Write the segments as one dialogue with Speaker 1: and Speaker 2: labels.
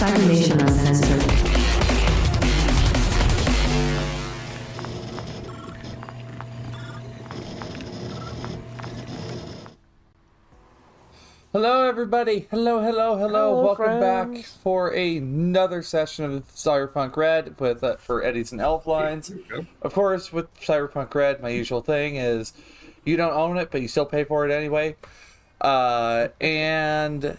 Speaker 1: Cybernation Uncensored.
Speaker 2: Hello, everybody. Hello. Welcome
Speaker 3: friends.
Speaker 2: back for another session of Cyberpunk Red with for Eddies and Elflines. Of course, with Cyberpunk Red, my usual thing is you don't own it, but you still pay for it anyway. And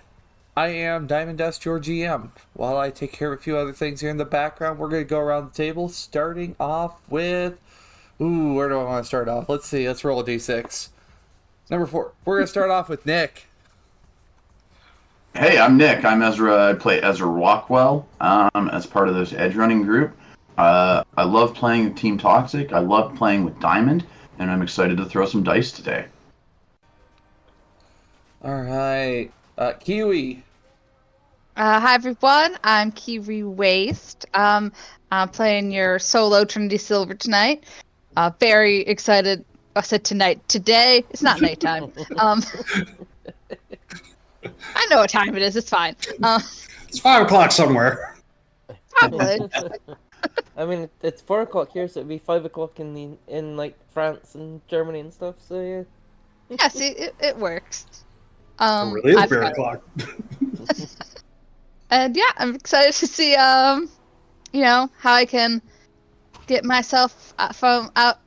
Speaker 2: I am Diamond Dust, your GM. While I take care of a few other things here in the background, we're going to go around the table, starting off with... Ooh, where do I want to start off? Let's see. Let's roll a d6. Number 4. We're going to start off with Nick.
Speaker 4: Hey, I'm Nick. I'm Ezra. I play Ezra Rockwell as part of this edge running group. I love playing with Team Toxic. I love playing with Diamond, and I'm excited to throw some dice today.
Speaker 2: All right. Kiwi.
Speaker 5: Hi everyone, I'm Kiwi Waste. I'm playing your solo Trinity Silver tonight. Very excited. I said tonight. Today. It's not nighttime. I know what time it is. It's fine.
Speaker 6: It's 5 o'clock somewhere.
Speaker 5: Probably.
Speaker 3: I mean, it's 4 o'clock here, so it'd be 5 o'clock in like France and Germany and stuff. So yeah.
Speaker 5: Yeah, see, it works.
Speaker 6: It really is 4 o'clock.
Speaker 5: And yeah, I'm excited to see how I can get myself out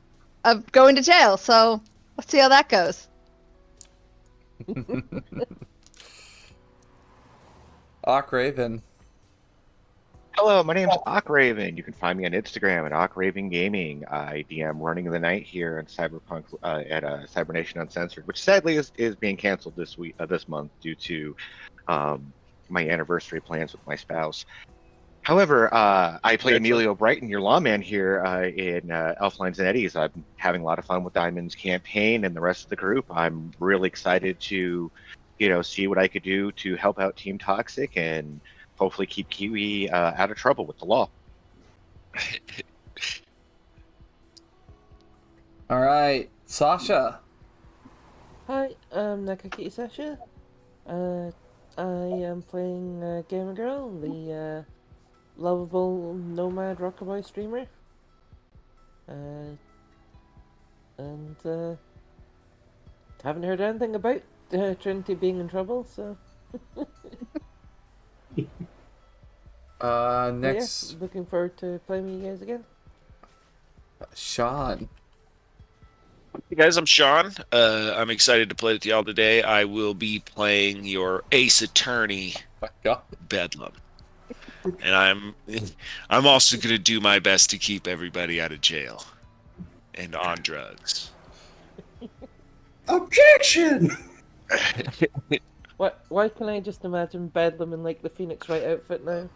Speaker 5: of going to jail. So let's see how that goes.
Speaker 2: Raven.
Speaker 7: Hello, my name's Raven. You can find me on Instagram at Raven Gaming. I DM Running the Night here at Cyberpunk at Cybernation Uncensored, which sadly is being canceled this month due to my anniversary plans with my spouse. However, I play Emilio Brighton, your lawman here in Elflines and Eddies. I'm having a lot of fun with Diamond's campaign and the rest of the group. I'm really excited to, see what I could do to help out Team Toxic and hopefully keep Kiwi out of trouble with the law.
Speaker 2: All right, Sasha.
Speaker 3: Hi, I'm Nakakiti Sasha. I am playing Gamer Girl, the lovable nomad rockabye streamer. And haven't heard anything about Trinity being in trouble, so.
Speaker 2: Next.
Speaker 3: Yeah, looking forward to playing with you guys again.
Speaker 2: Sean.
Speaker 8: Hey guys, I'm Sean. I'm excited to play with y'all today. I will be playing your Ace Attorney, Bedlam, and I'm also going to do my best to keep everybody out of jail and on drugs.
Speaker 6: Objection!
Speaker 3: What? Why can I just imagine Bedlam in like the Phoenix Wright outfit now?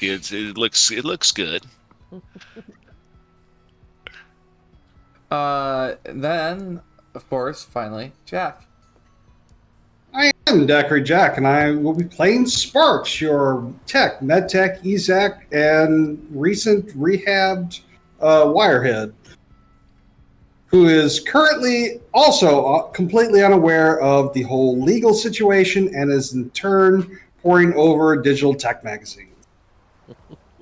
Speaker 8: It looks good.
Speaker 2: Then, of course, finally, Jack.
Speaker 6: I am Daiquiri Jack, and I will be playing Sparks, your medtech, EZAC, and recent rehabbed wirehead, who is currently also completely unaware of the whole legal situation and is in turn poring over a digital tech magazine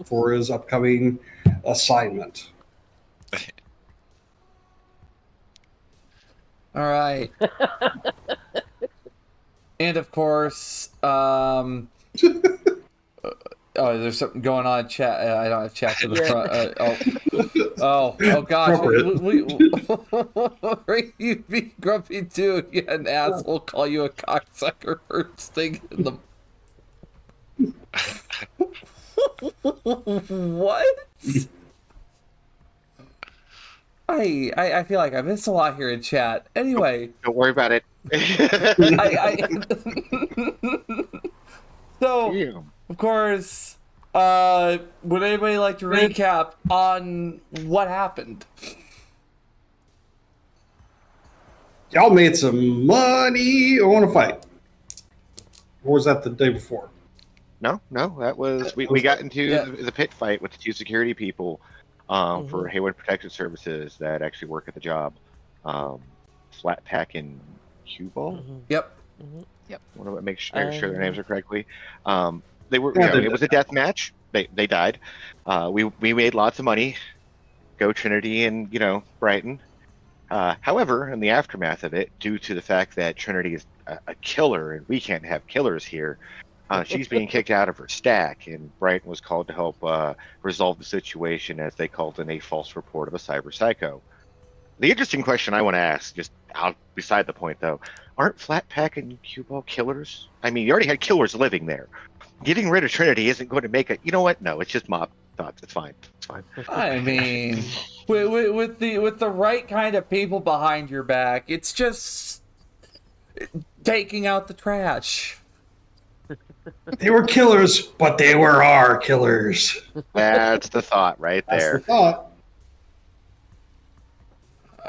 Speaker 6: for his upcoming assignment.
Speaker 2: All right. And of course, there's something going on in chat. I don't have chat to the front. Oh gosh. You be grumpy too. Yeah, an asshole call you a cocksucker first thing in the... What? I feel like I missed a lot here in chat. Anyway.
Speaker 7: Don't worry about it.
Speaker 2: So, of course, would anybody like to recap on what happened?
Speaker 6: Y'all made some money. I want to fight. Or was that the day before?
Speaker 7: No, that was we got into the pit fight with the 2 security people for Hayward Protective Services that actually work at the job. Flat Pack and Cue Ball.
Speaker 2: Yep.
Speaker 5: Yep.
Speaker 7: I want to make sure their names are correctly. They were,
Speaker 6: Yeah,
Speaker 7: it was a death match. They died. We made lots of money. Go Trinity and Brighton. However, in the aftermath of it, due to the fact that Trinity is a killer and we can't have killers here, she's being kicked out of her stack, and Brighton was called to help resolve the situation as they called in a false report of a cyber psycho. The interesting question I want to ask, just out beside the point though, aren't Flatpack and Cuball killers? I mean, you already had killers living there. Getting rid of Trinity isn't going to make it. You know what? No, it's just mob thoughts. It's fine. It's fine.
Speaker 2: I mean, with the right kind of people behind your back, it's just taking out the trash.
Speaker 6: They were killers, but they were our killers.
Speaker 7: That's the thought right
Speaker 6: That's
Speaker 7: there.
Speaker 6: the thought.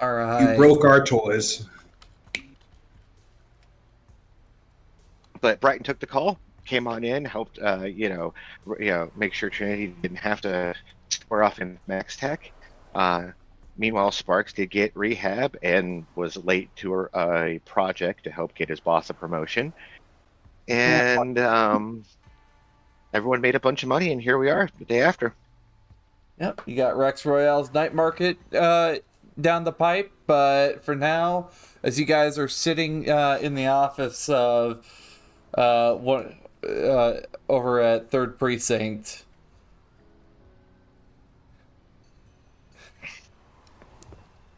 Speaker 2: All right.
Speaker 6: You broke our toys.
Speaker 7: But Brighton took the call, came on in, helped, make sure Trinity didn't have to square off in Max Tech. Meanwhile, Sparks did get rehab and was late to a project to help get his boss a promotion. And everyone made a bunch of money, and here we are the day after.
Speaker 2: Yep, you got Rex Royale's night market down the pipe, but for now, as you guys are sitting in the office of over at 3rd Precinct,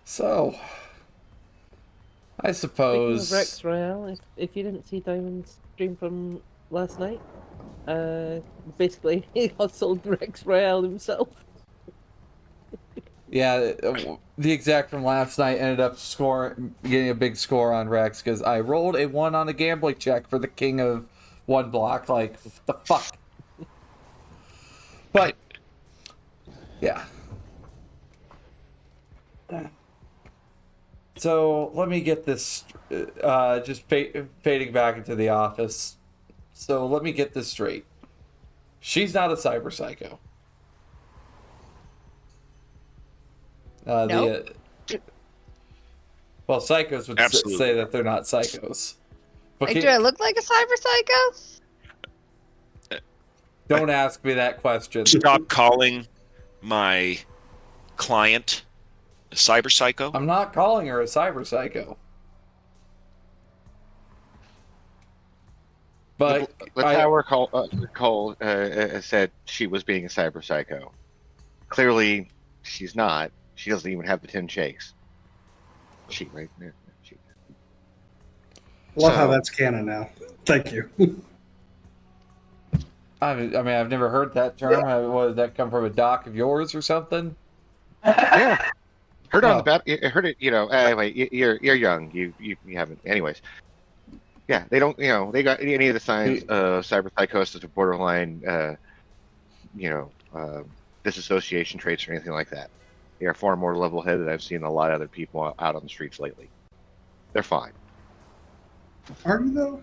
Speaker 2: so I suppose
Speaker 3: Speaking of Rex Royale, if you didn't see Diamond's stream from last night, basically he hustled Rex Royale himself.
Speaker 2: yeah, the exec from last night ended up getting a big score on Rex because I rolled a 1 on a gambling check for the king of 1 block. Like, what the fuck? But yeah. So let me get this, just fading back into the office. So let me get this straight. She's not a cyber psycho.
Speaker 5: Nope.
Speaker 2: Well, psychos would
Speaker 8: Absolutely.
Speaker 2: say that they're not psychos. But
Speaker 5: Wait, do I look like a cyber psycho?
Speaker 2: don't ask me that question.
Speaker 8: Stop calling my client a cyber psycho.
Speaker 2: I'm not calling her a cyber psycho. But
Speaker 7: The tower call said she was being a cyber psycho. Clearly, she's not. She doesn't even have the 10 shakes. She, right? Yeah, she.
Speaker 6: Love how
Speaker 7: So-
Speaker 6: that's canon now. Thank you.
Speaker 2: I mean, I've never heard that term. Did that come from a doc of yours or something?
Speaker 7: Yeah. Heard it on
Speaker 2: Oh.
Speaker 7: the bat. Heard it. Anyway, you're young. You haven't. Anyways. Yeah, they don't. They got any of the signs of cyberpsychosis or borderline. Disassociation traits or anything like that. They are far more level-headed. I've seen a lot of other people out on the streets lately. They're fine.
Speaker 6: Are you though?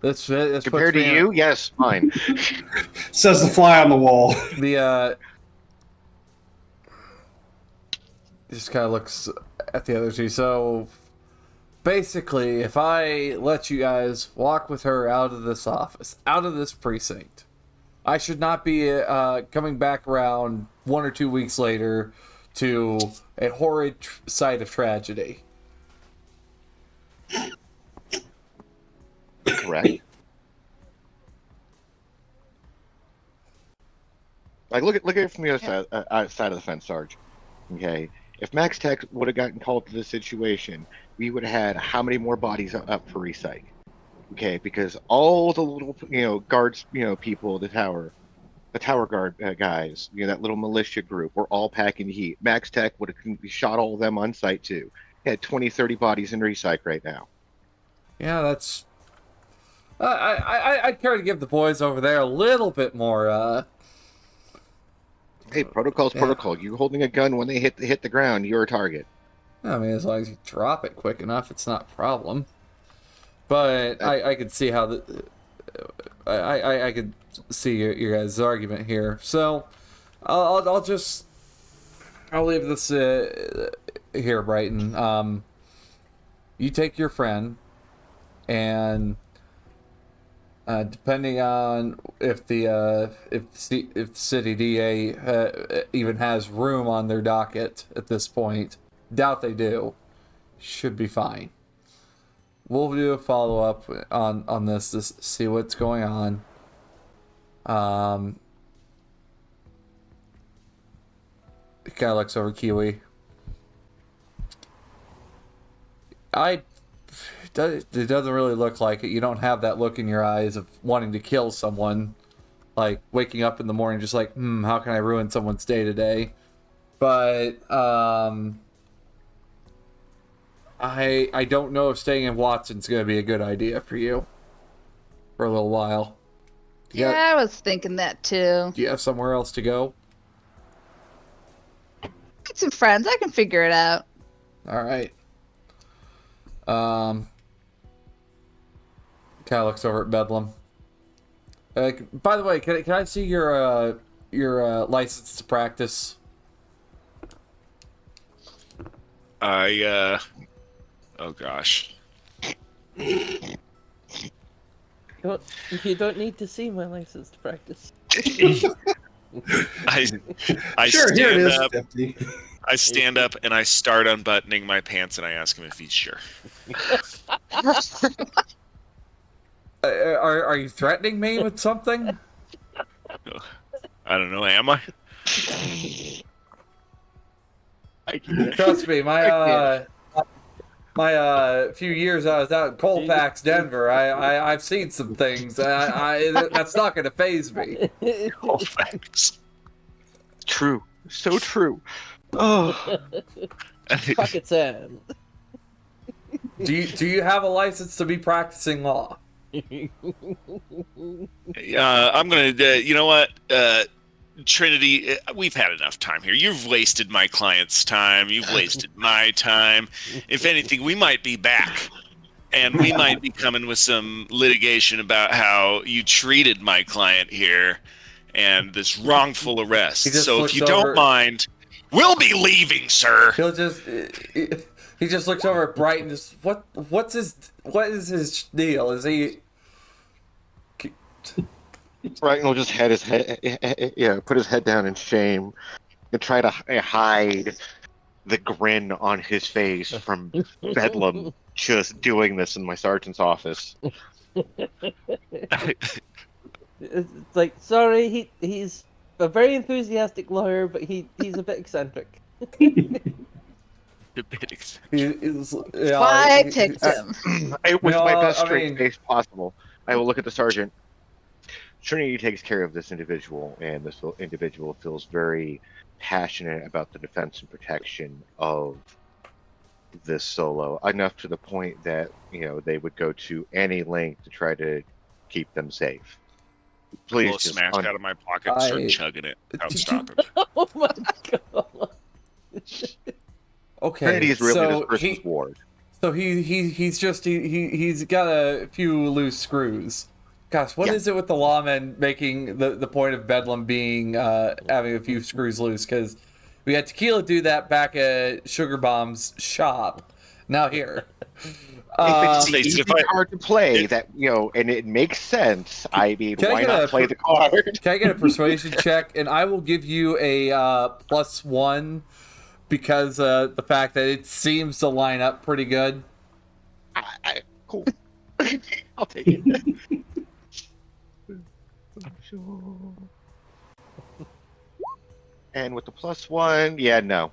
Speaker 2: That's
Speaker 7: Compared to you, yes, fine.
Speaker 6: Says the fly on the wall.
Speaker 2: The just kind of looks at the other two. So basically, if I let you guys walk with her out of this office, out of this precinct, I should not be coming back around 1 or 2 weeks later to a horrid sight of tragedy.
Speaker 7: Correct. Like, look at it from the other side of the fence, Sarge. Okay, if Max Tech would have gotten called to this situation, we would have had how many more bodies up for recyc? Okay, because all the little guards, people, the tower guard guys, that little militia group, were all packing heat. Max Tech would have shot all of them on site too. Had 20, 30 bodies in recyc right now.
Speaker 2: Yeah, that's. I'd care to give the boys over there a little bit more.
Speaker 7: Hey, protocol's protocol. You holding a gun when they hit the ground, you're a target.
Speaker 2: I mean, as long as you drop it quick enough, it's not a problem. But I could see how I could see your guys' argument here. So I'll leave this here, Brighton. you take your friend, and depending on if the city DA even has room on their docket at this point, doubt they do, should be fine. We'll do a follow up on this to see what's going on. Kind of looks over Kiwi. It doesn't really look like it. You don't have that look in your eyes of wanting to kill someone, like waking up in the morning just like, how can I ruin someone's day today? But I don't know if staying in Watson's going to be a good idea for you for a little while.
Speaker 5: I was thinking that too.
Speaker 2: Do you have somewhere else to go?
Speaker 5: Get some friends. I can figure it out.
Speaker 2: All right. Kind of looks over at Bedlam. By the way, can I see your license to practice?
Speaker 8: Oh gosh.
Speaker 3: You don't need to see my license to practice.
Speaker 8: I
Speaker 6: Sure, here it
Speaker 8: stand
Speaker 6: is,
Speaker 8: up.
Speaker 6: 50.
Speaker 8: I stand up and I start unbuttoning my pants and I ask him if he's sure.
Speaker 2: Are you threatening me with something?
Speaker 8: I don't know. Am I?
Speaker 2: Trust me, my few years I was out in Colfax, Denver. I've seen some things. That's not going to faze me.
Speaker 8: Colfax.
Speaker 7: True. So true. Oh.
Speaker 3: Pocket sand.
Speaker 2: Do you have a license to be practicing law?
Speaker 8: I'm gonna. You know what, Trinity? We've had enough time here. You've wasted my client's time. You've wasted my time. If anything, we might be back, and we might be coming with some litigation about how you treated my client here, and this wrongful arrest. So if you don't mind, we'll be leaving, sir.
Speaker 2: He'll just. He just looks over at Bright and just what is his deal? Is he?
Speaker 7: Brighton will just put his head down in shame and try to hide the grin on his face from Bedlam just doing this in my sergeant's office.
Speaker 3: It's like, sorry, he's a very enthusiastic lawyer, but he's a bit eccentric.
Speaker 5: I picked him.
Speaker 7: With my best straight face possible, I will look at the sergeant. Trinity takes care of this individual, and this individual feels very passionate about the defense and protection of this solo, enough to the point that they would go to any length to try to keep them safe. Please,
Speaker 8: pull a smash out of my pocket and start chugging it without stopping.
Speaker 3: Oh my god.
Speaker 2: Okay,
Speaker 7: Trinity is really
Speaker 2: so
Speaker 7: this person's ward.
Speaker 2: So he's got a few loose screws. Gosh, what is it with the lawmen making the point of Bedlam being having a few screws loose? Because we had Tequila do that back at Sugar Bomb's shop. Now here.
Speaker 7: If it's easy card to play, and it makes sense. I mean, why not play the card?
Speaker 2: Can I get a persuasion check? And I will give you a +1 because the fact that it seems to line up pretty good.
Speaker 7: Cool. I'll take it. And with the +1, yeah, no.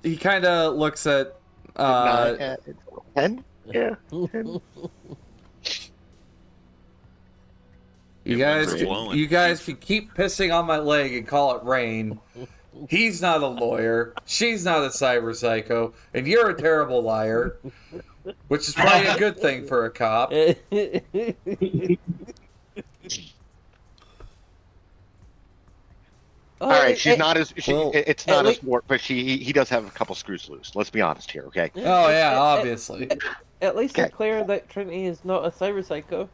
Speaker 2: He kind of looks at
Speaker 7: 10? Yeah. 10.
Speaker 2: You guys can keep pissing on my leg and call it rain. He's not a lawyer. She's not a cyber psycho, and you're a terrible liar, which is probably a good thing for a cop.
Speaker 7: All right, she's not as it's not as warped, but he does have a couple screws loose. Let's be honest here, okay?
Speaker 2: Oh yeah, obviously.
Speaker 3: At least it's clear that Trinity is not a cyber psycho.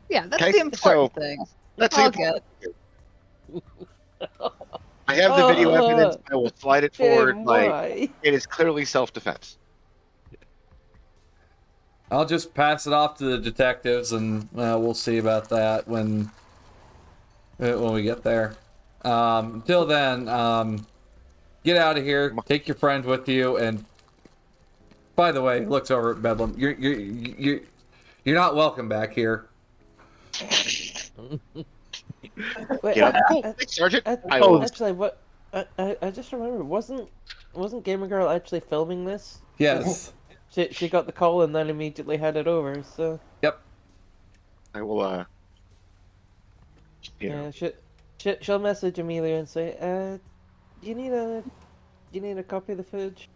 Speaker 5: Yeah, that's the important thing.
Speaker 7: That's
Speaker 5: all
Speaker 7: good.
Speaker 5: good.
Speaker 7: I have the video evidence. I will slide it forward.
Speaker 3: Why?
Speaker 7: It is clearly self-defense.
Speaker 2: I'll just pass it off to the detectives, and we'll see about that when we get there. Until then, get out of here. Take your friend with you, and by the way, looks over at Bedlam. You're not welcome back here.
Speaker 3: Wait,
Speaker 7: Yeah. Cool. Thanks, Sergeant.
Speaker 3: actually, what? I just remembered. Wasn't Gamer Girl actually filming this?
Speaker 2: Yes.
Speaker 3: She got the call and then immediately headed over. So
Speaker 2: Yep.
Speaker 7: I will.
Speaker 3: yeah, she'll message Amelia and say, do you need a copy of the footage?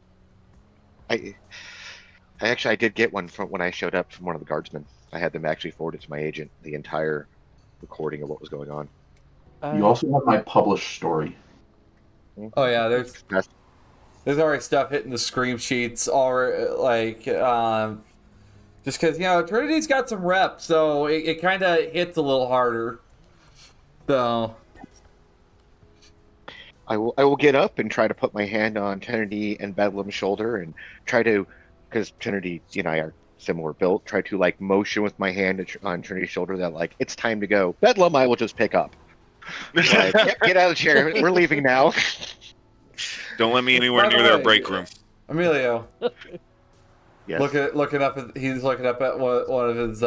Speaker 7: I did get one from when I showed up from one of the guardsmen. I had them actually forward it to my agent, the entire recording of what was going on.
Speaker 4: You also have my published story.
Speaker 2: Oh yeah, there's already stuff hitting the scream sheets already, like just because Trinity's got some reps, so it kind of hits a little harder. So
Speaker 7: I will get up and try to put my hand on Trinity and Bedlam's shoulder and try to, because Trinity and I are similar built, try to like motion with my hand on Trinity's shoulder that like it's time to go. Bedlam, I will just pick up. Like, get out of the chair. We're leaving now.
Speaker 8: Don't let me anywhere near their break room.
Speaker 2: Emilio,
Speaker 7: Yes.
Speaker 2: looking up at he's looking up at one of his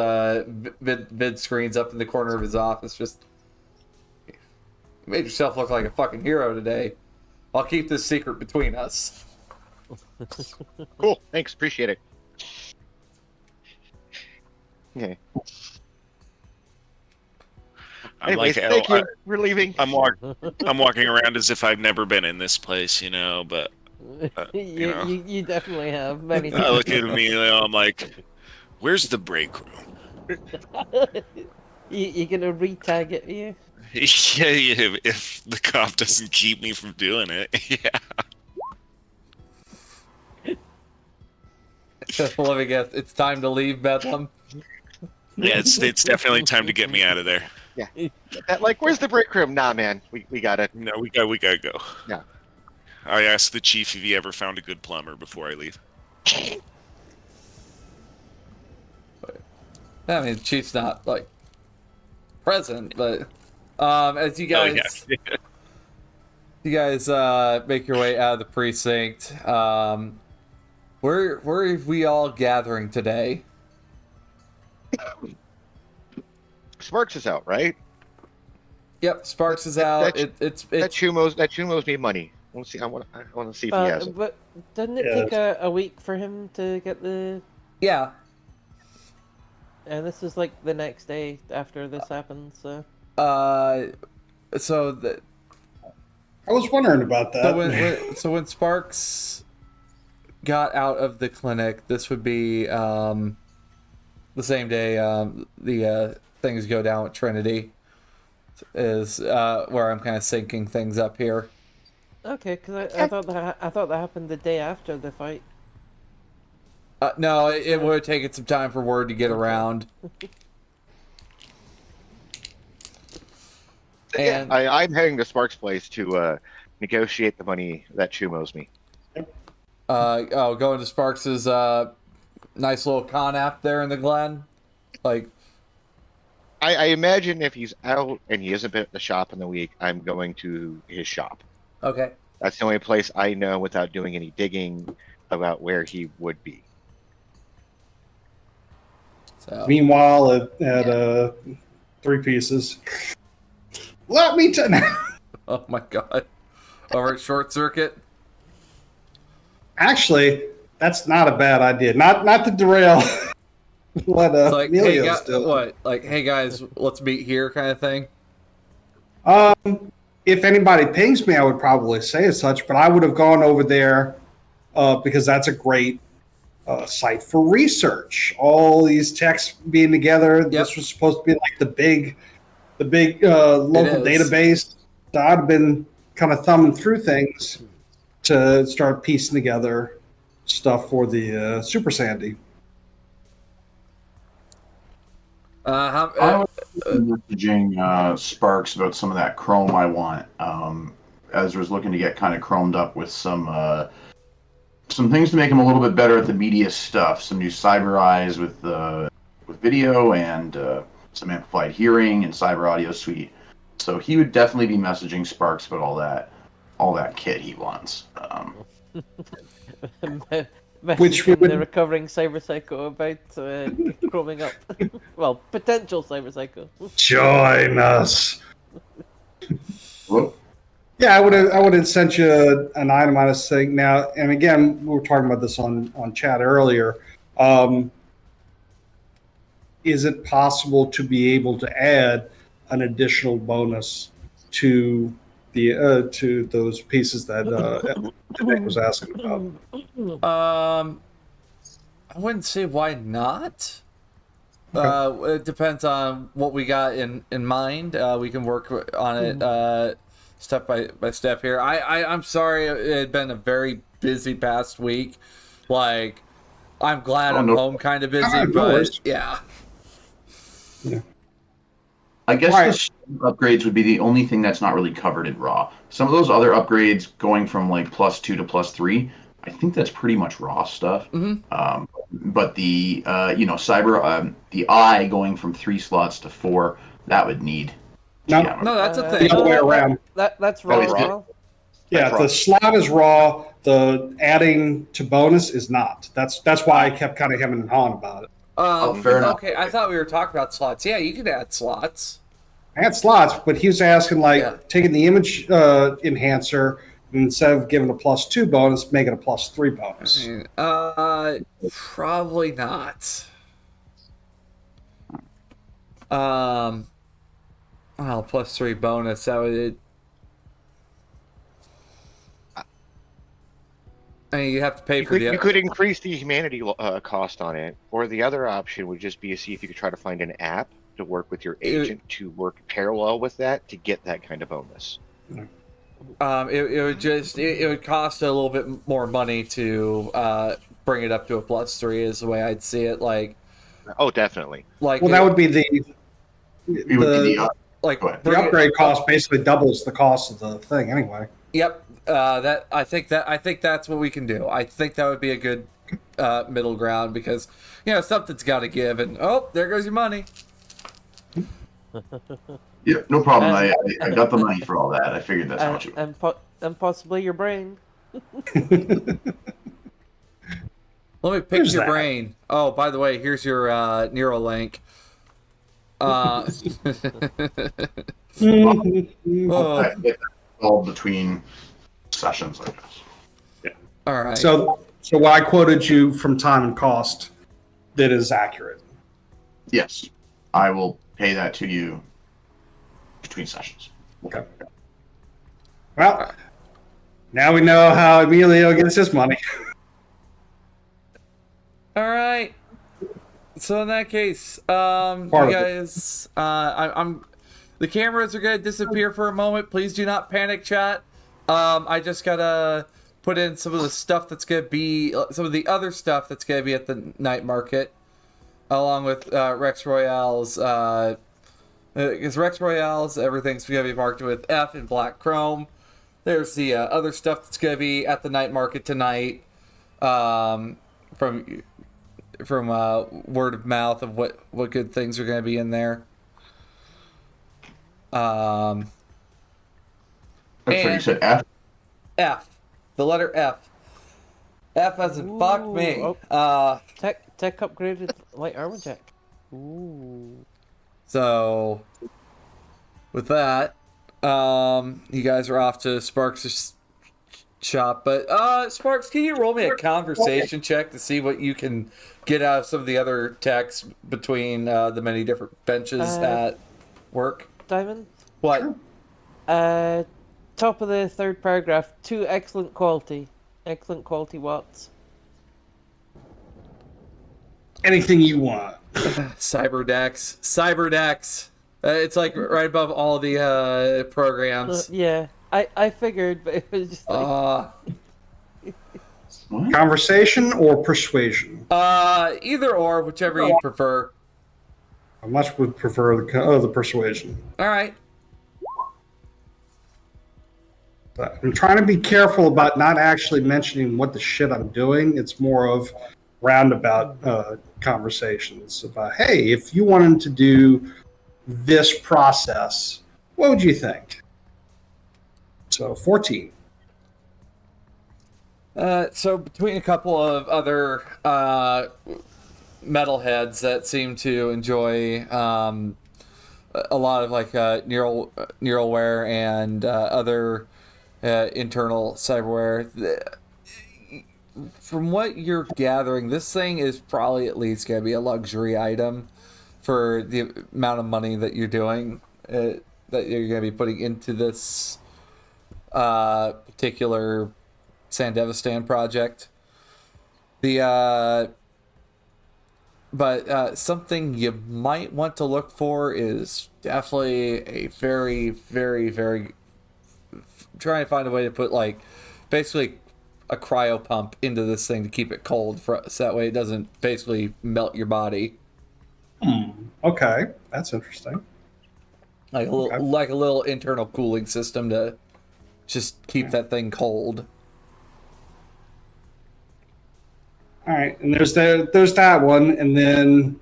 Speaker 2: vid screens up in the corner of his office. Just you made yourself look like a fucking hero today. I'll keep this secret between us.
Speaker 7: Cool. Thanks. Appreciate it. Okay. Anyways, thank you. We're leaving.
Speaker 8: I'm walking around as if I've never been in this place, but
Speaker 3: you definitely have many.
Speaker 8: I look at Emilio, I'm like, where's the break room?
Speaker 3: You gonna re-tag it, are you?
Speaker 8: Yeah, if the cop doesn't keep me from doing it, yeah.
Speaker 2: Let me guess, it's time to leave Bedlam.
Speaker 8: Yeah, it's definitely time to get me out of there.
Speaker 7: Yeah. Like, where's the break room? Nah, man, we got it.
Speaker 8: No, we gotta go.
Speaker 7: Yeah.
Speaker 8: I asked the chief if he ever found a good plumber before I leave.
Speaker 2: I mean, Chief's not like present, but as you guys, make your way out of the precinct, where are we all gathering today?
Speaker 7: Sparks is out, right?
Speaker 2: Yep, Sparks is out. It's
Speaker 7: that Chumos need money. I want to see if he has it.
Speaker 3: But didn't it take a week for him to get the?
Speaker 2: Yeah.
Speaker 3: And this is like the next day after this happened, so.
Speaker 2: So the.
Speaker 6: I was wondering about that.
Speaker 2: So when Sparks got out of the clinic, this would be the same day the things go down with Trinity. Is where I'm kind of syncing things up here.
Speaker 3: Okay, because I thought that happened the day after the fight.
Speaker 2: No, it would have taken some time for word to get around. And
Speaker 7: I'm heading to Sparks' place to negotiate the money that Chumos me.
Speaker 2: Going to Sparks's nice little con app there in the Glen. Like,
Speaker 7: I imagine if he's out and he hasn't been at the shop in the week, I'm going to his shop.
Speaker 2: Okay.
Speaker 7: That's the only place I know without doing any digging about where he would be.
Speaker 2: So.
Speaker 6: Meanwhile, at 3 Pieces, let me
Speaker 2: Oh my god! Over at Short Circuit.
Speaker 6: Actually, that's not a bad idea. Not to derail. What
Speaker 2: like,
Speaker 6: Emilio's doing.
Speaker 2: What? Like, hey guys, let's meet here, kind of thing.
Speaker 6: If anybody pings me, I would probably say as such, but I would have gone over there because that's a great site for research. All these texts being together. Yep. This was supposed to be like the big local database. So I'd have been kind of thumbing through things to start piecing together stuff for the Super Sandy.
Speaker 4: I was messaging Sparks about some of that chrome I want. Ezra's looking to get kind of chromed up with some some things to make him a little bit better at the media stuff. Some new cyber eyes with video and some amplified hearing and cyber audio suite. So he would definitely be messaging Sparks about all that kit he wants.
Speaker 6: Which
Speaker 3: Messaging
Speaker 6: would-
Speaker 3: the recovering cyber psycho about chroming up. Well, potential cyber psycho.
Speaker 6: Join us.
Speaker 4: Whoop.
Speaker 6: Yeah, I would have sent you an itemized thing now. And again, we were talking about this on chat earlier. Is it possible to be able to add an additional bonus to the to those pieces that Nick was asking about?
Speaker 2: I wouldn't say why not.
Speaker 6: Okay.
Speaker 2: It depends on what we got in mind. We can work on it step by step here. I'm sorry, it had been a very busy past week. Like, I'm glad I'm
Speaker 4: no.
Speaker 2: home kind of busy,
Speaker 6: No
Speaker 2: but
Speaker 6: worries.
Speaker 2: yeah.
Speaker 4: I guess
Speaker 6: Right.
Speaker 4: the upgrades would be the only thing that's not really covered in raw. Some of those other upgrades going from like +2 to +3, I think that's pretty much raw stuff.
Speaker 2: Mm-hmm.
Speaker 4: But the cyber the eye going from 3 slots to 4, that would need
Speaker 6: No.
Speaker 4: GM.
Speaker 2: No, that's a
Speaker 6: The
Speaker 2: thing.
Speaker 6: other way around.
Speaker 3: That's raw
Speaker 4: is
Speaker 3: as
Speaker 4: it.
Speaker 3: well.
Speaker 6: Yeah,
Speaker 4: That's
Speaker 6: the
Speaker 4: raw.
Speaker 6: slot is raw. The adding to bonus is not. That's why I kept kind of hemming and hawing about it.
Speaker 4: Fair enough.
Speaker 2: Okay, I thought we were talking about slots. Yeah, you could add slots.
Speaker 6: I had slots, but he was asking like
Speaker 2: Yeah.
Speaker 6: taking the image enhancer and instead of giving a +2 bonus, make it a +3 bonus.
Speaker 2: Probably not. Well, +3 bonus. That would. I mean, you have to pay
Speaker 7: You
Speaker 2: for
Speaker 7: could,
Speaker 2: the.
Speaker 7: you could increase the humanity cost on it, or the other option would just be to see if you could try to find an app to work with your agent to work parallel with that to get that kind of bonus.
Speaker 2: It would cost a little bit more money to bring it up to a +3 is the way I'd see it. Like
Speaker 7: Oh, definitely.
Speaker 6: Well, that would be
Speaker 4: It would be the
Speaker 2: like
Speaker 4: go ahead.
Speaker 6: the
Speaker 2: bring it-
Speaker 6: upgrade cost basically doubles the cost of the thing anyway.
Speaker 2: Yep. I think that's what we can do. I think that would be a good middle ground because something's got to give, and there goes your money.
Speaker 4: Yeah, no problem.
Speaker 3: And-
Speaker 4: I got the money for all that. I figured that's how much it was.
Speaker 3: And possibly your brain.
Speaker 2: Let me pick
Speaker 6: Who's
Speaker 2: your
Speaker 6: that?
Speaker 2: brain. Oh, by the way, here's your Neuralink. Oh,
Speaker 4: I get that all between sessions, I guess.
Speaker 2: all right.
Speaker 6: So what I quoted you from time and cost, that is accurate.
Speaker 4: Yes, I will pay that to you between sessions.
Speaker 6: Okay. Well, now we know how Emilio gets his money.
Speaker 2: All right. So in that case,
Speaker 6: of
Speaker 2: you
Speaker 6: it.
Speaker 2: guys, I'm. The cameras are gonna disappear for a moment. Please do not panic, chat. I just gotta put in some of the stuff that's gonna be some of the other stuff that's gonna be at the night market, along with Rex Royale's. Because Rex Royale's everything's gonna be marked with F in black chrome. There's the other stuff that's gonna be at the night market tonight. From word of mouth of what good things are going to be in there.
Speaker 4: That's what you
Speaker 2: And
Speaker 4: said. F.
Speaker 2: F, the letter F. F as in fuck
Speaker 3: Ooh,
Speaker 2: me.
Speaker 3: Tech upgraded light armor jack. Ooh.
Speaker 2: So with that, you guys are off to Sparks' shop. But Sparks, can you roll me a conversation check to see what you can get out of some of the other techs between the many different benches at work?
Speaker 3: Diamond?
Speaker 2: What?
Speaker 3: Top of the third paragraph. 2 excellent quality. Excellent quality watts.
Speaker 6: Anything you want.
Speaker 2: Cyberdex. It's like right above all the programs.
Speaker 3: Yeah. I figured, but it was just like...
Speaker 4: What?
Speaker 6: Conversation or persuasion?
Speaker 2: Either or, whichever you prefer.
Speaker 6: I much would prefer the persuasion.
Speaker 2: All right.
Speaker 6: But I'm trying to be careful about not actually mentioning what the shit I'm doing. It's more of roundabout conversations about, hey, if you wanted to do this process, what would you think? So 14.
Speaker 2: So between a couple of other metalheads that seem to enjoy a lot of like neuralware and other internal cyberware. From what you're gathering, this thing is probably at least going to be a luxury item for the amount of money that you're doing, that you're going to be putting into this particular Sandevistan project. But something you might want to look for is definitely a very, very, very trying to find a way to put like basically a cryo pump into this thing to keep it cold, so that way it doesn't basically melt your body.
Speaker 6: Okay, that's interesting.
Speaker 2: Like a little internal cooling system to just keep that thing cold.
Speaker 6: All right, and there's that one, and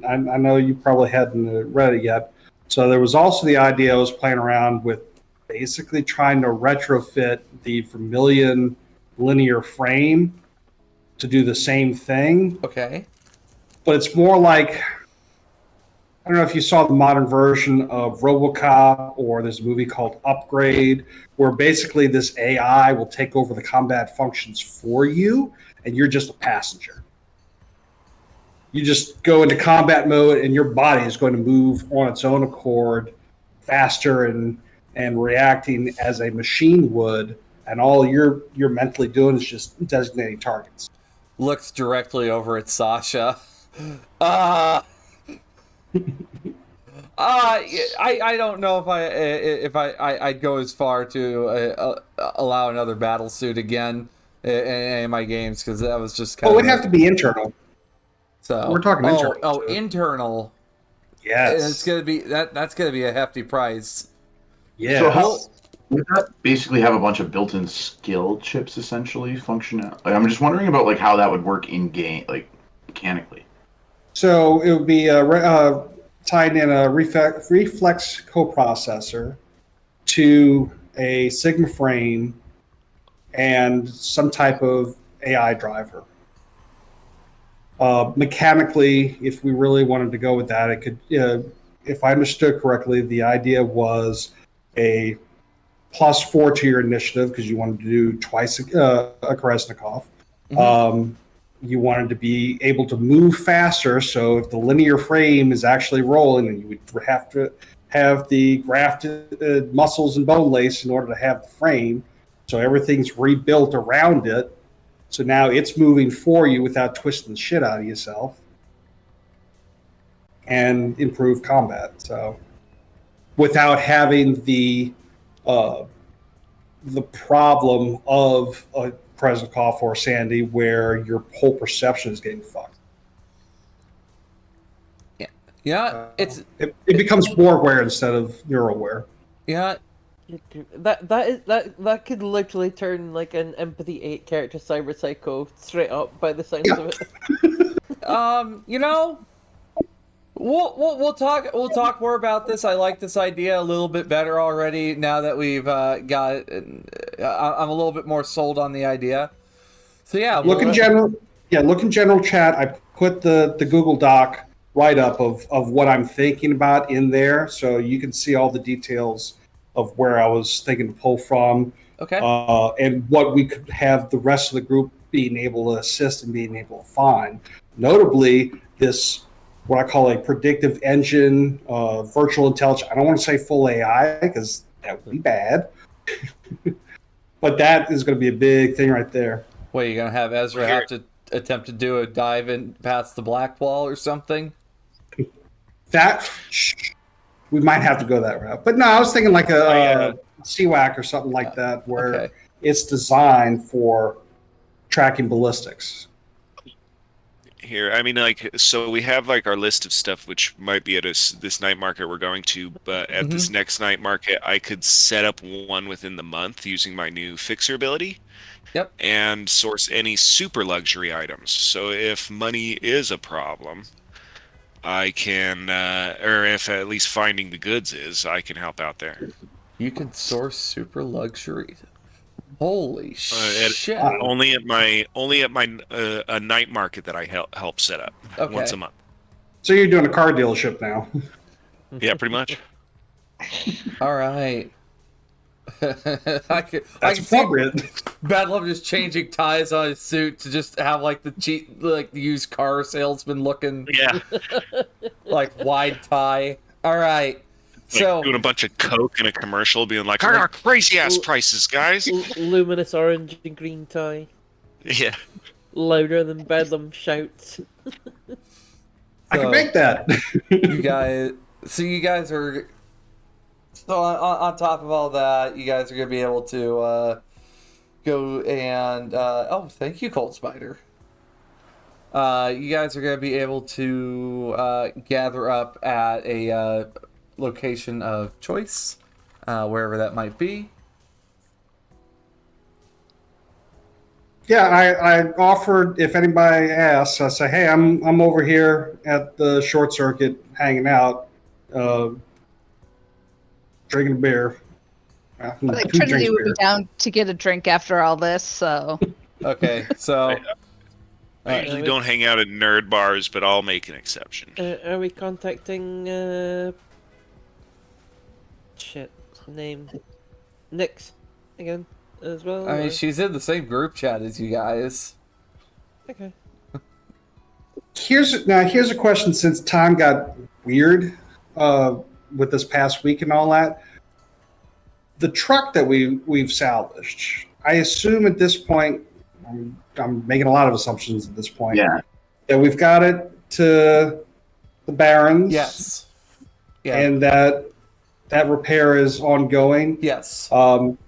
Speaker 6: I know you probably hadn't read it yet. So there was also the idea I was playing around with, basically trying to retrofit the Vermilion linear frame to do the same thing.
Speaker 2: Okay.
Speaker 6: But it's more like, I don't know if you saw the modern version of RoboCop, or there's a movie called Upgrade, where basically this AI will take over the combat functions for you, and you're just a passenger. You just go into combat mode, and your body is going to move on its own accord faster and reacting as a machine would, and all you're mentally doing is just designating targets.
Speaker 2: Looks directly over at Sasha. I don't know if I'd go as far to allow another battle suit again in any of my games, because that was just kind of.
Speaker 6: Oh, it'd have to be internal.
Speaker 2: So
Speaker 6: we're talking internal.
Speaker 2: Oh, internal.
Speaker 6: Yes,
Speaker 2: it's gonna be that's gonna be a hefty price.
Speaker 6: Yeah.
Speaker 4: So how would that basically have a bunch of built-in skill chips essentially function out? Like, I'm just wondering about like how that would work in game, like mechanically.
Speaker 6: So it would be tied in a reflex coprocessor to a Sigma frame and some type of AI driver. Mechanically, if we really wanted to go with that, it could. If I understood correctly, the idea was a +4 to your initiative because you wanted to do twice a Krasnikov. Mm-hmm. You wanted to be able to move faster, so if the linear frame is actually rolling, then you would have to have the grafted muscles and bone lace in order to have the frame. So everything's rebuilt around it. So now it's moving for you without twisting the shit out of yourself, and improve combat. So without having the problem of a Krasnikov or Sandy where your whole perception is getting fucked.
Speaker 2: Yeah,
Speaker 6: it becomes warware instead of neuralware.
Speaker 2: Yeah.
Speaker 3: That could literally turn like an Empathy 8 character Cyber Psycho straight up by the sounds of it.
Speaker 2: You know, we'll talk more about this. I like this idea a little bit better already now that we've got it. I'm a little bit more sold on the idea. So yeah,
Speaker 6: look in general chat. I put the Google Doc write-up of what I'm thinking about in there, so you can see all the details of where I was thinking to pull from.
Speaker 2: Okay.
Speaker 6: And what we could have the rest of the group being able to assist and being able to find. Notably, this, what I call a predictive engine, virtual intelligence. I don't want to say full AI because that would be bad. But that is going to be a big thing right there.
Speaker 2: Wait, you're going to have Ezra have to attempt to do a dive in past the black wall or something?
Speaker 6: We might have to go that route. But no, I was thinking like a CWAC or something like that, where it's designed for tracking ballistics.
Speaker 8: here. I mean, like, so we have like our list of stuff which might be at this night market we're going to, but at this next night market, I could set up one within the month using my new fixer ability.
Speaker 2: Yep.
Speaker 8: And source any super luxury items. So if money is a problem, I can, or if at least finding the goods is, I can help out there.
Speaker 2: You can source super luxury. Holy
Speaker 8: At-
Speaker 2: shit!
Speaker 8: Only at my a night market that I help set up once a month.
Speaker 6: So you're doing a car dealership now.
Speaker 8: Yeah, pretty much.
Speaker 2: All right. I can
Speaker 6: That's
Speaker 2: see
Speaker 6: appropriate.
Speaker 2: Bedlam just changing ties on his suit to just have like the cheap, like the used car salesman looking,
Speaker 8: Yeah,
Speaker 2: like wide tie. All right.
Speaker 8: like
Speaker 2: So
Speaker 8: doing a bunch of coke in a commercial, being like, "I got crazy ass prices, guys."
Speaker 3: Luminous orange and green tie.
Speaker 8: Yeah.
Speaker 3: Louder than Bedlam shouts.
Speaker 6: I can make that.
Speaker 2: you guys are. So on top of all that, you guys are gonna be able to go and oh, thank you, Cold Spider. You guys are gonna be able to gather up at a location of choice, wherever that might be.
Speaker 6: Yeah, I offered if anybody asks, I say, hey, I'm over here at the short circuit hanging out, drinking a beer.
Speaker 5: Like
Speaker 6: Who
Speaker 5: Trinity
Speaker 6: drinks
Speaker 5: would be
Speaker 6: beer?
Speaker 5: down to get a drink after all this, so
Speaker 2: Okay, so
Speaker 8: I usually don't hang out at nerd bars, but I'll make an exception.
Speaker 3: Are we contacting shit name Nyx again as well?
Speaker 2: I mean,
Speaker 3: or-
Speaker 2: she's in the same group chat as you guys.
Speaker 3: Okay.
Speaker 6: Here's a question. Since time got weird with this past week and all that, the truck that we've salvaged, I assume at this point, I'm making a lot of assumptions at this point.
Speaker 4: Yeah.
Speaker 6: That we've got it to the Barrens.
Speaker 2: Yes. Yeah.
Speaker 6: And that repair is ongoing.
Speaker 2: Yes.
Speaker 6: And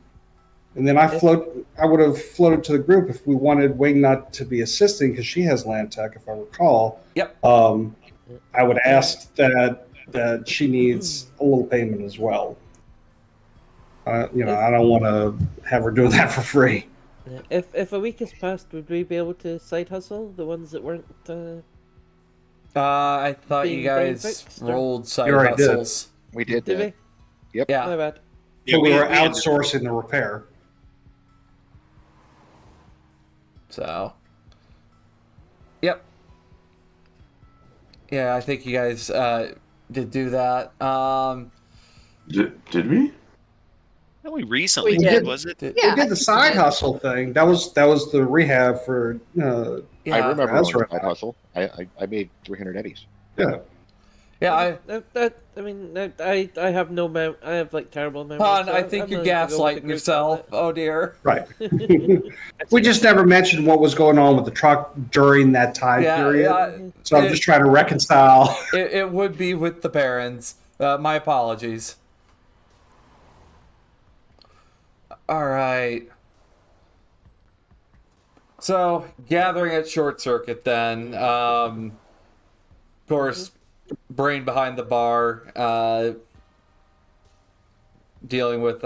Speaker 6: then I would have floated to the group if we wanted Wingnut to be assisting because she has land tech, if I recall.
Speaker 2: Yep.
Speaker 6: I would ask that she needs a little payment as well. I don't want to have her doing that for free.
Speaker 3: Yeah. If a week has passed, would we be able to side hustle the ones that weren't?
Speaker 2: I thought
Speaker 3: being
Speaker 2: you
Speaker 3: brain
Speaker 2: guys
Speaker 3: fixed, or-
Speaker 2: rolled side
Speaker 6: You already did.
Speaker 2: hustles.
Speaker 7: We did
Speaker 3: Did
Speaker 7: that.
Speaker 3: we?
Speaker 7: Yep.
Speaker 2: Yeah.
Speaker 3: My bad.
Speaker 6: So we were
Speaker 8: had-
Speaker 6: outsourcing the repair.
Speaker 2: So. Yep. Yeah, I think you guys did do that.
Speaker 4: Did we?
Speaker 8: No, we recently
Speaker 5: We
Speaker 8: did,
Speaker 5: did.
Speaker 8: was it?
Speaker 5: yeah.
Speaker 6: We did the side hustle thing. That was the rehab for.
Speaker 2: Yeah.
Speaker 7: I remember
Speaker 6: that's
Speaker 7: on
Speaker 6: right.
Speaker 7: Side Hustle. I made 300 eddies.
Speaker 6: Yeah.
Speaker 2: Yeah,
Speaker 3: I have no I have like terrible memory.
Speaker 2: Hon,
Speaker 3: so
Speaker 2: I
Speaker 3: I'm
Speaker 2: think you're
Speaker 3: willing to go with the
Speaker 2: gaslighting
Speaker 3: group
Speaker 2: yourself.
Speaker 3: on
Speaker 2: Oh dear.
Speaker 6: Right. We just never mentioned what was going on with the truck during that time
Speaker 2: Yeah,
Speaker 6: period.
Speaker 2: yeah.
Speaker 6: So I'm just trying to reconcile.
Speaker 2: It would be with the Barons. My apologies. All right. So, gathering at Short Circuit then. Of course, brain behind the bar. Dealing with,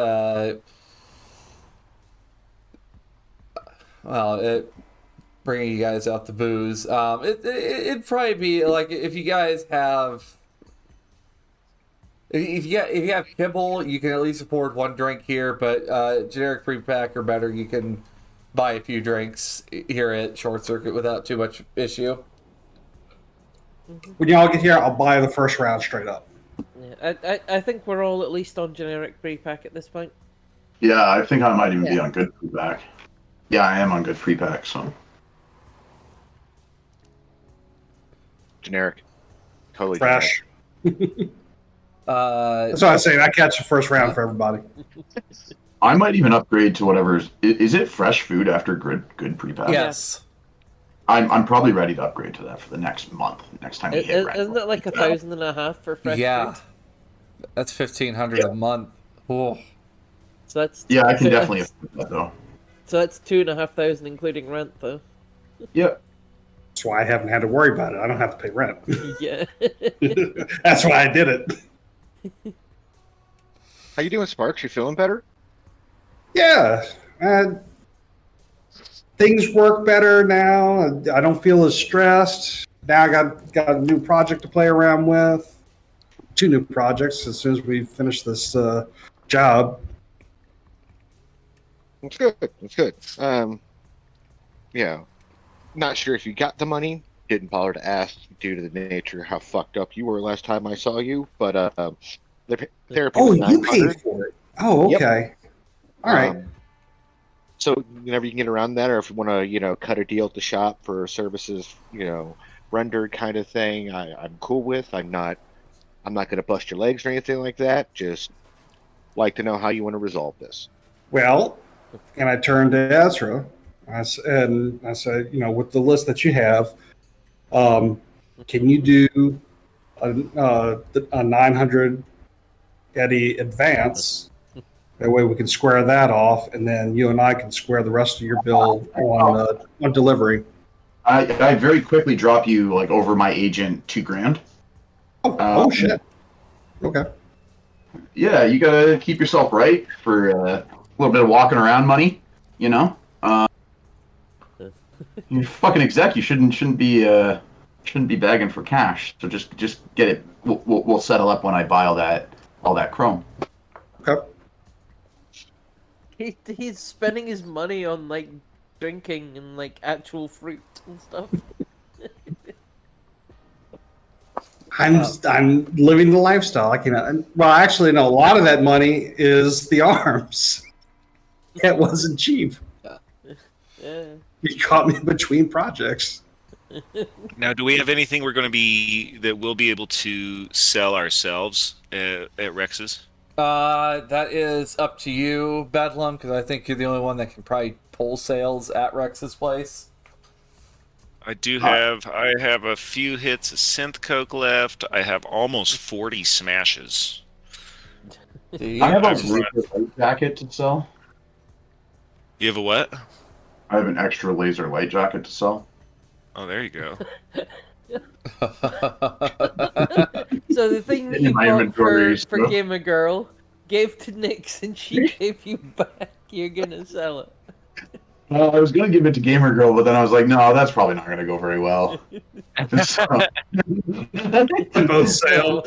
Speaker 2: bringing you guys out the booze. It'd probably be like if you guys have. If you have kibble, you can at least afford one drink here, but generic pre-pack or better, you can buy a few drinks here at Short Circuit without too much issue.
Speaker 6: When y'all get here, I'll buy the first round straight up.
Speaker 3: Yeah, I think we're all at least on generic pre-pack at this point.
Speaker 4: Yeah, I think I might even be
Speaker 5: Yeah.
Speaker 4: on good pre-pack. Yeah, I am on good pre-pack, so.
Speaker 7: Generic. Totally
Speaker 6: Fresh.
Speaker 2: Uh,
Speaker 6: That's what I say. I catch the first round for everybody.
Speaker 4: I might even upgrade to whatever's. Is it fresh food after good pre-pack?
Speaker 2: yes.
Speaker 4: I'm probably ready to upgrade to that for the next month. Next time we hit
Speaker 3: Isn't it like 1,500 for fresh
Speaker 2: Yeah.
Speaker 3: food?
Speaker 2: That's 1,500 a month. Oh.
Speaker 3: So that's
Speaker 4: Yeah, I can definitely afford that though.
Speaker 3: So that's 2,500 including rent though.
Speaker 4: Yep.
Speaker 6: That's why I haven't had to worry about it. I don't have to pay rent.
Speaker 3: Yeah.
Speaker 6: That's why I did it.
Speaker 7: How you doing, Sparks? You feeling better?
Speaker 6: Yeah. Things work better now. I don't feel as stressed. Now I got a new project to play around with. 2 new projects as soon as we finish this job.
Speaker 7: That's good. That's good. Yeah. Not sure if you got the money. Didn't bother to ask due to the nature of how fucked up you were last time I saw you. But the therapy.
Speaker 6: Oh,
Speaker 7: was
Speaker 6: you paid
Speaker 7: $900.
Speaker 6: for it. Oh, okay. All right.
Speaker 7: So whenever you can get around that, or if you want to, cut a deal at the shop for services, rendered kind of thing, I'm cool with. I'm not going to bust your legs or anything like that. Just like to know how you want to resolve this.
Speaker 6: Well, and I turned to Ezra, and I said, with the list that you have, can you do a 900 Eddie advance? That way we can square that off, and then you and I can square the rest of your bill on delivery.
Speaker 4: I very quickly drop you like over my agent $2,000.
Speaker 6: Oh shit. Okay.
Speaker 4: Yeah, you gotta keep yourself right for a little bit of walking around money. You're fucking exec. You shouldn't be begging for cash. So just get it. We'll settle up when I buy all that chrome.
Speaker 6: Okay.
Speaker 3: He's spending his money on like drinking and like actual fruit and stuff.
Speaker 6: I'm living the lifestyle. Actually, no. A lot of that money is the arms. It wasn't cheap.
Speaker 3: Yeah.
Speaker 6: You caught me between projects.
Speaker 8: Now, do we have anything that we'll be able to sell ourselves at Rex's?
Speaker 2: That is up to you, Bedlam, because I think you're the only one that can probably pull sales at Rex's place.
Speaker 8: I have a few hits of synth coke left. I have almost 40 smashes.
Speaker 4: I have a laser light jacket to sell.
Speaker 8: You have a what?
Speaker 4: I have an extra laser light jacket to sell.
Speaker 8: Oh, there you go.
Speaker 3: So the thing that
Speaker 4: In
Speaker 3: you
Speaker 4: my
Speaker 3: bought
Speaker 4: inventory,
Speaker 3: for
Speaker 4: so.
Speaker 3: Gamer Girl gave to Nix and she gave you back. You're gonna sell it.
Speaker 4: Well, I was gonna give it to Gamer Girl, but then I was like, no, that's probably not gonna go very well. So
Speaker 6: Both sale.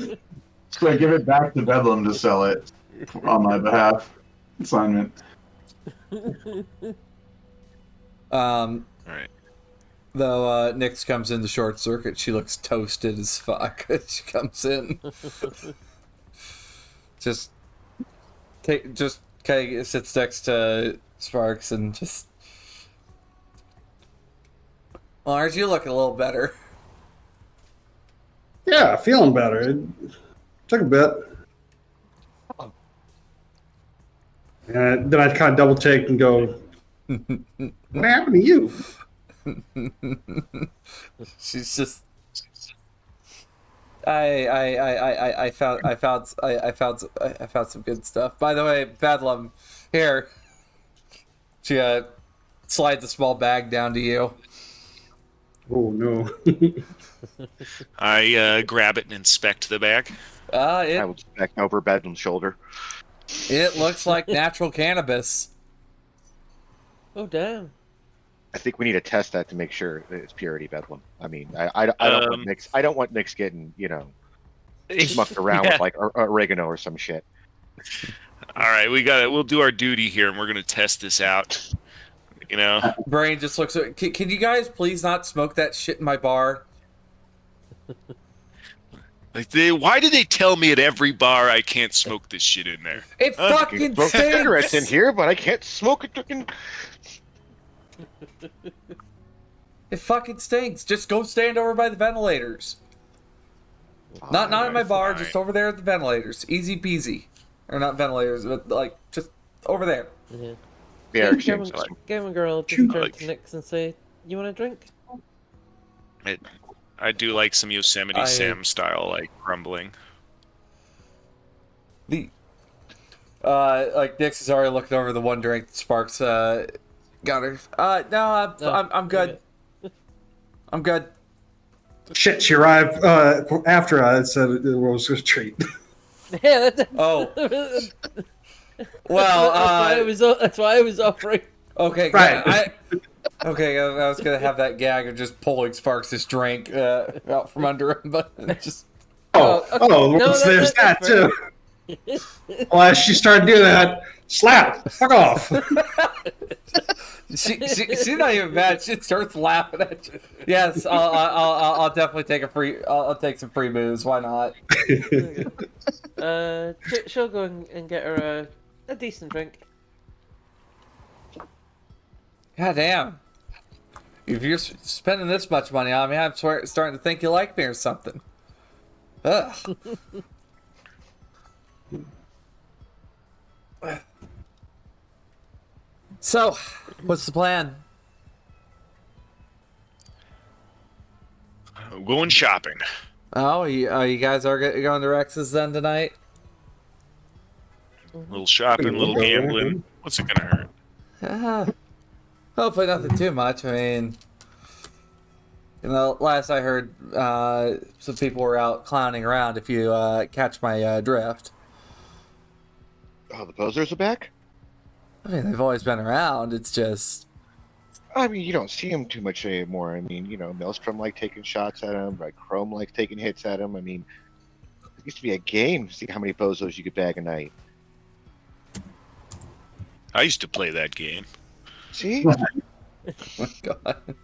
Speaker 4: so I give it back to Bedlam to sell it on my behalf. Assignment.
Speaker 8: All right.
Speaker 2: Though Nyx comes in the short circuit, she looks toasted as fuck. She comes in, just kind of sits next to Sparks and just, Lars, you look a little better.
Speaker 6: Yeah, feeling better. It took a bit. And then I kind of double take and go, what happened to you?
Speaker 2: She's just. I found some good stuff. By the way, Bedlam, here. She slides a small bag down to you.
Speaker 6: Oh no.
Speaker 8: I grab it and inspect the bag.
Speaker 7: I will back over Bedlam's shoulder.
Speaker 2: It looks like natural cannabis.
Speaker 3: Oh damn.
Speaker 7: I think we need to test that to make sure that it's purity, Bedlam. I mean, I don't want Nick's. I don't want Nick's getting mucked around with like oregano or some shit.
Speaker 8: All right, we'll do our duty here, and we're gonna test this out.
Speaker 2: Brain just looks. Can you guys please not smoke that shit in my bar?
Speaker 8: Why do they tell me at every bar I can't smoke this shit in there?
Speaker 2: It
Speaker 7: I
Speaker 2: fucking
Speaker 7: can smoke
Speaker 2: stinks.
Speaker 7: cigarettes in here, but I can't smoke it.
Speaker 2: It fucking stinks. Just go stand over by the ventilators. Not in my bar,
Speaker 8: fine.
Speaker 2: just over there at the ventilators. Easy peasy. Or not ventilators, but like just over there.
Speaker 3: Yeah.
Speaker 7: Yeah,
Speaker 3: Gamer, Gamer Girl just turn to Nix and say, "You want a drink?"
Speaker 8: I do like some Yosemite Sam style, like crumbling.
Speaker 2: Like Nix is already looking over the one drink that Sparks got her. No, I'm good. I'm good.
Speaker 6: Shit, she arrived after I said it was a treat.
Speaker 3: Yeah, that's,
Speaker 2: Oh. Well,
Speaker 3: that's why I was offering.
Speaker 2: Okay, good.
Speaker 6: Right.
Speaker 2: I was gonna have that gag of just pulling Sparks' drink out from under him, but just
Speaker 3: Okay.
Speaker 6: There's that too. Well, as she started doing that, slap, fuck off.
Speaker 2: she's not even mad. She starts laughing at you. Yes, I'll definitely take I'll take some free booze. Why not?
Speaker 3: She'll go and get her a decent drink.
Speaker 2: God damn. If you're spending this much money on me, I'm starting to think you like me or something. Ugh. So, what's the plan?
Speaker 8: Going shopping.
Speaker 2: Oh, you guys are going to Rex's then tonight?
Speaker 8: A little shopping, a little gambling. What's it gonna hurt?
Speaker 2: Hopefully nothing too much. I mean, last I heard, some people were out clowning around, if you catch my drift.
Speaker 7: Oh, the posers are back?
Speaker 2: I mean, they've always been around. It's just...
Speaker 7: I mean, you don't see them too much anymore. I mean, Maelstrom like taking shots at him, like Chrome likes taking hits at him. I mean, it used to be a game to see how many bozos you could bag a night.
Speaker 8: I used to play that game.
Speaker 7: See?
Speaker 2: Oh my god.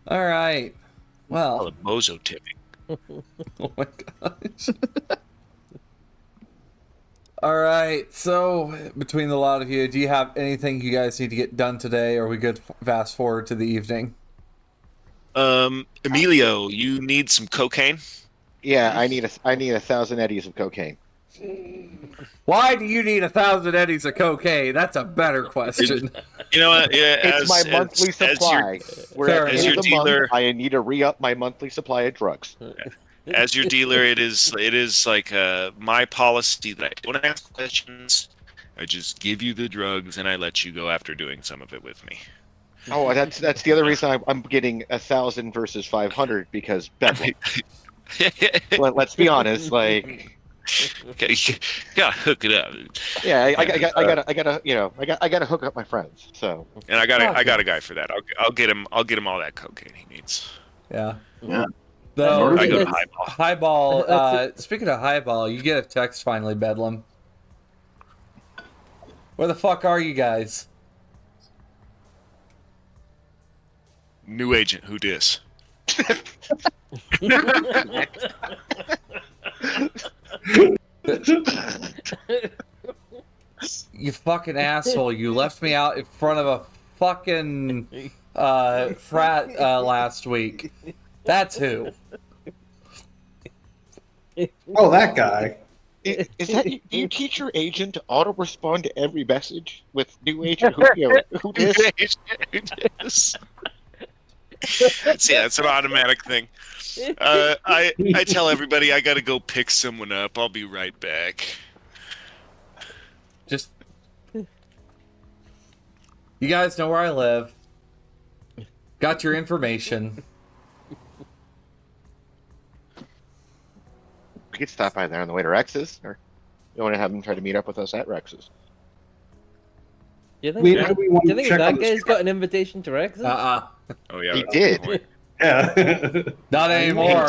Speaker 2: All right. Well.
Speaker 8: Call it bozo tipping.
Speaker 2: Oh my gosh. All right. So, between the lot of you, do you have anything you guys need to get done today, or are we good fast forward to the evening?
Speaker 8: Emilio, you need some cocaine?
Speaker 7: Yeah, I need 1,000 eddies of cocaine.
Speaker 2: Why do you need 1,000 eddies of cocaine? That's a better question.
Speaker 8: You know what? Yeah,
Speaker 7: It's my monthly supply.
Speaker 8: as your dealer,
Speaker 7: I need to re-up my monthly supply of drugs.
Speaker 8: As your dealer, it is like my policy that I don't ask questions. I just give you the drugs and I let you go after doing some of it with me.
Speaker 7: Oh, that's the other reason I'm getting 1,000 versus 500 because Bedlam. Let's be honest, like.
Speaker 8: Okay, you gotta hook it up.
Speaker 7: Yeah, I gotta hook up my friends. So.
Speaker 8: And I got a guy for that. I'll get him all that cocaine he needs.
Speaker 2: Yeah.
Speaker 4: Yeah.
Speaker 2: Though,
Speaker 8: I go to Highball.
Speaker 2: Speaking of Highball, you get a text finally, Bedlam. Where the fuck are you guys?
Speaker 8: New agent, who dis? You fucking asshole. You left me out in front of a fucking frat last week. That's who.
Speaker 6: Oh, that guy.
Speaker 7: Is that do you teach your agent to auto respond to every message with new agent who dis?
Speaker 8: See, that's an automatic thing. I tell everybody I gotta go pick someone up. I'll be right back.
Speaker 2: Just... You guys know where I live. Got your information.
Speaker 7: We could stop by there on the way to Rex's, or you want to have them try to meet up with us at Rex's?
Speaker 3: Do you think,
Speaker 6: We
Speaker 3: that guy's got an invitation to Rex?
Speaker 2: Uh-uh.
Speaker 8: Oh yeah,
Speaker 7: He
Speaker 8: that's a good
Speaker 7: did.
Speaker 8: point.
Speaker 6: Yeah.
Speaker 2: Not anymore.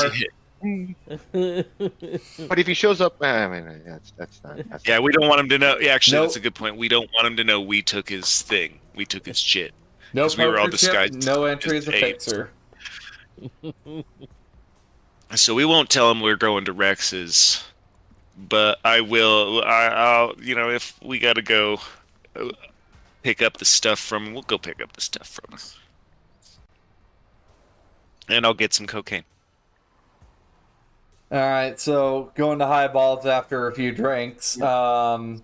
Speaker 7: But if he shows up, I mean, that's not.
Speaker 8: Yeah, we don't want him to know. Yeah, actually,
Speaker 2: Nope.
Speaker 8: that's a good point. We don't want him to know we took his thing. We took his shit.
Speaker 2: No
Speaker 8: 'Cause we were all
Speaker 2: poker chip,
Speaker 8: disguised
Speaker 2: no entry as a
Speaker 8: as apes.
Speaker 2: fixer.
Speaker 8: So we won't tell him we're going to Rex's, but I'll, if we gotta go pick up the stuff from him, we'll go pick up the stuff from him. And I'll get some cocaine.
Speaker 2: All right, so going to Highballs after a few drinks. I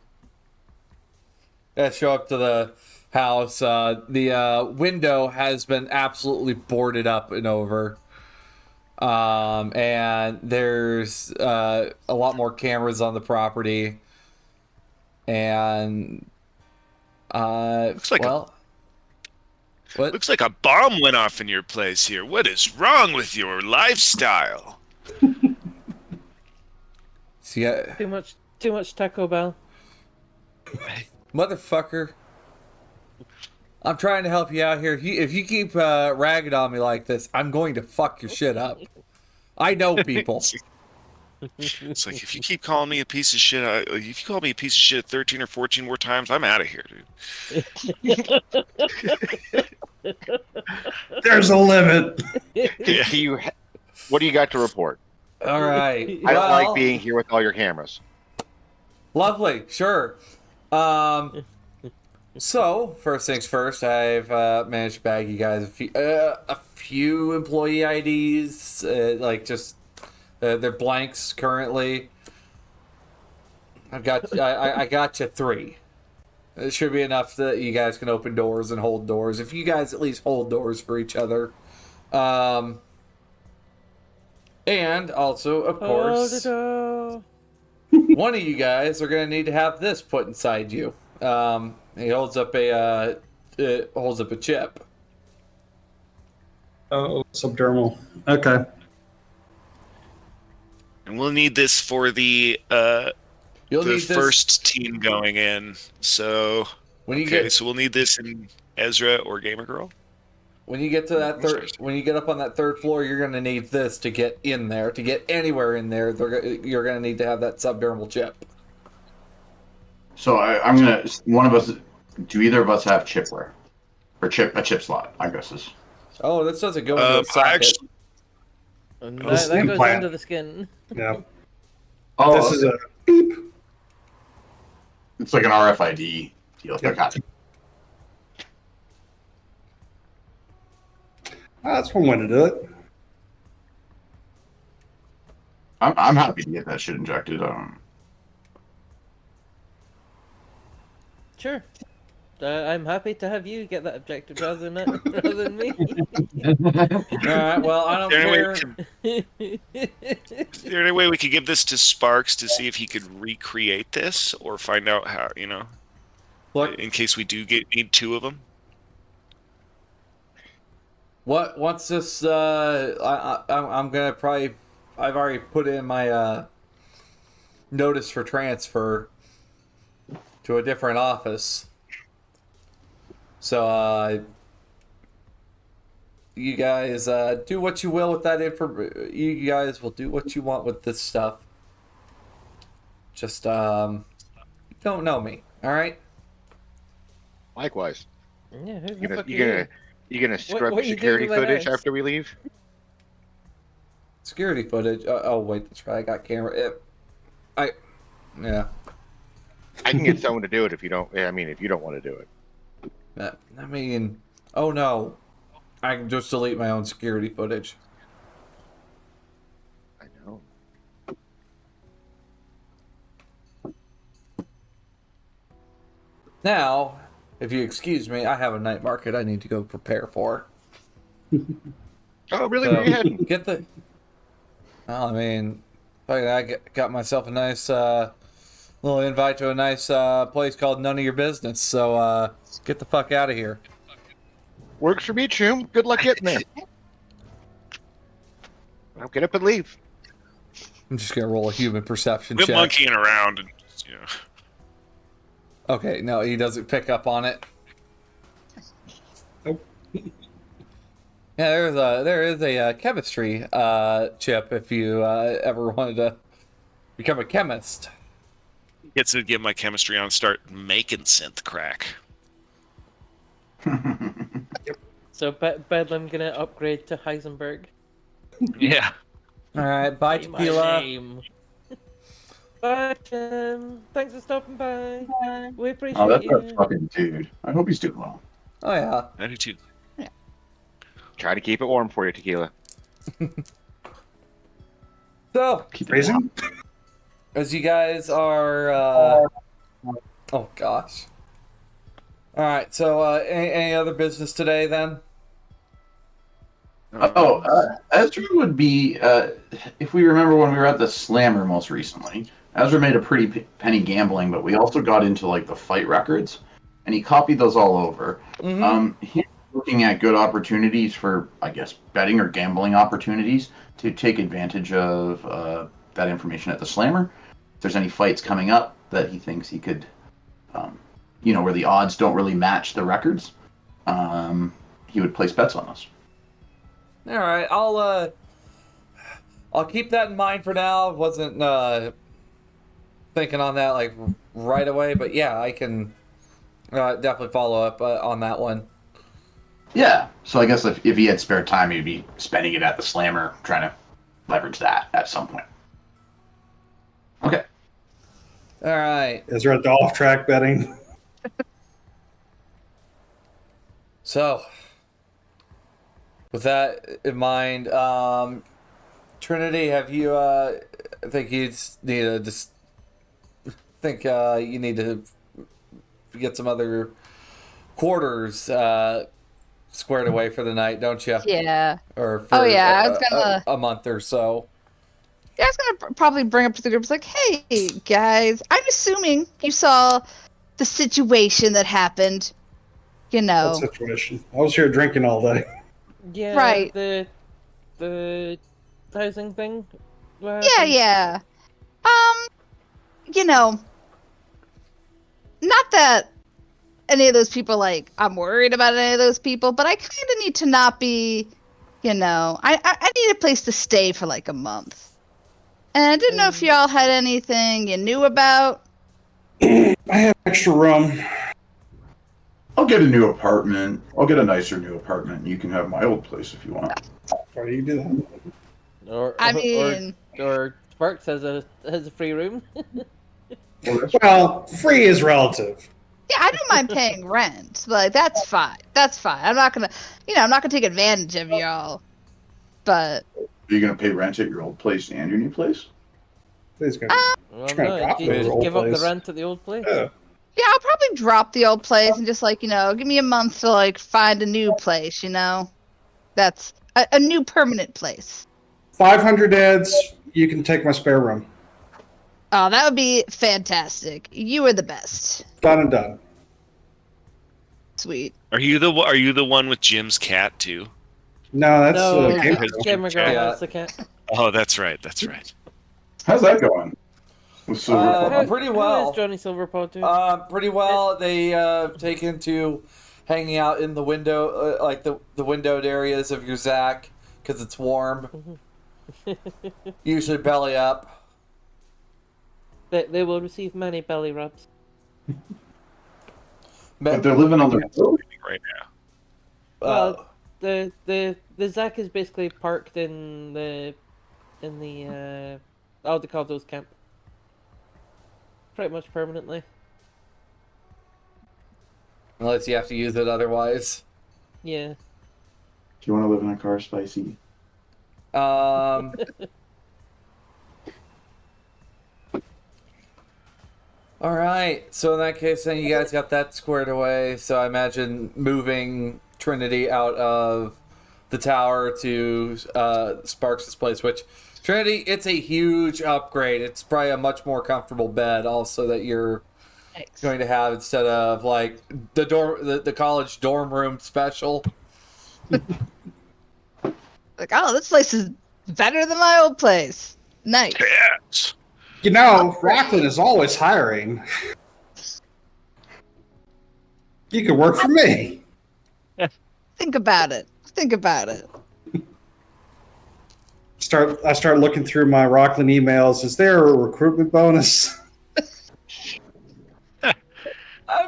Speaker 2: show up to the house. The window has been absolutely boarded up and over. And there's a lot more cameras on the property. And
Speaker 8: Looks like
Speaker 2: What?
Speaker 8: Looks like a bomb went off in your place here. What is wrong with your lifestyle?
Speaker 2: See,
Speaker 3: Too much Taco Bell.
Speaker 2: motherfucker. I'm trying to help you out here. If you keep ragging on me like this, I'm going to fuck your shit up. I know people.
Speaker 8: It's like, if you keep calling me a piece of shit, if you call me a piece of shit 13 or 14 more times, I'm out of here, dude.
Speaker 6: There's a limit.
Speaker 7: What do you got to report?
Speaker 2: All right.
Speaker 7: I don't like being here with all your cameras.
Speaker 2: Lovely. Sure. So, first things first, I've managed to bag you guys a few employee IDs, like just they're blanks currently. I got you 3. It should be enough that you guys can open doors and hold doors. If you guys at least hold doors for each other, and also, of course, one of you guys are gonna need to have this put inside you. He holds up a chip.
Speaker 6: Oh, subdermal. Okay.
Speaker 8: And we'll need this for the
Speaker 2: You'll need this
Speaker 8: first team going in. So so we'll need this in Ezra or Gamer Girl.
Speaker 2: When you get to that when you get up on that 3rd floor, you're gonna need this to get in there. To get anywhere in there, you're gonna need to have that subdermal chip.
Speaker 4: So I'm gonna. One of us. Do either of us have chipware, or a chip slot? I guess is.
Speaker 2: Oh, this doesn't go into the socket.
Speaker 3: That goes under the skin.
Speaker 6: Yeah.
Speaker 4: Oh,
Speaker 6: this is a beep.
Speaker 4: It's like an RFID deal.
Speaker 6: Yep.
Speaker 4: Okay.
Speaker 6: That's one way to do it.
Speaker 4: I'm happy to get that shit injected.
Speaker 3: Sure. I'm happy to have you get that objective rather than me.
Speaker 2: Alright, well, I don't care.
Speaker 8: Is there any way we could give this to Sparks to see if he could recreate this, or find out how,
Speaker 2: Look,
Speaker 8: in case we do need 2 of them?
Speaker 2: once this, I'm gonna probably, I've already put in my notice for transfer to a different office. So, you guys do what you will with that You guys will do what you want with this stuff. Just don't know me, all right?
Speaker 7: Likewise.
Speaker 3: Yeah, who the
Speaker 7: You
Speaker 3: fuck are
Speaker 7: gonna scrub
Speaker 3: what are you
Speaker 7: security
Speaker 3: doing with my
Speaker 7: footage
Speaker 3: house?
Speaker 7: after we leave?
Speaker 2: Security footage. Oh wait, that's right. I got camera. Yeah.
Speaker 7: I can get someone to do it if you don't. If you don't want to do it.
Speaker 2: I mean, oh no, I can just delete my own security footage.
Speaker 7: I know.
Speaker 2: Now, if you excuse me, I have a night market I need to go prepare for.
Speaker 7: Oh, really?
Speaker 2: So,
Speaker 7: Where are you heading?
Speaker 2: get the. Well, I mean, I got myself a nice little invite to a nice place called None of Your Business. So get the fuck out of here.
Speaker 7: Works for me, Choom. Good luck getting there. I'll get up and leave.
Speaker 2: I'm just gonna roll a human perception
Speaker 8: Quit
Speaker 2: check.
Speaker 8: monkeying around and
Speaker 2: Okay, no, he doesn't pick up on it.
Speaker 6: Nope.
Speaker 2: Yeah, there is a chemistry chip if you ever wanted to become a chemist.
Speaker 8: gets to give my chemistry on, start making synth crack.
Speaker 3: So Bedlam gonna upgrade to Heisenberg.
Speaker 8: Yeah.
Speaker 2: All right, bye,
Speaker 3: Say my
Speaker 2: Tequila.
Speaker 3: name. Bye, Jim. Thanks for stopping by. We appreciate
Speaker 4: Oh, that's
Speaker 3: you.
Speaker 4: a fucking dude. I hope he's doing well.
Speaker 2: Oh yeah.
Speaker 8: I do too.
Speaker 7: Try to keep it warm for you, Tequila.
Speaker 2: So,
Speaker 4: Keep it
Speaker 6: Raising?
Speaker 4: warm.
Speaker 2: as you guys are, oh gosh. All right. So, any other business today then?
Speaker 4: Ezra would be, if we remember when we were at the Slammer most recently, Ezra made a pretty penny gambling, but we also got into like the fight records, and he copied those all over.
Speaker 2: Mm-hmm.
Speaker 4: He looking at good opportunities for, I guess, betting or gambling opportunities to take advantage of that information at the Slammer. If there's any fights coming up that he thinks he could, where the odds don't really match the records, he would place bets on us.
Speaker 2: All right, I'll keep that in mind for now. Wasn't thinking on that like right away, but yeah, I can definitely follow up on that one.
Speaker 4: Yeah, so I guess if he had spare time, he'd be spending it at the Slammer, trying to leverage that at some point. Okay.
Speaker 2: All right.
Speaker 6: Is there a off-track betting?
Speaker 2: So, with that in mind, Trinity, have you? I think you need to just think you need to get some other quarters squared away for the night, don't you?
Speaker 5: Yeah.
Speaker 2: Or for
Speaker 5: I was gonna
Speaker 2: a month or so.
Speaker 5: Yeah, I was gonna probably bring up to the group. It's like, hey guys, I'm assuming you saw the situation that happened. You know.
Speaker 6: What situation? I was here drinking all day.
Speaker 3: Yeah,
Speaker 5: Right.
Speaker 3: The housing thing.
Speaker 5: Yeah. Not that any of those people, like, I'm worried about any of those people, but I kind of need to not be, I need a place to stay for like a month. And I didn't know if y'all had anything you knew about.
Speaker 6: I have extra room.
Speaker 4: I'll get a new apartment. I'll get a nicer new apartment. You can have my old place if you want.
Speaker 6: Why do you do that?
Speaker 3: Or Sparks has a free room.
Speaker 6: Well, free is relative.
Speaker 5: Yeah, I don't mind paying rent. Like, that's fine. I'm not gonna take advantage of y'all. But
Speaker 4: Are you going to pay rent at your old place and your new place?
Speaker 6: Please go.
Speaker 3: Well,
Speaker 6: Just gonna
Speaker 3: no,
Speaker 6: drop
Speaker 3: you
Speaker 6: the
Speaker 3: just
Speaker 6: old
Speaker 3: give up the
Speaker 6: place.
Speaker 3: rent at the old place.
Speaker 6: Yeah.
Speaker 5: yeah, I'll probably drop the old place and just give me a month to like find a new place. That's a new permanent place.
Speaker 6: 500 ads. You can take my spare room.
Speaker 5: Oh, that would be fantastic. You are the best.
Speaker 6: Done and done.
Speaker 5: Sweet.
Speaker 8: Are you the one with Jim's cat too?
Speaker 6: No, that's
Speaker 3: No,
Speaker 6: Game
Speaker 8: His
Speaker 6: Girl.
Speaker 3: Gamer Girl
Speaker 2: Yeah.
Speaker 3: has the cat.
Speaker 8: Oh, that's right.
Speaker 4: How's that going? With Silver
Speaker 2: Pretty
Speaker 3: How
Speaker 2: well.
Speaker 3: is Johnny Silverpaw doing?
Speaker 2: Pretty well. They taken to hanging out in the window, like the windowed areas of your Zach, because it's warm. Usually belly up.
Speaker 3: They will receive many belly rubs.
Speaker 4: But they're living on their own.
Speaker 8: Right now.
Speaker 3: Well, the Zach is basically parked in the Aldecado's camp. Pretty much permanently.
Speaker 2: Unless you have to use it otherwise.
Speaker 3: Yeah.
Speaker 4: Do you want to live in a car, Spicy?
Speaker 2: All right. So in that case, then you guys got that squared away. So I imagine moving Trinity out of the tower to Sparks' place, which Trinity, it's a huge upgrade. It's probably a much more comfortable bed also that you're going to have instead of like the college dorm room special.
Speaker 5: Like, oh, this place is better than my old place. Nice.
Speaker 8: Yes.
Speaker 6: Rockland is always hiring. You could work for me.
Speaker 5: Think about it.
Speaker 6: I start looking through my Rockland emails. Is there a recruitment bonus?
Speaker 2: I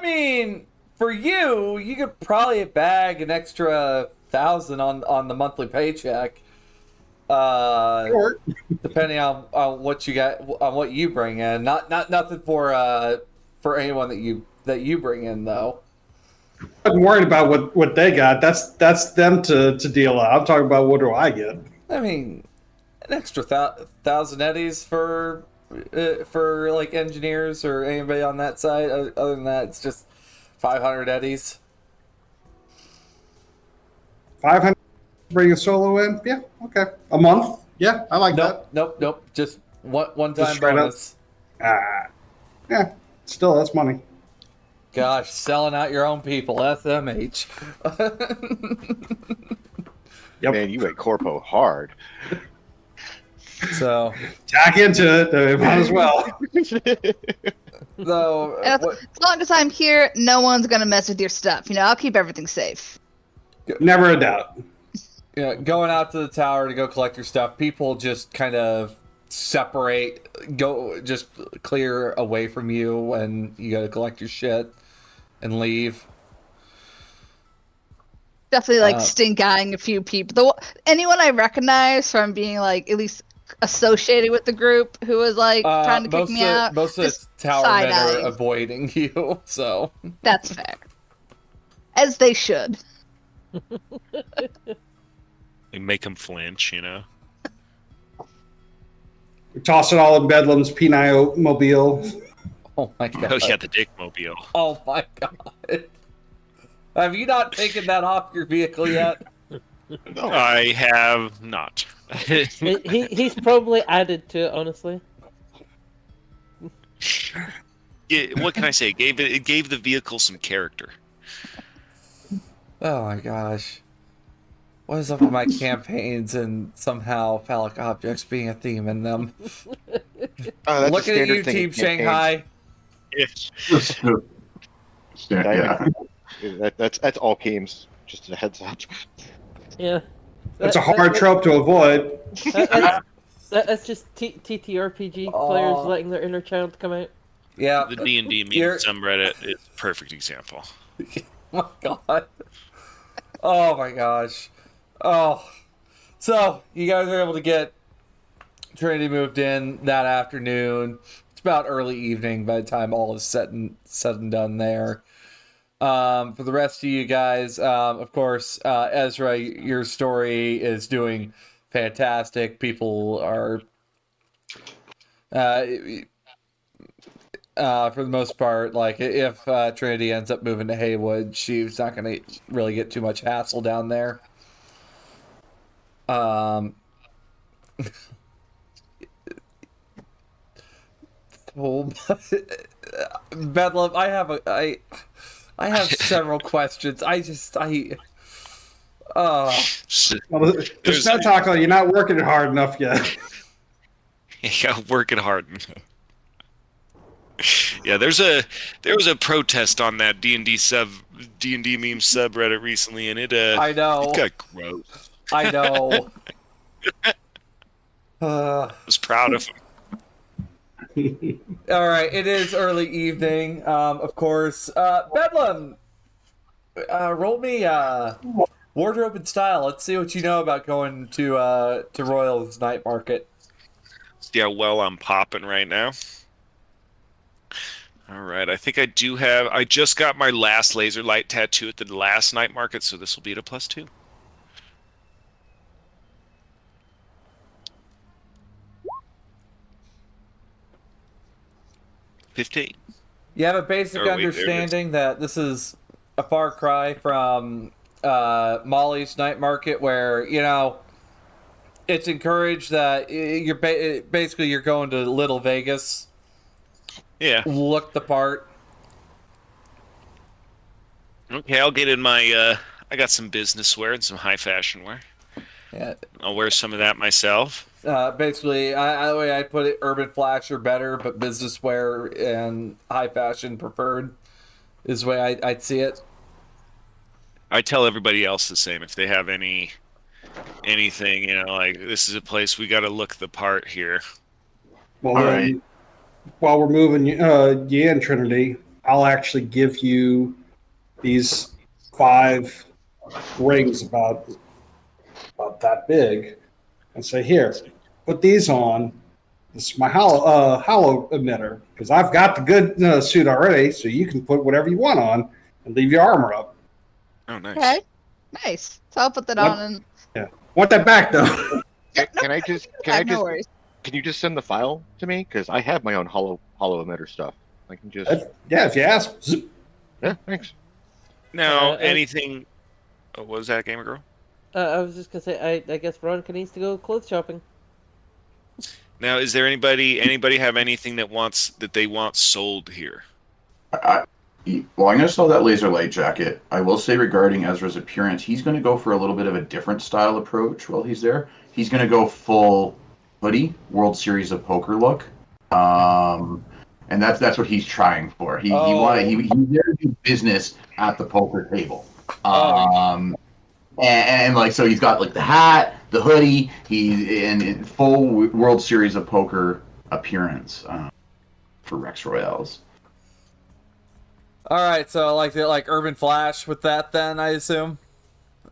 Speaker 2: mean, for you could probably bag an extra 1,000 on the monthly paycheck.
Speaker 6: Sure.
Speaker 2: Depending on what you got, on what you bring in. Not nothing for anyone that you bring in though.
Speaker 6: I'm worried about what they got. That's them to deal out. I'm talking about what do I get.
Speaker 2: I mean, an extra 1,000 eddies for like engineers or anybody on that side. Other than that, it's just 500 eddies.
Speaker 6: 500 bring a solo in? Yeah, okay. A month? Yeah, I like that.
Speaker 2: Nope. Just one
Speaker 6: Just
Speaker 2: time
Speaker 6: straight up?
Speaker 2: bonus.
Speaker 6: Yeah, still, that's money.
Speaker 2: gosh, selling out your own people, SMH.
Speaker 6: Yep.
Speaker 7: Man, you went corpo hard.
Speaker 2: So,
Speaker 6: Tack into it. Might as well.
Speaker 2: though,
Speaker 5: As long as I'm here, no one's gonna mess with your stuff. I'll keep everything safe.
Speaker 6: Never a doubt.
Speaker 2: going out to the tower to go collect your stuff, people just kind of separate, just clear away from you when you go to collect your shit and leave.
Speaker 5: Definitely stink eyeing a few people. Anyone I recognize from being at least associated with the group who was trying to kick me out.
Speaker 2: Most of the tower men are avoiding you, so
Speaker 5: that's fair. As they should.
Speaker 8: They make them flinch,
Speaker 6: We toss it all in Bedlam's Penile mobile.
Speaker 2: Oh my god.
Speaker 8: Oh yeah, the dick mobile.
Speaker 2: Oh my god. Have you not taken that off your vehicle yet?
Speaker 7: No.
Speaker 8: I have not.
Speaker 3: He's probably added to it, honestly.
Speaker 8: Yeah, what can I say? It gave the vehicle some character.
Speaker 2: Oh my gosh. What is up with my campaigns and somehow phallic objects being a theme in them?
Speaker 7: That's
Speaker 2: Looking at you, Team Shanghai.
Speaker 8: Yes.
Speaker 4: Yeah.
Speaker 7: That's all games. Just a heads up.
Speaker 3: Yeah.
Speaker 6: That's a hard trope to avoid.
Speaker 3: That's just ttrpg players letting their inner child come out.
Speaker 2: Yeah.
Speaker 8: The D&D meme subreddit is a perfect example.
Speaker 2: Oh my god. Oh my gosh. Oh. So, you guys are able to get Trinity moved in that afternoon. It's about early evening by the time all is said and done there. For the rest of you guys, of course, Ezra, your story is doing fantastic. People are, for the most part, if Trinity ends up moving to Haywood, she's not going to really get too much hassle down there. Bedlam, I have several questions.
Speaker 6: Well, the snow taco, you're not working it hard enough yet.
Speaker 8: Yeah, working hard. Yeah, there was a protest on that D&D meme subreddit recently, and it
Speaker 2: I know.
Speaker 8: it got gross.
Speaker 2: I know.
Speaker 8: I was proud of him.
Speaker 2: All right, it is early evening. Of course, Bedlam, roll me wardrobe and style. Let's see what you know about going to Royal's night market.
Speaker 8: See how well I'm popping right now. All right, I think I do have. I just got my last laser light tattoo at the last night market, so this will be at a +2. $15.
Speaker 2: You have a basic understanding that this is a far cry from Molly's night market, where it's encouraged that you're basically you're going to Little Vegas.
Speaker 8: Yeah.
Speaker 2: Look the part.
Speaker 8: Okay, I'll get in my. I got some business wear and some high fashion wear.
Speaker 2: Yeah.
Speaker 8: I'll wear some of that myself.
Speaker 2: Basically, the way I put it, urban flash are better, but business wear and high fashion preferred is the way I'd see it.
Speaker 8: I tell everybody else the same. If they have anything, this is a place we got to look the part here.
Speaker 6: Well,
Speaker 4: all right.
Speaker 6: While we're moving you in, Trinity, I'll actually give you these 5 rings about that big, and say, here, put these on. This is my hollow emitter, because I've got the good suit already, so you can put whatever you want on and leave your armor up.
Speaker 8: Oh, nice.
Speaker 5: Okay. Nice. So I'll put that on and
Speaker 6: Yeah. Want that back, though.
Speaker 7: Can you just send the file to me? Because I have my own hollow emitter stuff. I can just.
Speaker 6: Yeah, if you ask.
Speaker 7: Yeah, thanks.
Speaker 8: Now, anything. Oh, what was that, Gamer Girl?
Speaker 3: I was just gonna say, I guess Veronica needs to go clothes shopping.
Speaker 8: Now, is there anybody have anything that they want sold here?
Speaker 4: Well, I'm going to sell that laser light jacket. I will say regarding Ezra's appearance, he's going to go for a little bit of a different style approach while he's there. He's going to go full hoodie, World Series of Poker look. And that's what he's trying for. He's there to do business at the poker table. And like, so he's got like the hat, the hoodie, in full World Series of Poker appearance for Rex Royales.
Speaker 2: All right, so like Urban Flash with that, then I assume.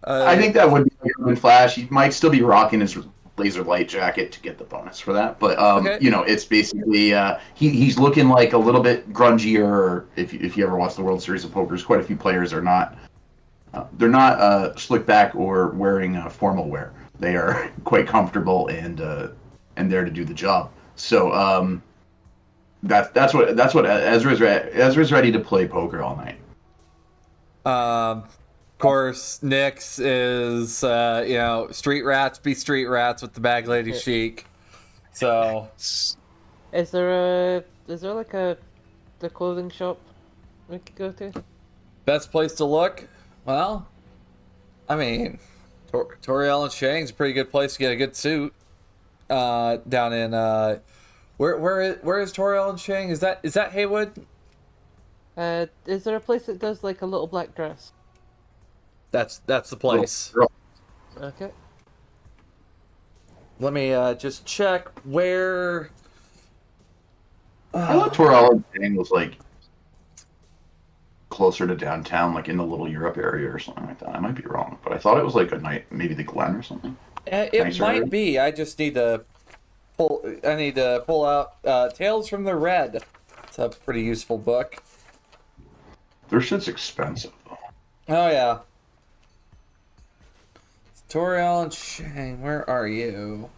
Speaker 4: I think that would be Urban Flash. He might still be rocking his laser light jacket to get the bonus for that, but
Speaker 2: Okay.
Speaker 4: it's basically he's looking like a little bit grungier. If you ever watch the World Series of Poker, quite a few players are not. They're not slick back or wearing formal wear. They are quite comfortable and there to do the job. So that's what Ezra's ready to play poker all night.
Speaker 2: Of course, Nyx is street rats be street rats with the bag lady chic. So
Speaker 3: Is there like the clothing shop we could go to?
Speaker 2: best place to look? Well, I mean, Toriel and Shang's a pretty good place to get a good suit. Down in where is Toriel and Shang? Is that Haywood?
Speaker 3: Is there a place that does like a little black dress?
Speaker 2: That's the place.
Speaker 3: Okay.
Speaker 2: Let me just check where.
Speaker 4: I thought Torell and was like closer to downtown, like in the Little Europe area or something like that. I might be wrong, but I thought it was like a night, maybe the Glen or something.
Speaker 2: It
Speaker 4: Nicer
Speaker 2: might
Speaker 4: area.
Speaker 2: be. I just need to pull out Tales from the Red. It's a pretty useful book.
Speaker 4: Their shit's expensive though.
Speaker 2: Oh yeah. Toriel and Shang, where are you?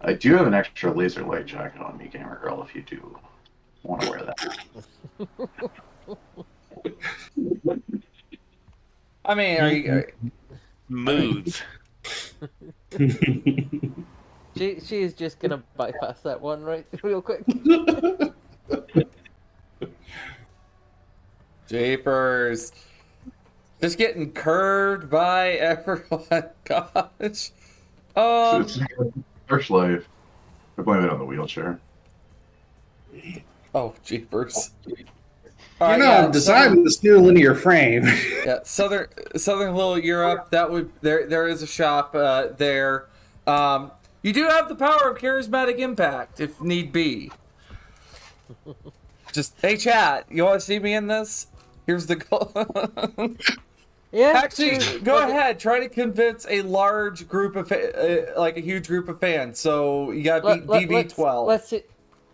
Speaker 4: I do have an extra laser light jacket on me, gamer girl, if you do want to wear that.
Speaker 2: I mean, are you?
Speaker 8: Move.
Speaker 3: She is just gonna bypass that one right real quick.
Speaker 2: Japers. Just getting curved by everyone. Gosh.
Speaker 4: It's first life. I blame it on the wheelchair.
Speaker 2: Oh, jeepers.
Speaker 6: I'm designing this new linear frame.
Speaker 2: Yeah, southern Little Europe. There is a shop there. You do have the power of charismatic impact if need be. Just hey, chat. You want to see me in this? Here's the goal.
Speaker 3: Yeah.
Speaker 2: Actually, go ahead. Try to convince a large group of like a huge group of fans. So you got DV12.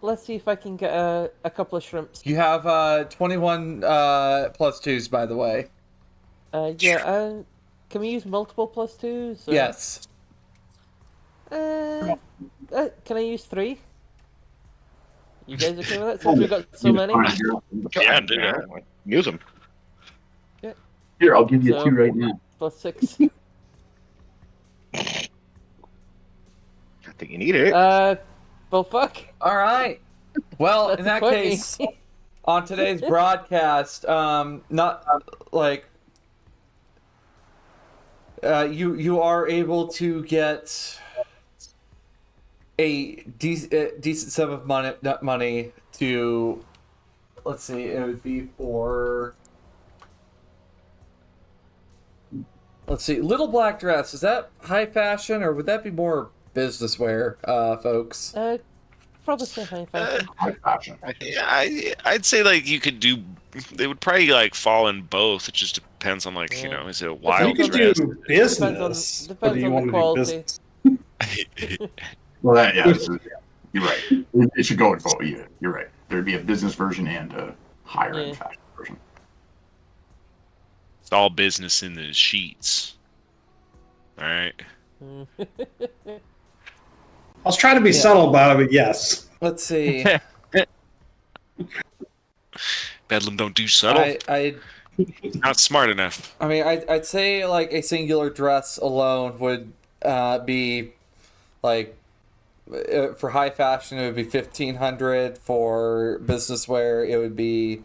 Speaker 3: Let's see if I can get a couple of shrimps.
Speaker 2: You have 21 plus twos, by the way.
Speaker 3: Yeah. Can we use multiple plus twos? Or...
Speaker 2: Yes.
Speaker 3: Can I use 3? You guys okay with that? Since we've got so many.
Speaker 8: Yeah, do that.
Speaker 7: Use them.
Speaker 4: Here, I'll give you
Speaker 3: So-
Speaker 4: 2 right now.
Speaker 3: Plus 6.
Speaker 7: I think you need it.
Speaker 3: Well, fuck.
Speaker 2: All right. Well, in that
Speaker 3: That's funny.
Speaker 2: case, on today's broadcast, not like you are able to get a decent sum of money to. Let's see, it would be for. Let's see, little black dress. Is that high fashion or would that be more business wear, folks?
Speaker 3: Probably say high fashion.
Speaker 4: High fashion.
Speaker 8: Yeah, I'd say like you could do. They would probably like fall in both. It just depends on like
Speaker 3: Yeah.
Speaker 8: is it a
Speaker 6: You
Speaker 8: wild
Speaker 6: could
Speaker 8: dress?
Speaker 6: do business.
Speaker 3: Depends
Speaker 6: whether you
Speaker 3: on
Speaker 6: want
Speaker 3: the
Speaker 6: to do
Speaker 3: quality.
Speaker 6: business.
Speaker 4: Well, you're right. It should go in both. Yeah, you're right. There'd be a business version and a higher end
Speaker 3: Yeah.
Speaker 4: fashion version.
Speaker 8: It's all business in the sheets. All right.
Speaker 6: I was trying to be subtle about it, but yes.
Speaker 2: Let's see.
Speaker 8: Bedlam don't do subtle.
Speaker 2: I
Speaker 8: Not smart enough.
Speaker 2: mean, I'd say like a singular dress alone would be like for high fashion, it would be 1,500. For business wear, it would be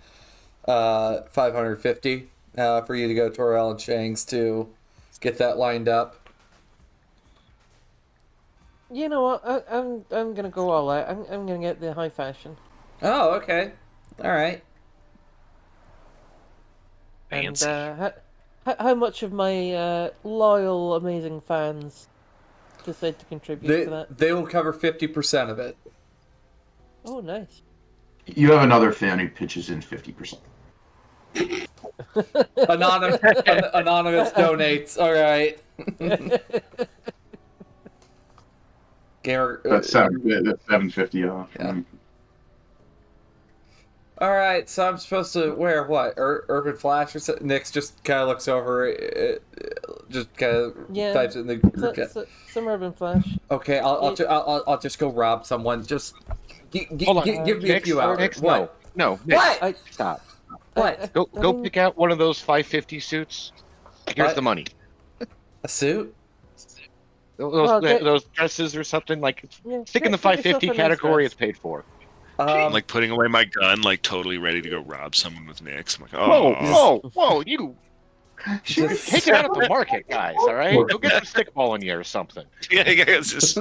Speaker 2: 550 for you to go to Torel and Shangs to get that lined up.
Speaker 3: You know what? I'm gonna go all out. I'm gonna get the high fashion.
Speaker 2: Oh, okay. All right.
Speaker 8: Fancy.
Speaker 3: And how much of my loyal, amazing fans decide to contribute to that?
Speaker 2: They will cover 50% of it.
Speaker 3: Oh, nice.
Speaker 4: You have another fan who pitches in 50%.
Speaker 2: Anonymous donates. All right. Gamer.
Speaker 4: That's 750 off.
Speaker 2: Yeah. All right, so I'm supposed to wear what? Urban Flash or something? Nick's just kind of looks over, just kind of types it in the group chat.
Speaker 3: Some Urban Flash.
Speaker 2: Okay, I'll just go rob someone. Just
Speaker 7: Hold on.
Speaker 2: give me a few hours.
Speaker 7: Nick,
Speaker 2: What?
Speaker 7: No. Nick,
Speaker 2: What?
Speaker 7: stop.
Speaker 2: What?
Speaker 7: Go pick out one of those 550 suits. Here's
Speaker 2: What?
Speaker 7: the money.
Speaker 2: A suit?
Speaker 7: Those dresses or something like. Stick in the 550 category. It's paid for.
Speaker 8: I'm like putting away my gun, like totally ready to go rob someone with Nyx. I'm like, oh,
Speaker 7: Whoa! You take it out of the market, guys. All right, go get some stickball in you or something.
Speaker 8: yeah, it's just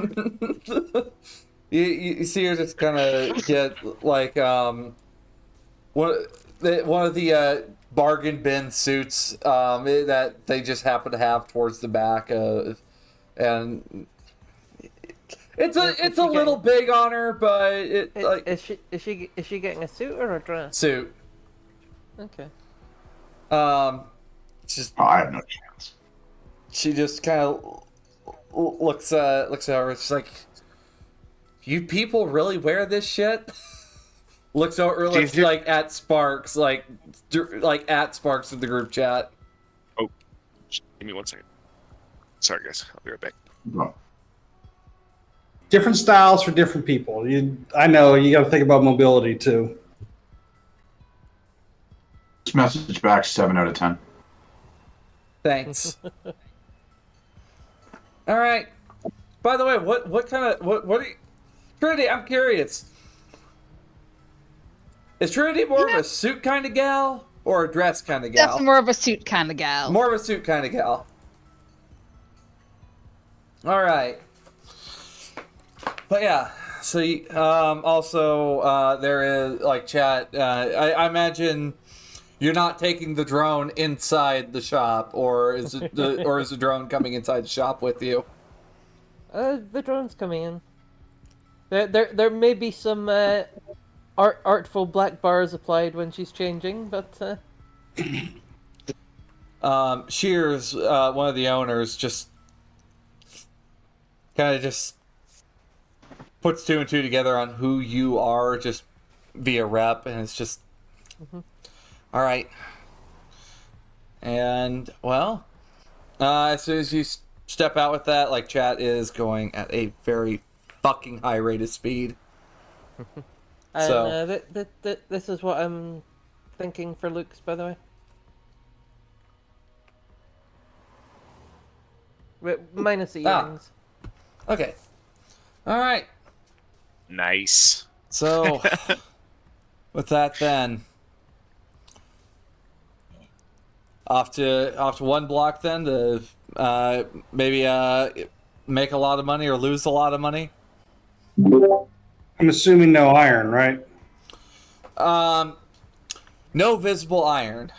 Speaker 2: You see her just kind of get like one of the bargain bin suits that they just happen to have towards the back and it's a little big on her, but
Speaker 3: Is she getting a suit or a dress?
Speaker 2: suit.
Speaker 3: Okay.
Speaker 2: Just
Speaker 4: Oh, I have no chance.
Speaker 2: she just kind of looks at her. She's like, "You people really wear this shit?" looks over like at Sparks, like at Sparks in the group chat.
Speaker 8: Oh, give me 1 second. Sorry, guys. I'll be right back.
Speaker 4: No.
Speaker 6: Different styles for different people. I know you got to think about mobility too.
Speaker 4: This message back 7 out of 10.
Speaker 2: Thanks. All right. By the way, what kind of what are you, Trinity? I'm curious. Is Trinity more of a suit kind of gal or a dress kind of gal?
Speaker 5: Definitely more of a suit kind of gal.
Speaker 2: More of a suit kind of gal. All right. But yeah, so also there is like chat. I imagine you're not taking the drone inside the shop, or is it the drone coming inside the shop with you?
Speaker 3: The drone's coming in. There may be some artful black bars applied when she's changing, but
Speaker 2: Shears, one of the owners, just kind of just puts 2 and 2 together on who you are, just via rep, and it's just all right. And well, as soon as you step out with that, like chat is going at a very fucking high rate of speed.
Speaker 3: and
Speaker 2: So
Speaker 3: this is what I'm thinking for Luke's, by the way. Minus the earrings.
Speaker 2: okay, all right.
Speaker 8: Nice.
Speaker 2: So with that, then off to one block then to maybe make a lot of money or lose a lot of money.
Speaker 6: I'm assuming no iron, right?
Speaker 2: No visible iron.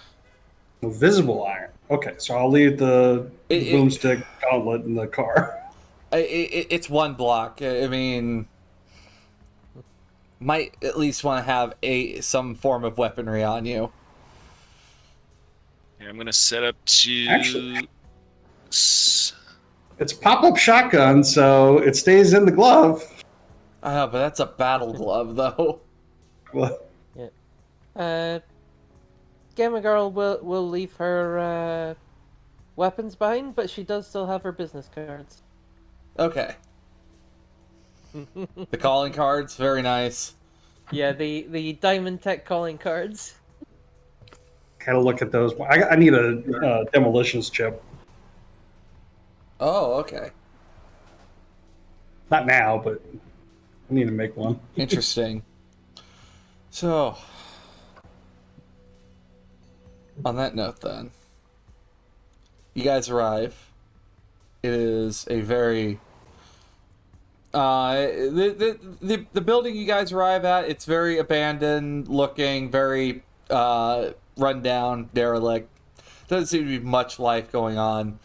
Speaker 6: No visible iron. Okay, so I'll leave the boomstick gauntlet in the car.
Speaker 2: It's one block. I mean, might at least want to have some form of weaponry on you.
Speaker 8: Yeah, I'm gonna set up to.
Speaker 6: Actually, it's a pop-up shotgun, so it stays in the glove.
Speaker 2: I know, but that's a battle glove, though.
Speaker 6: Well,
Speaker 3: Gamer Girl will leave her weapons behind, but she does still have her business cards.
Speaker 2: Okay. The calling cards, very nice.
Speaker 3: Yeah, the Diamond Tech calling cards.
Speaker 6: gotta look at those. I need a demolitions chip.
Speaker 2: Oh, okay.
Speaker 6: Not now, but I need to make one.
Speaker 2: Interesting. So, on that note, then, you guys arrive. It is a very the building you guys arrive at. It's very abandoned looking, very run down, derelict. Doesn't seem to be much life going on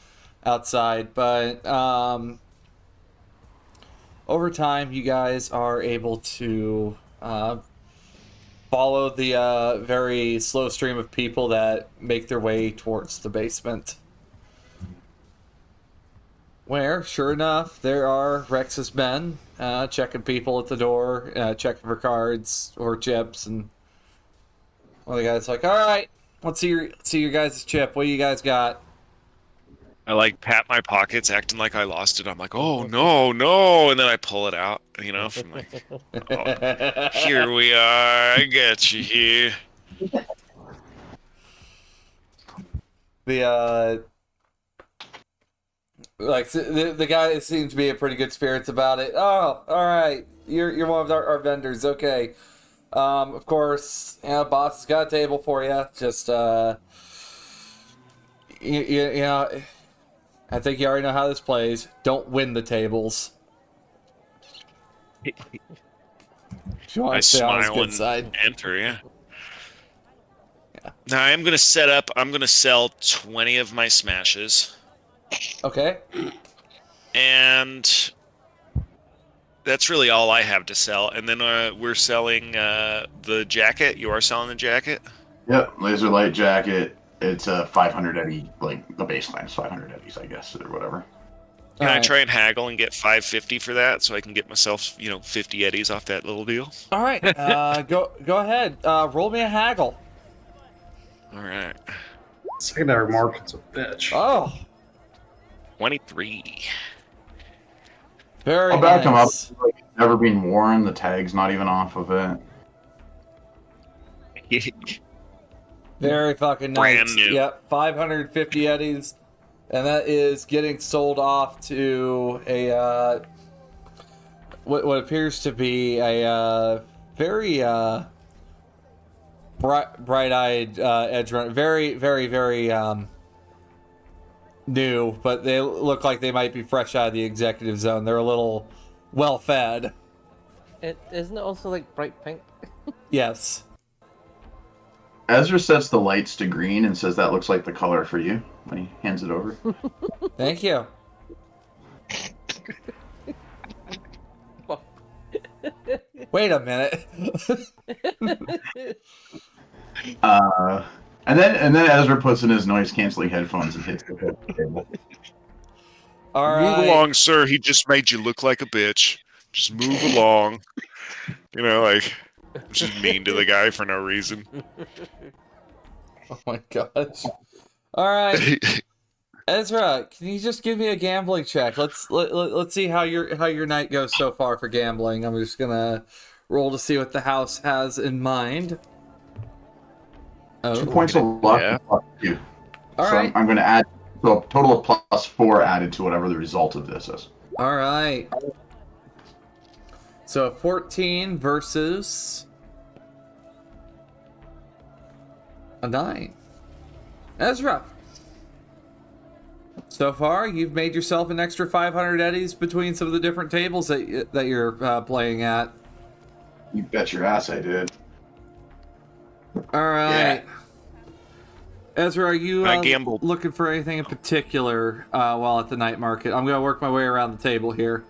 Speaker 2: outside, but over time, you guys are able to follow the very slow stream of people that make their way towards the basement. Where, sure enough, there are Rex's men checking people at the door, checking for cards or chips, and one of the guys like, "All right, let's see your guys' chip. What do you guys got?"
Speaker 8: I like pat my pockets, acting like I lost it. I'm like, oh no, no, and then I pull it out, from like, oh, here we are. I got you here.
Speaker 2: The guy seems to be in pretty good spirits about it. Oh, all right, you're one of our vendors. Okay, of course, boss has got a table for you. Just you know, I think you already know how this plays. Don't win the tables.
Speaker 8: I smile and enter, yeah. Now I'm gonna set up. I'm gonna sell 20 of my smashes.
Speaker 2: Okay.
Speaker 8: And that's really all I have to sell. And then we're selling the jacket. You are selling the jacket?
Speaker 4: Yep, laser light jacket. It's a 500 eddy, like the baseline is 500 eddies, I guess, or whatever.
Speaker 8: Can I try and haggle and get 550 for that, so I can get myself, 50 eddies off that little deal?
Speaker 2: All right. Go ahead. Roll me a haggle.
Speaker 8: All right.
Speaker 6: Secondary market's a bitch.
Speaker 2: Oh.
Speaker 8: 23.
Speaker 2: Very
Speaker 4: I'll back them up.
Speaker 2: nice.
Speaker 4: Like, never been worn. The tag's not even off of it.
Speaker 2: Very fucking nice.
Speaker 8: Brand new.
Speaker 2: Yep, 550 eddies, and that is getting sold off to a what appears to be a very bright-eyed Edgerunner. Very, very, very new, but they look like they might be fresh out of the executive zone. They're a little well-fed.
Speaker 3: Isn't it also like bright pink?
Speaker 2: Yes.
Speaker 4: Ezra sets the lights to green and says that looks like the color for you when he hands it over.
Speaker 2: Thank you. Wait a minute.
Speaker 4: And then Ezra puts in his noise canceling headphones and hits the table.
Speaker 2: All right.
Speaker 8: Move along, sir. He just made you look like a bitch. Just move along. Just mean to the guy for no reason.
Speaker 2: Oh my gosh. All right. Ezra, can you just give me a gambling check? Let's see how your night goes so far for gambling. I'm just gonna roll to see what the house has in mind. Oh.
Speaker 4: 2 points of luck.
Speaker 8: Yeah.
Speaker 4: You.
Speaker 2: All
Speaker 4: so
Speaker 2: right.
Speaker 4: I'm going to add a total of +4 added to whatever the result of this is.
Speaker 2: All right. So 14 versus a 9. Ezra. So far, you've made yourself an extra 500 eddies between some of the different tables that you're playing at.
Speaker 4: You bet your ass I did.
Speaker 2: All right.
Speaker 4: Yeah.
Speaker 2: Ezra, are you
Speaker 8: I gambled.
Speaker 2: looking for anything in particular while at the night market? I'm going to work my way around the table here.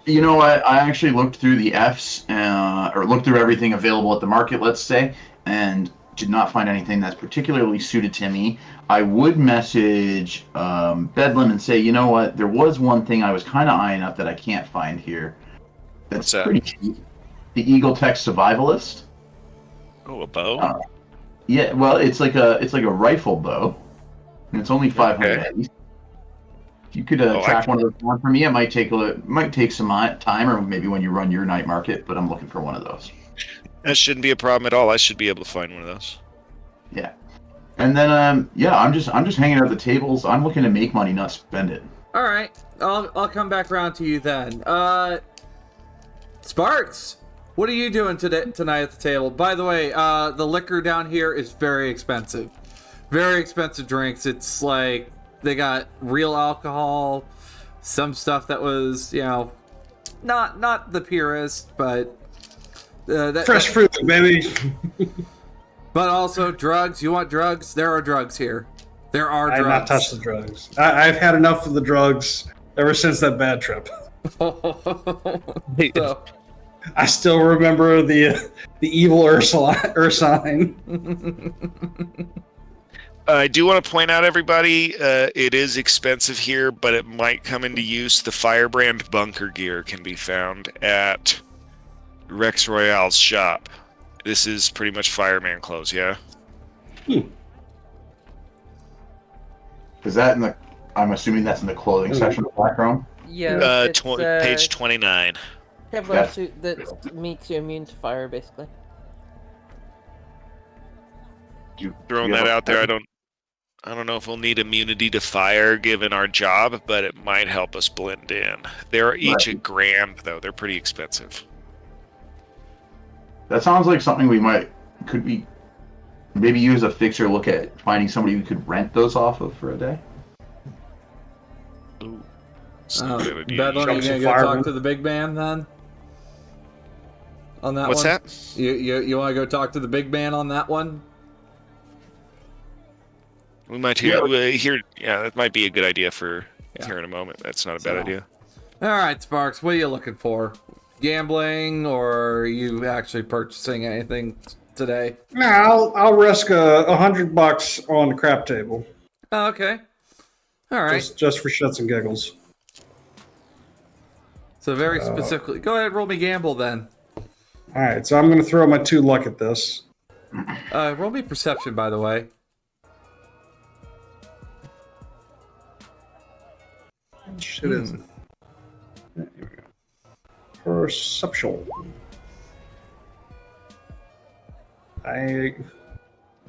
Speaker 4: You know what? I actually looked through the Fs, or looked through everything available at the market, let's say, and did not find anything that's particularly suited to me. I would message Bedlam and say, you know what? There was one thing I was kind of eyeing up that I can't find here. That's
Speaker 8: What's that?
Speaker 4: pretty cheap. The Eagle Tech Survivalist.
Speaker 8: Oh, a bow?
Speaker 4: Yeah, well, it's like a rifle bow, and it's only 500
Speaker 8: Okay.
Speaker 4: eddies. If you could
Speaker 8: I
Speaker 4: track
Speaker 8: can-
Speaker 4: one of those down for me, it might take some time, or maybe when you run your night market. But I'm looking for one of those.
Speaker 8: That shouldn't be a problem at all. I should be able to find one of those.
Speaker 4: Yeah, and then I'm just hanging out at the tables. I'm looking to make money, not spend it.
Speaker 2: All right. I'll come back around to you then. Sparks, what are you doing tonight at the table? By the way, the liquor down here is very expensive. Very expensive drinks. It's like they got real alcohol, some stuff that was, not the purest, but
Speaker 6: Fresh fruit, baby.
Speaker 2: But also drugs. You want drugs? There are drugs here. There are drugs.
Speaker 6: I've not touched the drugs. I've had enough of the drugs ever since that bad trip.
Speaker 2: So,
Speaker 6: I still remember the evil Ursine.
Speaker 8: I do want to point out, everybody, it is expensive here, but it might come into use. The Firebrand bunker gear can be found at Rex Royale's shop. This is pretty much fireman clothes, yeah?
Speaker 4: Is that in the? I'm assuming that's in the clothing section of the background.
Speaker 3: Yeah.
Speaker 8: Page 29.
Speaker 3: Kevlar suit that makes you immune to fire, basically.
Speaker 8: Throwing that out there, I don't know if we'll need immunity to fire given our job, but it might help us blend in. They're each $1,000 though. They're pretty expensive.
Speaker 4: That sounds like something could we maybe use a fixer look at finding somebody we could rent those off of for a day.
Speaker 8: Ooh.
Speaker 2: Bedlam, you gonna go talk to the big man then? On that
Speaker 8: What's
Speaker 2: one?
Speaker 8: that?
Speaker 2: You want to go talk to the big man on that one?
Speaker 8: We might hear. Yeah, that might be a good idea for here in a moment. That's not a bad idea.
Speaker 2: All right, Sparks, what are you looking for? Gambling, or are you actually purchasing anything today?
Speaker 6: No, I'll risk $100 on the crap table.
Speaker 2: Oh, okay. All right.
Speaker 6: Just for shits and giggles.
Speaker 2: So very specifically, go ahead, roll me gamble then.
Speaker 6: All right, so I'm going to throw my 2 luck at this.
Speaker 2: Roll me perception, by the way.
Speaker 6: Shit is it? Here we go. Perception.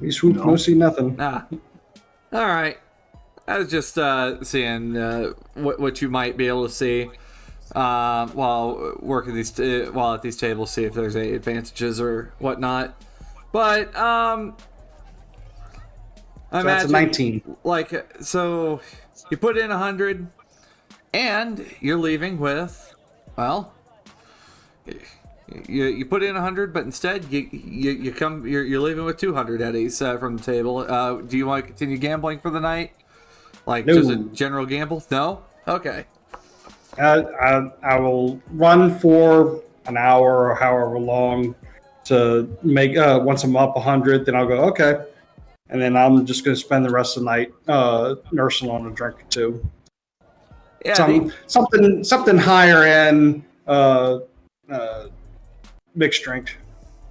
Speaker 6: We swoop, no see nothing.
Speaker 2: All right. I was just seeing what you might be able to see while working while at these tables, see if there's any advantages or whatnot. But I imagine
Speaker 6: that's a 19.
Speaker 2: So you put in 100, and you're leaving with, well, you put in 100, but instead you're leaving with 200 eddies from the table. Do you want to continue gambling for the night? No. Just a general gamble? No? Okay.
Speaker 6: I will run for an hour or however long to make, once I'm up 100, then I'll go, okay. And then I'm just going to spend the rest of the night nursing on a drink or two.
Speaker 2: Yeah,
Speaker 6: something higher end mixed drink.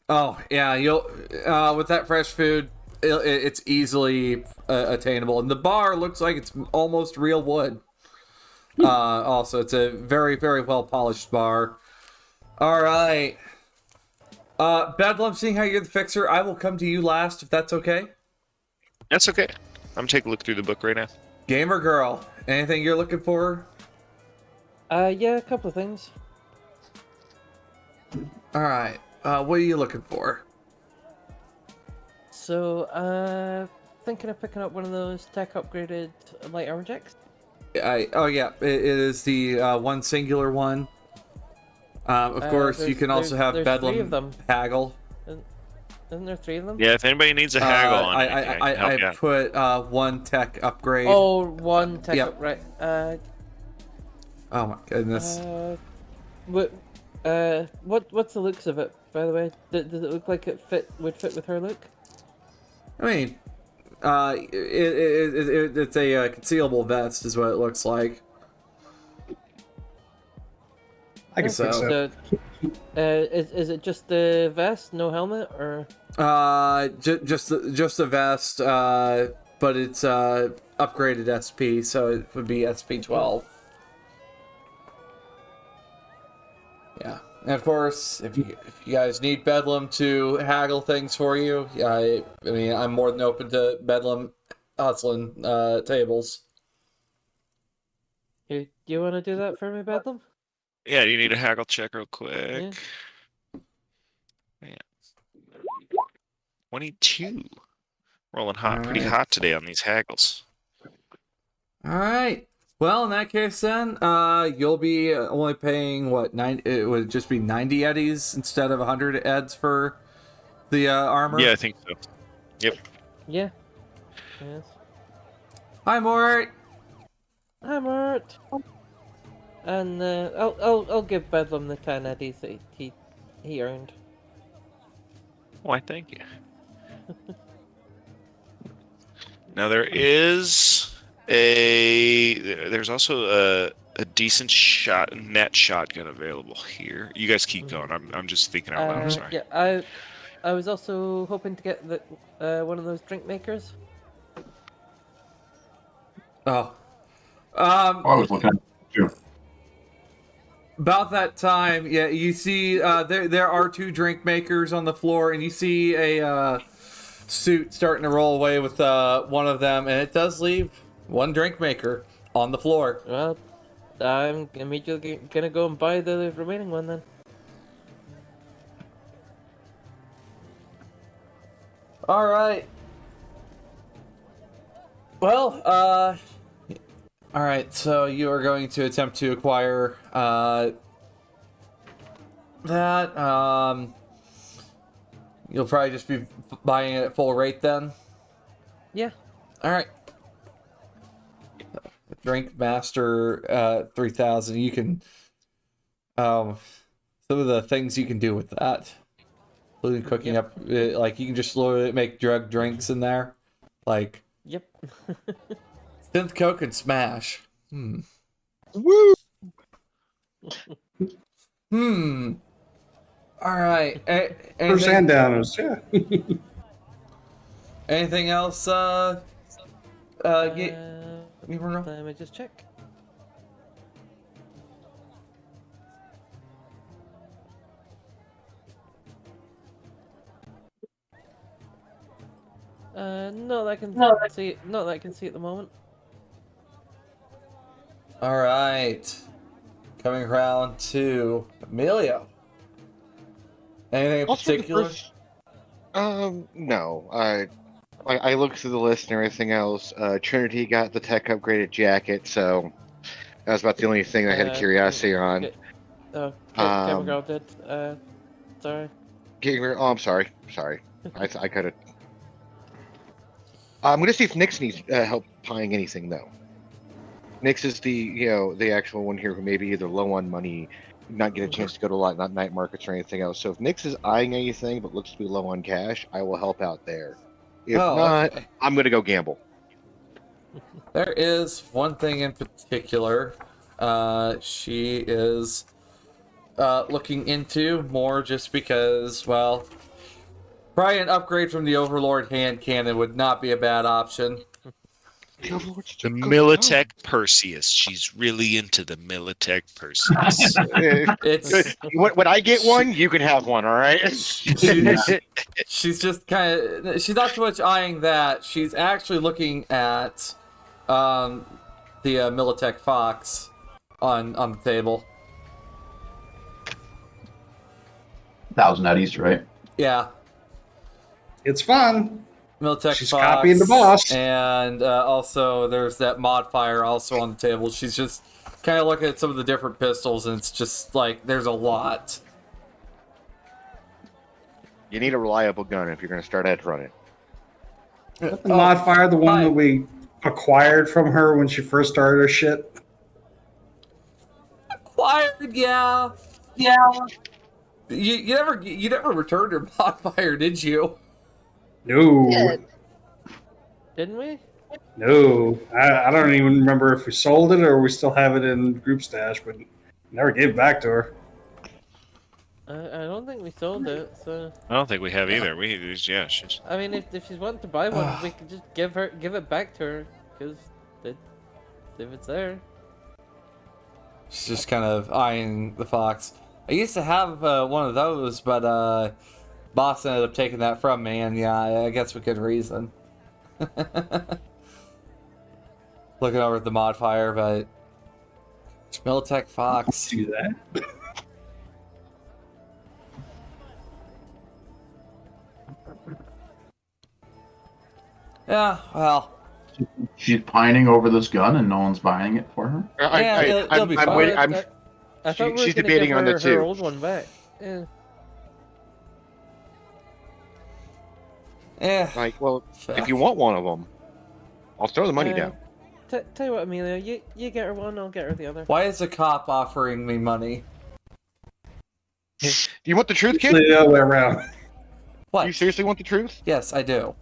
Speaker 2: Oh yeah, you'll with that fresh food, it's easily attainable, and the bar looks like it's almost real wood. Also, it's a very, very well polished bar. All right, Bedlam, seeing how you're the fixer, I will come to you last if that's okay.
Speaker 8: That's okay. I'm taking a look through the book right now.
Speaker 2: Gamer girl, anything you're looking for?
Speaker 3: Yeah, a couple of things.
Speaker 2: All right, what are you looking for?
Speaker 3: So, thinking of picking up one of those tech upgraded light armor jacks.
Speaker 2: It is the one singular one. Of course, you can also have Bedlam haggle.
Speaker 3: Isn't there 3 of them?
Speaker 8: Yeah, if anybody needs a haggle on
Speaker 2: I put one tech upgrade.
Speaker 3: Oh, one tech upgrade.
Speaker 2: Oh my goodness.
Speaker 3: What's the looks of it, by the way? Does it look like it would fit with her look?
Speaker 2: I mean, it's a concealable vest, is what it looks like.
Speaker 6: I can fix that.
Speaker 3: Is it just the vest, no helmet, or?
Speaker 2: Just the vest, but it's upgraded SP, so it would be SP 12. Yeah, and of course, if you guys need Bedlam to haggle things for you, I mean, I'm more than open to Bedlam hustling tables.
Speaker 3: You want to do that for me, Bedlam?
Speaker 8: Yeah, you need a haggle check real quick. Yeah. 22. Rolling hot, pretty
Speaker 2: Alright.
Speaker 8: hot today on these haggles.
Speaker 2: All right. Well, in that case, then you'll be only paying what 90. It would just be 90 eddies instead of 100 eds for the armor.
Speaker 8: Yeah, I think so. Yep.
Speaker 3: Yeah. Yes.
Speaker 2: Hi, Mort.
Speaker 3: I'm Art. And I'll give Bedlam the 10 eddies that he earned.
Speaker 8: Why, thank you. Now there's also a decent net shotgun available here. You guys keep going. I'm just thinking out loud. I'm sorry.
Speaker 3: Yeah, I was also hoping to get one of those drink makers.
Speaker 2: Oh.
Speaker 4: I was looking at too.
Speaker 2: About that time, yeah, you see there are 2 drink makers on the floor, and you see a suit starting to roll away with one of them, and it does leave 1 drink maker on the floor.
Speaker 3: Well, I'm immediately gonna go and buy the remaining one then.
Speaker 2: All right. Well, all right. So you are going to attempt to acquire that. You'll probably just be buying it at full rate then.
Speaker 3: Yeah.
Speaker 2: All right. Drink Master 3000. You can some of the things you can do with that, including cooking up. Like you can just slowly make drug drinks in there, like.
Speaker 3: Yep.
Speaker 2: Synth Coke and Smash.
Speaker 7: Woo!
Speaker 2: All right.
Speaker 6: First and downers, yeah.
Speaker 2: Anything else?
Speaker 3: Let me just check. No, that I can see. No, that I can see at the moment.
Speaker 2: All right. Coming around to Emilio. Anything in particular?
Speaker 7: No. I looked through the list and everything else. Trinity got the tech upgraded jacket, so that was about the only thing I had a curiosity on.
Speaker 3: Camera girl did. Sorry.
Speaker 7: Oh, I'm sorry. Sorry. I could have. I'm gonna see if Nyx needs help buying anything though. Nyx is the actual one here who may be either low on money, not get a chance to go to a lot, not night markets or anything else. So if Nyx is eyeing anything but looks to be low on cash, I will help out there. If not, okay. I'm gonna go gamble.
Speaker 2: There is one thing in particular. She is looking into more just because, well, probably an upgrade from the Overlord hand cannon would not be a bad option.
Speaker 8: The Militech Perseus. She's really into the Militech Perseus.
Speaker 2: It's
Speaker 7: when I get one, you can have one. All right.
Speaker 2: She's just kind of. She's not so much eyeing that. She's actually looking at the Militech Fox on the table.
Speaker 4: 1,000 eddies, right?
Speaker 2: Yeah.
Speaker 6: It's fun.
Speaker 2: Militech
Speaker 6: She's
Speaker 2: Fox,
Speaker 6: copying the boss.
Speaker 2: And also there's that mod fire also on the table. She's just kind of looking at some of the different pistols, and it's just like there's a lot.
Speaker 7: You need a reliable gun if you're going to start edge running.
Speaker 6: The mod fire, the one that we acquired from her when she first started her shit.
Speaker 2: Acquired, yeah. You never returned her mod fire, did you?
Speaker 6: No.
Speaker 3: Didn't we?
Speaker 6: No. I don't even remember if we sold it or we still have it in group stash, but never gave it back to her.
Speaker 3: I don't think we sold it, so.
Speaker 8: I don't think we have either. She's.
Speaker 3: I mean, if she's wanting to buy one, we could just give it back to her, because if it's there.
Speaker 2: She's just kind of eyeing the fox. I used to have one of those, but boss ended up taking that from me, and yeah, I guess for good reason. Looking over at the mod fire, but Militech Fox.
Speaker 6: Do that.
Speaker 2: Yeah, well,
Speaker 4: She's pining over this gun, and no one's buying it for her.
Speaker 2: Yeah, it'll be
Speaker 7: I'm
Speaker 2: fine.
Speaker 7: waiting.
Speaker 3: I thought we were
Speaker 7: She's
Speaker 3: gonna
Speaker 7: debating
Speaker 3: give
Speaker 7: on
Speaker 3: her
Speaker 7: the
Speaker 3: her
Speaker 7: two.
Speaker 3: old one back. Yeah.
Speaker 2: yeah.
Speaker 7: Like, well, if you want one of them, I'll throw the money
Speaker 3: Uh,
Speaker 7: down.
Speaker 3: Tell you what, Amelia, you get her one, I'll get her the other.
Speaker 2: Why is a cop offering me money?
Speaker 7: Do you want the truth, kid?
Speaker 6: The other way around.
Speaker 7: Do
Speaker 2: What?
Speaker 7: you seriously want the truth?
Speaker 2: Yes, I do.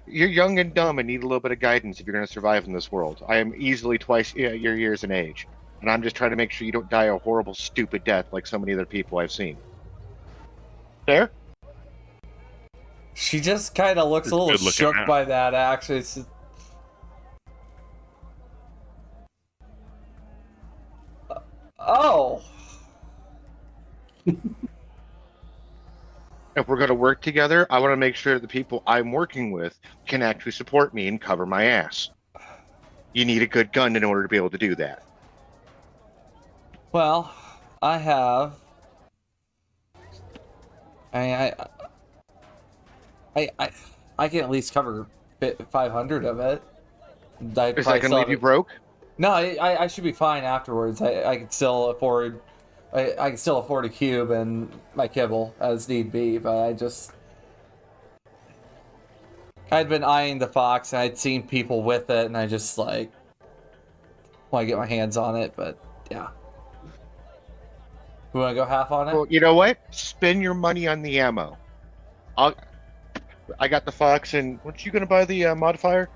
Speaker 7: You're young and dumb and need a little bit of guidance if you're going to survive in this world. I am easily twice your years in age, and I'm just trying to make sure you don't die a horrible, stupid death like so many other people I've seen. Fair?
Speaker 2: She just kind of looks a little
Speaker 8: Good looking
Speaker 2: shook
Speaker 8: out.
Speaker 2: by that, actually. It's just... Oh.
Speaker 7: If we're going to work together, I want to make sure that the people I'm working with can actually support me and cover my ass. You need a good gun in order to be able to do that.
Speaker 2: Well, I have. I can at least cover 500 of it.
Speaker 7: Is that going to leave you broke?
Speaker 2: No, I should be fine afterwards. I can still afford. I can still afford a cube and my kibble as need be, but I'd been eyeing the Fox and I'd seen people with it, and I just like want to get my hands on it. But yeah, we want to go half on it.
Speaker 7: Well, you know what? Spend your money on the ammo. I got the Fox, and weren't you going to buy the modifier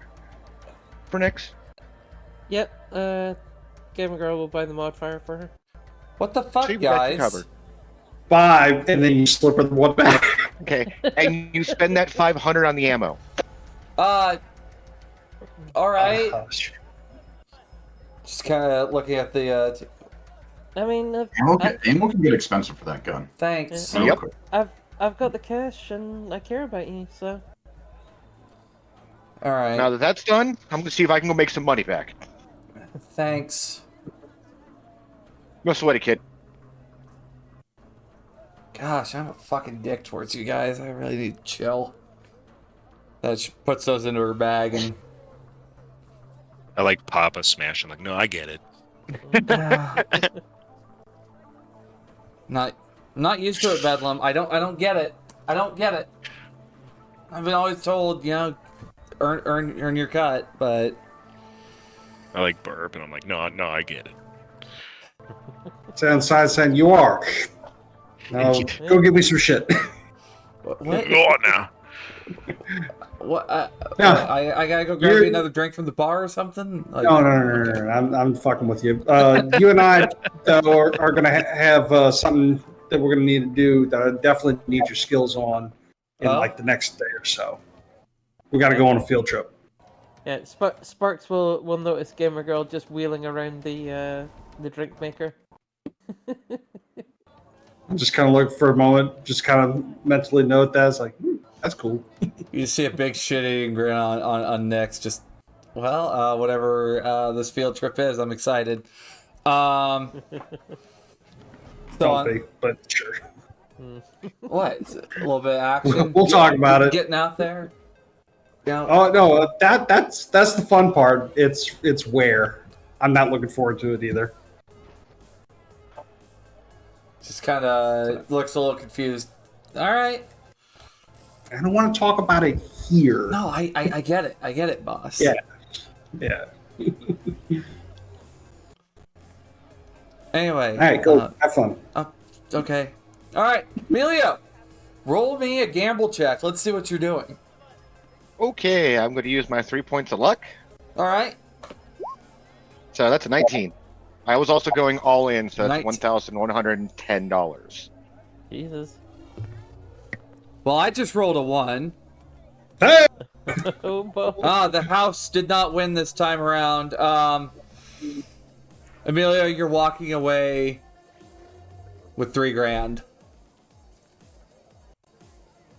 Speaker 7: for Nix?
Speaker 3: Yep, Gamer Girl will buy the modifier for her.
Speaker 2: What the fuck,
Speaker 7: See, we got you
Speaker 2: guys?
Speaker 7: covered.
Speaker 6: 5, and then you slip her the one back.
Speaker 7: Okay, and you spend that 500 on the ammo.
Speaker 2: All right.
Speaker 6: Sure.
Speaker 2: Just kind of looking at the.
Speaker 3: I mean,
Speaker 4: Ammo can get expensive for that gun.
Speaker 2: Thanks.
Speaker 3: Yeah.
Speaker 7: Yep.
Speaker 3: I've got the cash and I care about you, so.
Speaker 2: All right.
Speaker 7: Now that that's done, I'm going to see if I can go make some money back.
Speaker 2: Thanks.
Speaker 7: No sweat it, kid.
Speaker 2: Gosh, I'm a fucking dick towards you guys. I really need to chill. That she puts those into her bag and.
Speaker 8: I like Papa Smash. I'm like, no, I get it.
Speaker 2: Not used to it, Bedlam. I don't get it. I don't get it. I've been always told, earn your cut, but
Speaker 8: I like burp, and I'm like, no, I get it.
Speaker 6: Say on the side saying, you are. No, go get me some shit.
Speaker 2: what?
Speaker 8: Go on now.
Speaker 2: What?
Speaker 6: Yeah.
Speaker 2: I gotta go grab me another drink from the bar or something. Like,
Speaker 6: No. I'm fucking with you. You and I are going to have something that we're going to need to do that I definitely need your skills on in like the next day or so. We got to go on a field trip.
Speaker 3: Yeah, Sparks will notice Gamer Girl just wheeling around the drink maker.
Speaker 6: Just kind of look for a moment, just kind of mentally note that. It's like, that's cool.
Speaker 2: You see a big shit-eating grin on Nick's. Just, whatever this field trip is, I'm excited. So
Speaker 6: Don't be, but sure.
Speaker 2: what? A little bit of action.
Speaker 6: We'll talk about it.
Speaker 2: Getting out there. Yeah.
Speaker 6: Oh no, that's the fun part. It's where I'm not looking forward to it either.
Speaker 2: Just kind of looks a little confused. All right.
Speaker 6: I don't want to talk about it here.
Speaker 2: No, I get it. I get it, boss.
Speaker 6: Yeah.
Speaker 2: Anyway.
Speaker 6: All right, go have fun.
Speaker 2: Okay. All right, Emilio, roll me a gamble check. Let's see what you're doing.
Speaker 7: Okay, I'm going to use my 3 points of luck.
Speaker 2: All right.
Speaker 7: So that's a 19. I was also going all in, so that's
Speaker 2: 19.
Speaker 7: $1,110.
Speaker 3: Jesus.
Speaker 2: Well, I just rolled a 1.
Speaker 6: Hey!
Speaker 3: Oh, boy.
Speaker 2: The house did not win this time around. Emilio, you're walking away with $3,000.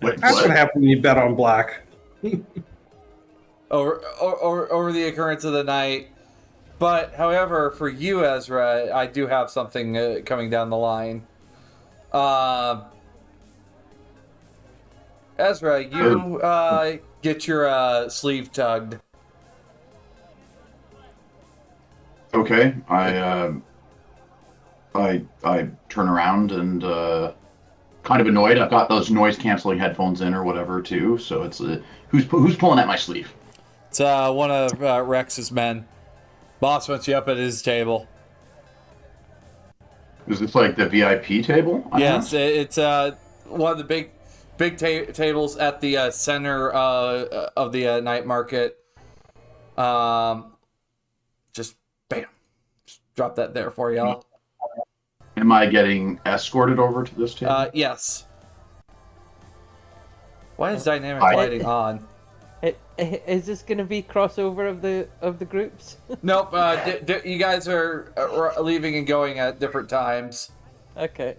Speaker 4: Wait,
Speaker 6: That's
Speaker 4: what?
Speaker 6: what happens when you bet on black.
Speaker 2: Over the occurrence of the night, But, however, for you, Ezra, I do have something coming down the line. Ezra, you get your sleeve tugged.
Speaker 4: Okay, I turn around and kind of annoyed. I've got those noise canceling headphones in or whatever too. So it's who's pulling at my sleeve?
Speaker 2: It's one of Rex's men. Boss wants you up at his table.
Speaker 4: Is this like the VIP table?
Speaker 2: Yes, it's one of the big tables at the center of the night market. Just bam, just drop that there for y'all.
Speaker 4: Am I getting escorted over to this table?
Speaker 2: Yes. Why is dynamic lighting on?
Speaker 3: Is this going to be crossover of the groups?
Speaker 2: Nope. You guys are leaving and going at different times.
Speaker 3: Okay.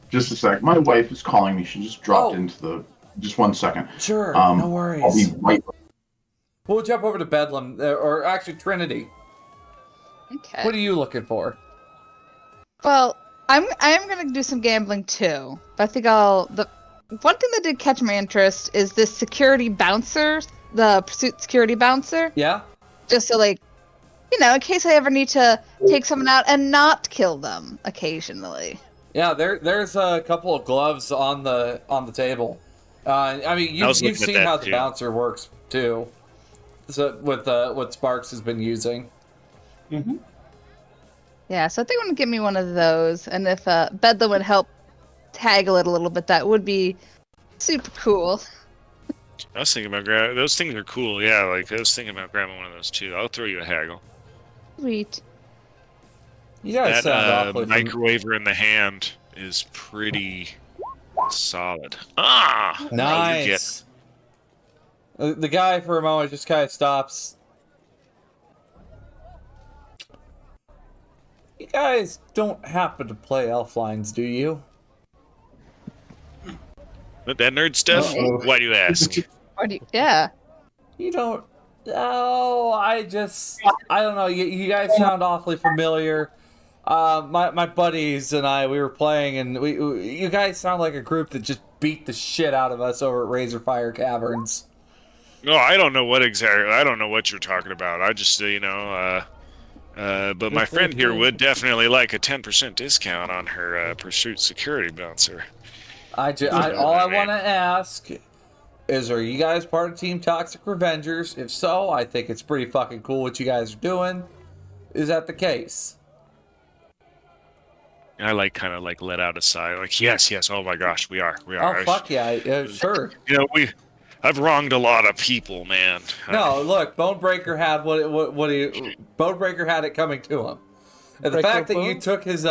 Speaker 4: Just a sec. My wife is calling me. She just dropped into the. Just 1 second.
Speaker 2: Sure. No worries.
Speaker 4: I'll be right.
Speaker 2: We'll jump over to Bedlam, or actually Trinity.
Speaker 5: Okay.
Speaker 2: What are you looking for?
Speaker 5: Well, I am gonna do some gambling too. But I think the one thing that did catch my interest is this security bouncer, the pursuit security bouncer.
Speaker 2: Yeah.
Speaker 5: Just so in case I ever need to take someone out and not kill them occasionally.
Speaker 2: Yeah, there's a couple of gloves on the table. I mean, you've seen how the bouncer works too. So with what Sparks has been using.
Speaker 6: Mm-hmm.
Speaker 5: Yeah, so I think I'm gonna give me one of those, and if Bedlam would help haggle it a little bit, that would be super cool.
Speaker 8: I was thinking about grabbing those things. Are cool, yeah. Like I was thinking about grabbing one of those too. I'll throw you a haggle.
Speaker 5: Sweet.
Speaker 2: You guys sound awfully
Speaker 8: microwaver in the hand is pretty solid. Ah,
Speaker 2: nice. The guy for a moment just kind of stops. You guys don't happen to play Elflines, do you?
Speaker 8: That nerd stuff?
Speaker 6: Uh-oh.
Speaker 8: Why do you ask?
Speaker 5: Yeah.
Speaker 2: You don't. Oh, I don't know. You guys sound awfully familiar. My buddies and I, we were playing, and you guys sound like a group that just beat the shit out of us over at Razorfire Caverns.
Speaker 8: No, I don't know what you're talking about. I just, but my friend here would definitely like a 10% discount on her pursuit security bouncer.
Speaker 2: All I want to ask is, are you guys part of Team Toxic Revengers? If so, I think it's pretty fucking cool what you guys are doing. Is that the case?
Speaker 8: I kind of let out a sigh, like yes, oh my gosh, we are.
Speaker 2: Oh fuck yeah, sure.
Speaker 8: I've wronged a lot of people, man.
Speaker 2: No, look, Bonebreaker had Bonebreaker had it coming to him, and the fact that you took his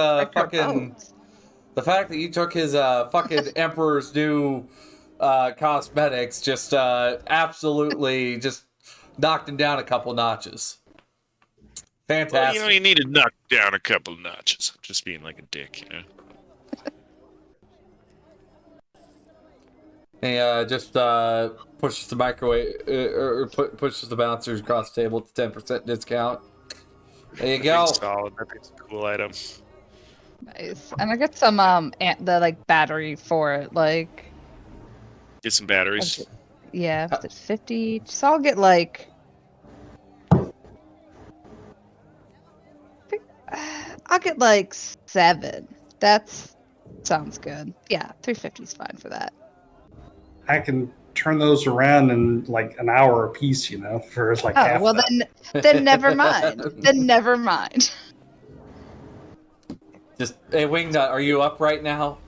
Speaker 2: fucking Emperor's New cosmetics just absolutely just knocked him down a couple notches. Fantastic.
Speaker 8: Well, you need to knock down a couple notches. I'm just being like a dick,
Speaker 2: He just pushes the microwave or pushes the bouncers across the table to 10% discount. There you go.
Speaker 8: Solid. That's a cool item.
Speaker 5: Nice. And I got some the battery for it,
Speaker 8: Get some batteries.
Speaker 5: Yeah, is it 50? So I'll get I'll get 7. That sounds good. Yeah, 350 is fine for that.
Speaker 6: I can turn those around in an hour a piece, for half.
Speaker 5: Well, then never mind. Then never mind.
Speaker 2: Just, hey, Wingnut, are you up right now?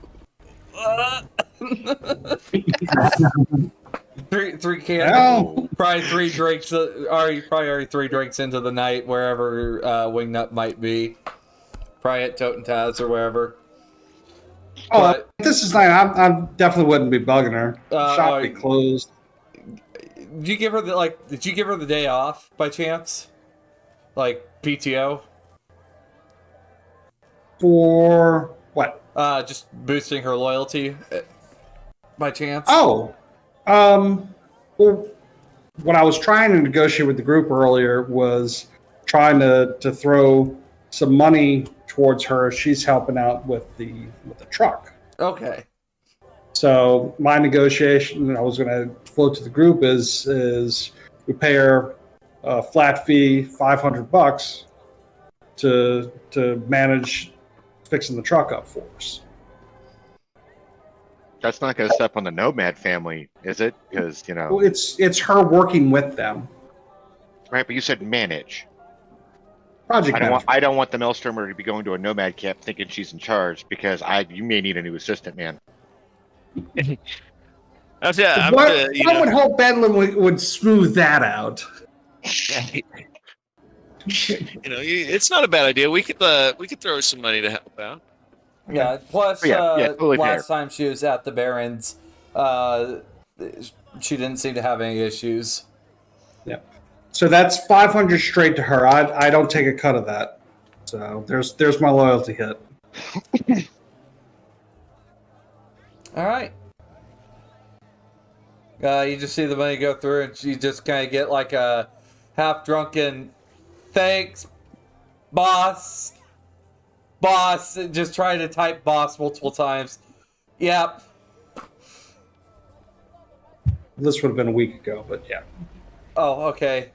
Speaker 2: three cans.
Speaker 6: No.
Speaker 2: Probably 3 drinks. Already 3 drinks into the night, wherever Wingnut might be. Probably at Toten Taz or wherever.
Speaker 6: Oh,
Speaker 2: But,
Speaker 6: this is night. I definitely wouldn't be bugging her. Shop be closed.
Speaker 2: did you give her the day off by chance? PTO?
Speaker 6: For what?
Speaker 2: Just boosting her loyalty by chance?
Speaker 6: Oh, well, what I was trying to negotiate with the group earlier was trying to throw some money towards her. She's helping out with the truck.
Speaker 2: Okay.
Speaker 6: So my negotiation I was going to float to the group is we pay her a flat fee, $500 to manage fixing the truck up for us.
Speaker 7: That's not going to step on the Nomad family, is it? Because
Speaker 6: Well, it's her working with them.
Speaker 7: right. But you said manage.
Speaker 6: Project management.
Speaker 7: I don't want the Maelstromer to be going to a Nomad camp thinking she's in charge because you may need a new assistant, man.
Speaker 8: I'm, yeah,
Speaker 6: I would hope Bedlam would smooth that out.
Speaker 8: It's not a bad idea. We could throw some money to help out.
Speaker 2: Yeah. Plus,
Speaker 7: totally
Speaker 2: last
Speaker 7: fair.
Speaker 2: time she was at the Barrens, she didn't seem to have any issues.
Speaker 6: Yeah. So that's 500 straight to her. I don't take a cut of that. So there's my loyalty hit.
Speaker 2: All right. You just see the money go through, and you just kind of get like a half-drunken, thanks, boss, and just trying to type boss multiple times. Yep.
Speaker 6: This would have been a week ago, but yeah.
Speaker 2: Oh, okay.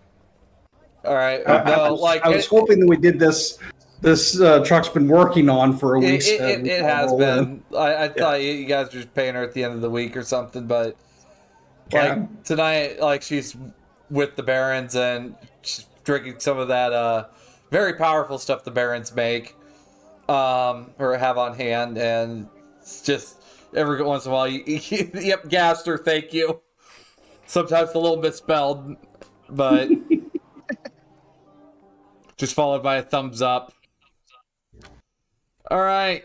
Speaker 2: All right.
Speaker 6: I was hoping that we did this. This truck's been working on for a week.
Speaker 2: It has been. I thought you guys were just paying her at the end of the week or something, but like tonight, like she's with the Barons and she's drinking some of that very powerful stuff the Barons make or have on hand, and it's just every once in a while, yep, gassed her, thank you. Sometimes a little misspelled, but just followed by a thumbs up. All right.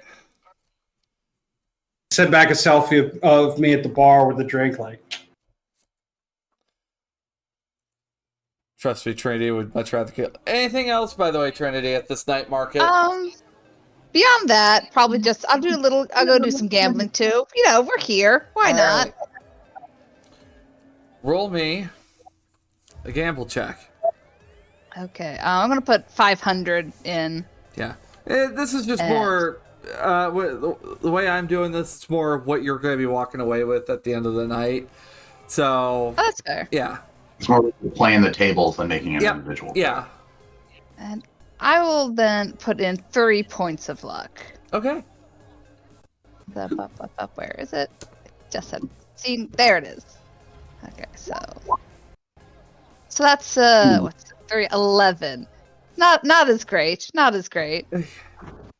Speaker 6: Sent back a selfie of me at the bar with a drink, like.
Speaker 2: Trust me, Trinity would much rather kill. Anything else, by the way, Trinity, at this night market?
Speaker 5: Beyond that, probably just I'll go do some gambling too. We're here. Why not?
Speaker 2: Right. Roll me a gamble check.
Speaker 5: Okay, I'm gonna put 500 in.
Speaker 2: Yeah. This is just more the way I'm doing this. It's more what you're going to be walking away with at the end of the night. So
Speaker 5: Oh, that's fair.
Speaker 2: yeah.
Speaker 4: It's more like playing the tables than making an individual.
Speaker 2: Yeah.
Speaker 5: And I will then put in 3 points of luck.
Speaker 2: Okay.
Speaker 5: Up, where is it? Just said. See, there it is. Okay, so that's what's 11. Not as great. Not as great.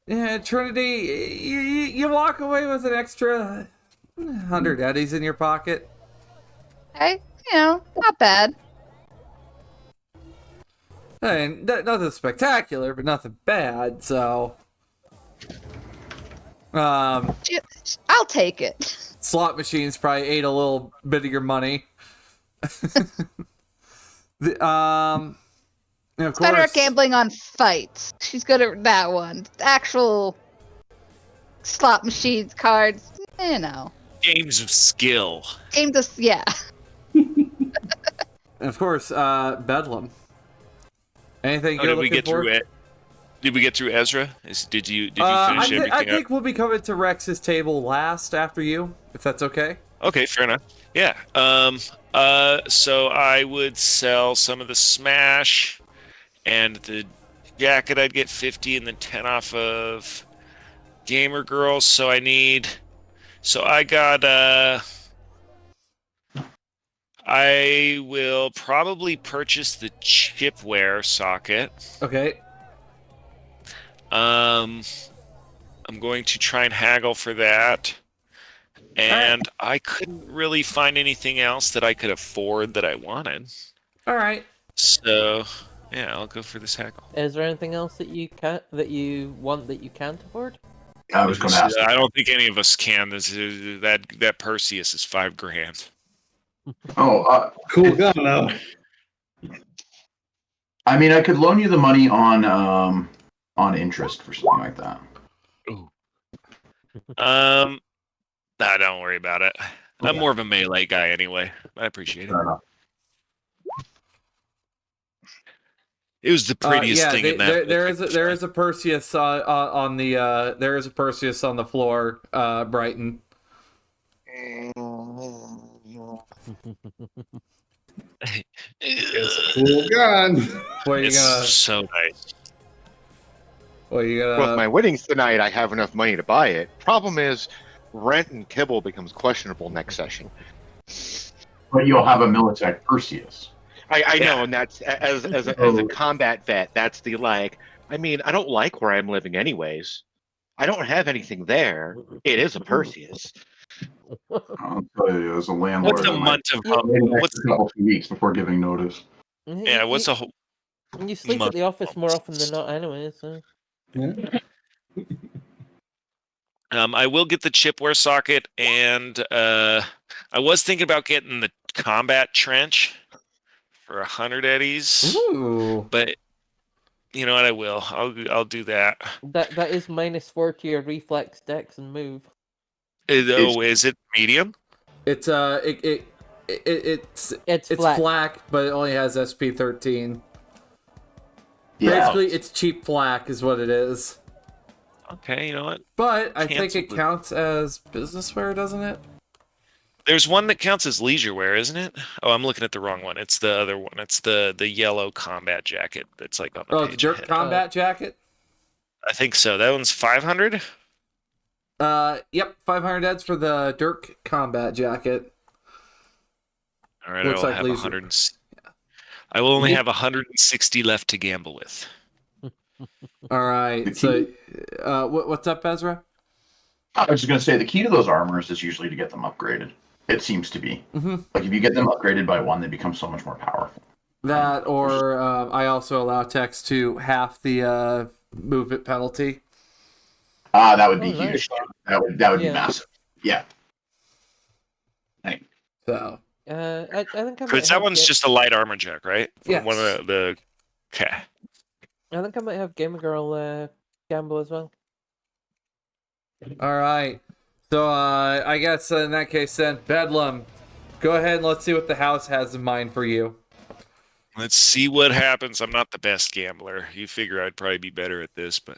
Speaker 2: Yeah, Trinity, you walk away with an extra 100 eddies in your pocket.
Speaker 5: Hey, not bad.
Speaker 2: I mean, nothing spectacular, but nothing bad. So,
Speaker 5: I'll take it.
Speaker 2: slot machines probably ate a little bit of your money. Of
Speaker 5: It's better at
Speaker 2: course,
Speaker 5: gambling on fights. She's good at that one. Actual slot machines, cards,
Speaker 8: Games of skill.
Speaker 5: Game just, yeah.
Speaker 2: and of course, Bedlam. Anything you're
Speaker 8: Did we
Speaker 2: looking
Speaker 8: get
Speaker 2: for?
Speaker 8: through it? Did we get through Ezra? Did you finish everything
Speaker 2: I
Speaker 8: up?
Speaker 2: think we'll be coming to Rex's table last after you, if that's okay.
Speaker 8: Okay, fair enough. Yeah. So I would sell some of the Smash and the jacket. I'd get 50 and then 10 off of Gamer Girls. So I got I will probably purchase the chipware socket.
Speaker 2: Okay.
Speaker 8: I'm going to try and haggle for that. And I couldn't really find anything else that I could afford that I wanted.
Speaker 2: All right.
Speaker 8: So, yeah, I'll go for this haggle.
Speaker 3: Is there anything else that you want that you can't afford?
Speaker 4: I was going to ask.
Speaker 8: I don't think any of us can. That Perseus is $5,000.
Speaker 4: Oh,
Speaker 6: Cool gun, though.
Speaker 4: I mean, I could loan you the money on interest for something like that.
Speaker 8: Ooh. Nah, don't worry about it. I'm
Speaker 4: Okay.
Speaker 8: more of a melee guy anyway. I appreciate it.
Speaker 4: Fair enough.
Speaker 8: It was the prettiest
Speaker 2: yeah,
Speaker 8: thing in that.
Speaker 2: there is a Perseus on the there is a Perseus on the floor, Brighton.
Speaker 6: Cool gun.
Speaker 2: What are you
Speaker 8: It's
Speaker 2: gonna?
Speaker 8: so nice.
Speaker 2: What are you
Speaker 7: With
Speaker 2: gonna?
Speaker 7: my winnings tonight, I have enough money to buy it. Problem is, rent and kibble becomes questionable next session.
Speaker 4: But you'll have a Militech Perseus.
Speaker 7: I know, and that's as a combat vet. That's the like. I mean, I don't like where I'm living, anyways. I don't have anything there. It is a Perseus.
Speaker 4: I'll tell you, as a landlord,
Speaker 8: What's a
Speaker 4: I might
Speaker 8: month of
Speaker 4: wait an
Speaker 8: what's
Speaker 4: extra couple of weeks before giving notice.
Speaker 8: yeah? What's a whole
Speaker 3: You sleep
Speaker 8: month
Speaker 3: at the office more
Speaker 8: of-
Speaker 3: often than not, anyway. So.
Speaker 6: Yeah.
Speaker 8: I will get the chipware socket, and I was thinking about getting the combat trench for 100 eddies,
Speaker 2: Ooh.
Speaker 8: but you know what? I will. I'll do that.
Speaker 3: That is -4 to your reflex, dex, and move.
Speaker 8: Oh, is it medium?
Speaker 2: It's
Speaker 3: It's
Speaker 2: it's
Speaker 3: flak.
Speaker 2: flak, but it only has SP 13.
Speaker 4: Yeah.
Speaker 2: Basically, it's cheap flak, is what it is.
Speaker 8: Okay, you know what?
Speaker 2: But I think
Speaker 8: Cancel
Speaker 2: it
Speaker 8: the-
Speaker 2: counts as business wear, doesn't it?
Speaker 8: There's one that counts as leisure wear, isn't it? Oh, I'm looking at the wrong one. It's the other one. It's the yellow combat jacket that's like on the
Speaker 2: Oh, the
Speaker 8: page
Speaker 2: Dirk
Speaker 8: ahead.
Speaker 2: combat jacket.
Speaker 8: I think so. That one's 500.
Speaker 2: Yep, 500 heads for the Dirk combat jacket.
Speaker 8: All right,
Speaker 2: Looks
Speaker 8: I will
Speaker 2: like
Speaker 8: have
Speaker 2: leisure.
Speaker 8: 100. I will only have 160 left to gamble with.
Speaker 2: All right. So, what's up, Ezra?
Speaker 4: I was just going to say, the key to those armors is usually to get them upgraded. It seems to be.
Speaker 2: Mm-hmm.
Speaker 4: Like, if you get them upgraded by one, they become so much more powerful.
Speaker 2: That, or I also allow text to half the movement penalty.
Speaker 4: That would be
Speaker 3: Oh, nice.
Speaker 4: huge. That would be
Speaker 3: Yeah.
Speaker 4: massive. Yeah. Anyway.
Speaker 2: So,
Speaker 3: I think I might
Speaker 8: Chris,
Speaker 3: have
Speaker 8: that one's just a light armor check, right? For
Speaker 2: Yes.
Speaker 8: One of the. Okay.
Speaker 3: I think I might have Gamer Girl gamble as well.
Speaker 2: all right. So, I guess in that case, then Bedlam, go ahead and let's see what the house has in mind for you.
Speaker 8: Let's see what happens. I'm not the best gambler. You figure I'd probably be better at this, but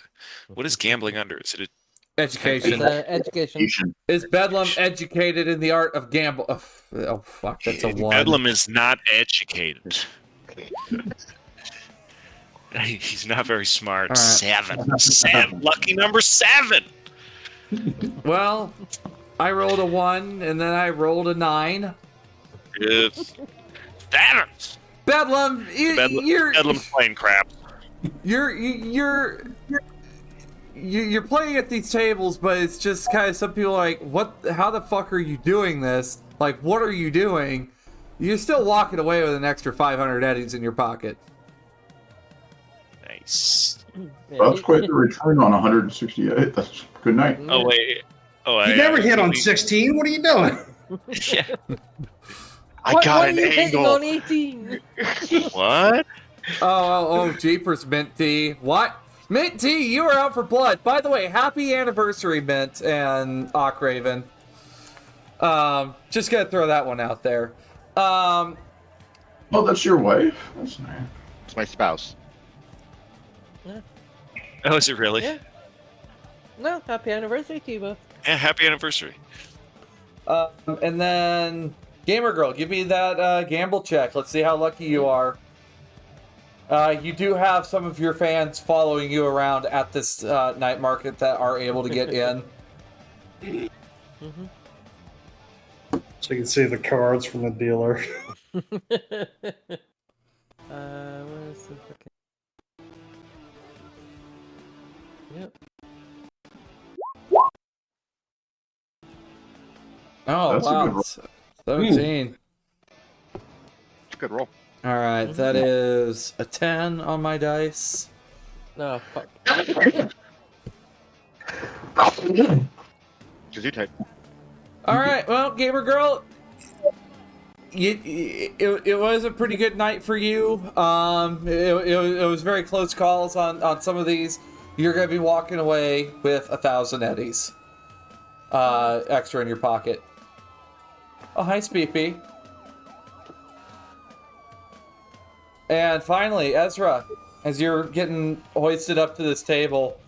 Speaker 8: what is gambling under? Is it
Speaker 2: Education.
Speaker 3: Education.
Speaker 2: Is Bedlam educated in the art of gamble? Oh, fuck, that's a one.
Speaker 8: Bedlam is not educated. He's not very smart.
Speaker 2: All right.
Speaker 8: 7. Lucky number 7.
Speaker 2: Well, I rolled a 1, and then I rolled a 9.
Speaker 8: It's 7.
Speaker 2: Bedlam, you're
Speaker 8: Bedlam's playing crap.
Speaker 2: you're playing at these tables, but it's just kind of some people are like, what? How the fuck are you doing this? Like, what are you doing? You're still walking away with an extra 500 eddies in your pocket.
Speaker 8: Nice.
Speaker 4: That's quite the return on 168. That's good night.
Speaker 8: Oh wait. Oh,
Speaker 6: You never hit on 16. What are you doing?
Speaker 8: Yeah.
Speaker 7: I
Speaker 3: Why
Speaker 7: got
Speaker 3: are
Speaker 7: an
Speaker 3: you hitting
Speaker 7: angle.
Speaker 3: on 18?
Speaker 8: What?
Speaker 2: Oh, jeepers, Mint T. What? Mint T, you are out for blood. By the way, happy anniversary, Mint and Ockraven. Just gonna throw that one out there.
Speaker 4: Oh, that's your wife? That's nice.
Speaker 7: It's my spouse.
Speaker 8: Oh, is it really?
Speaker 3: Yeah. No, happy anniversary to you both.
Speaker 8: Yeah, happy anniversary.
Speaker 2: And then, Gamer Girl, give me that gamble check. Let's see how lucky you are. You do have some of your fans following you around at this night market that are able to get in.
Speaker 3: Mm-hmm.
Speaker 6: So you can see the cards from the dealer.
Speaker 3: Where's the fucking... Yep.
Speaker 2: Oh,
Speaker 4: That's a
Speaker 2: wow.
Speaker 4: good roll.
Speaker 2: 17.
Speaker 7: It's a good roll.
Speaker 2: All right, that is a 10 on my dice.
Speaker 3: No, fuck.
Speaker 7: Gesundheit.
Speaker 2: All right, well, Gamer Girl, it was a pretty good night for you. It was very close calls on some of these. You're going to be walking away with 1,000 eddies extra in your pocket. Oh, hi, Speepy. And finally, Ezra, as you're getting hoisted up to this table,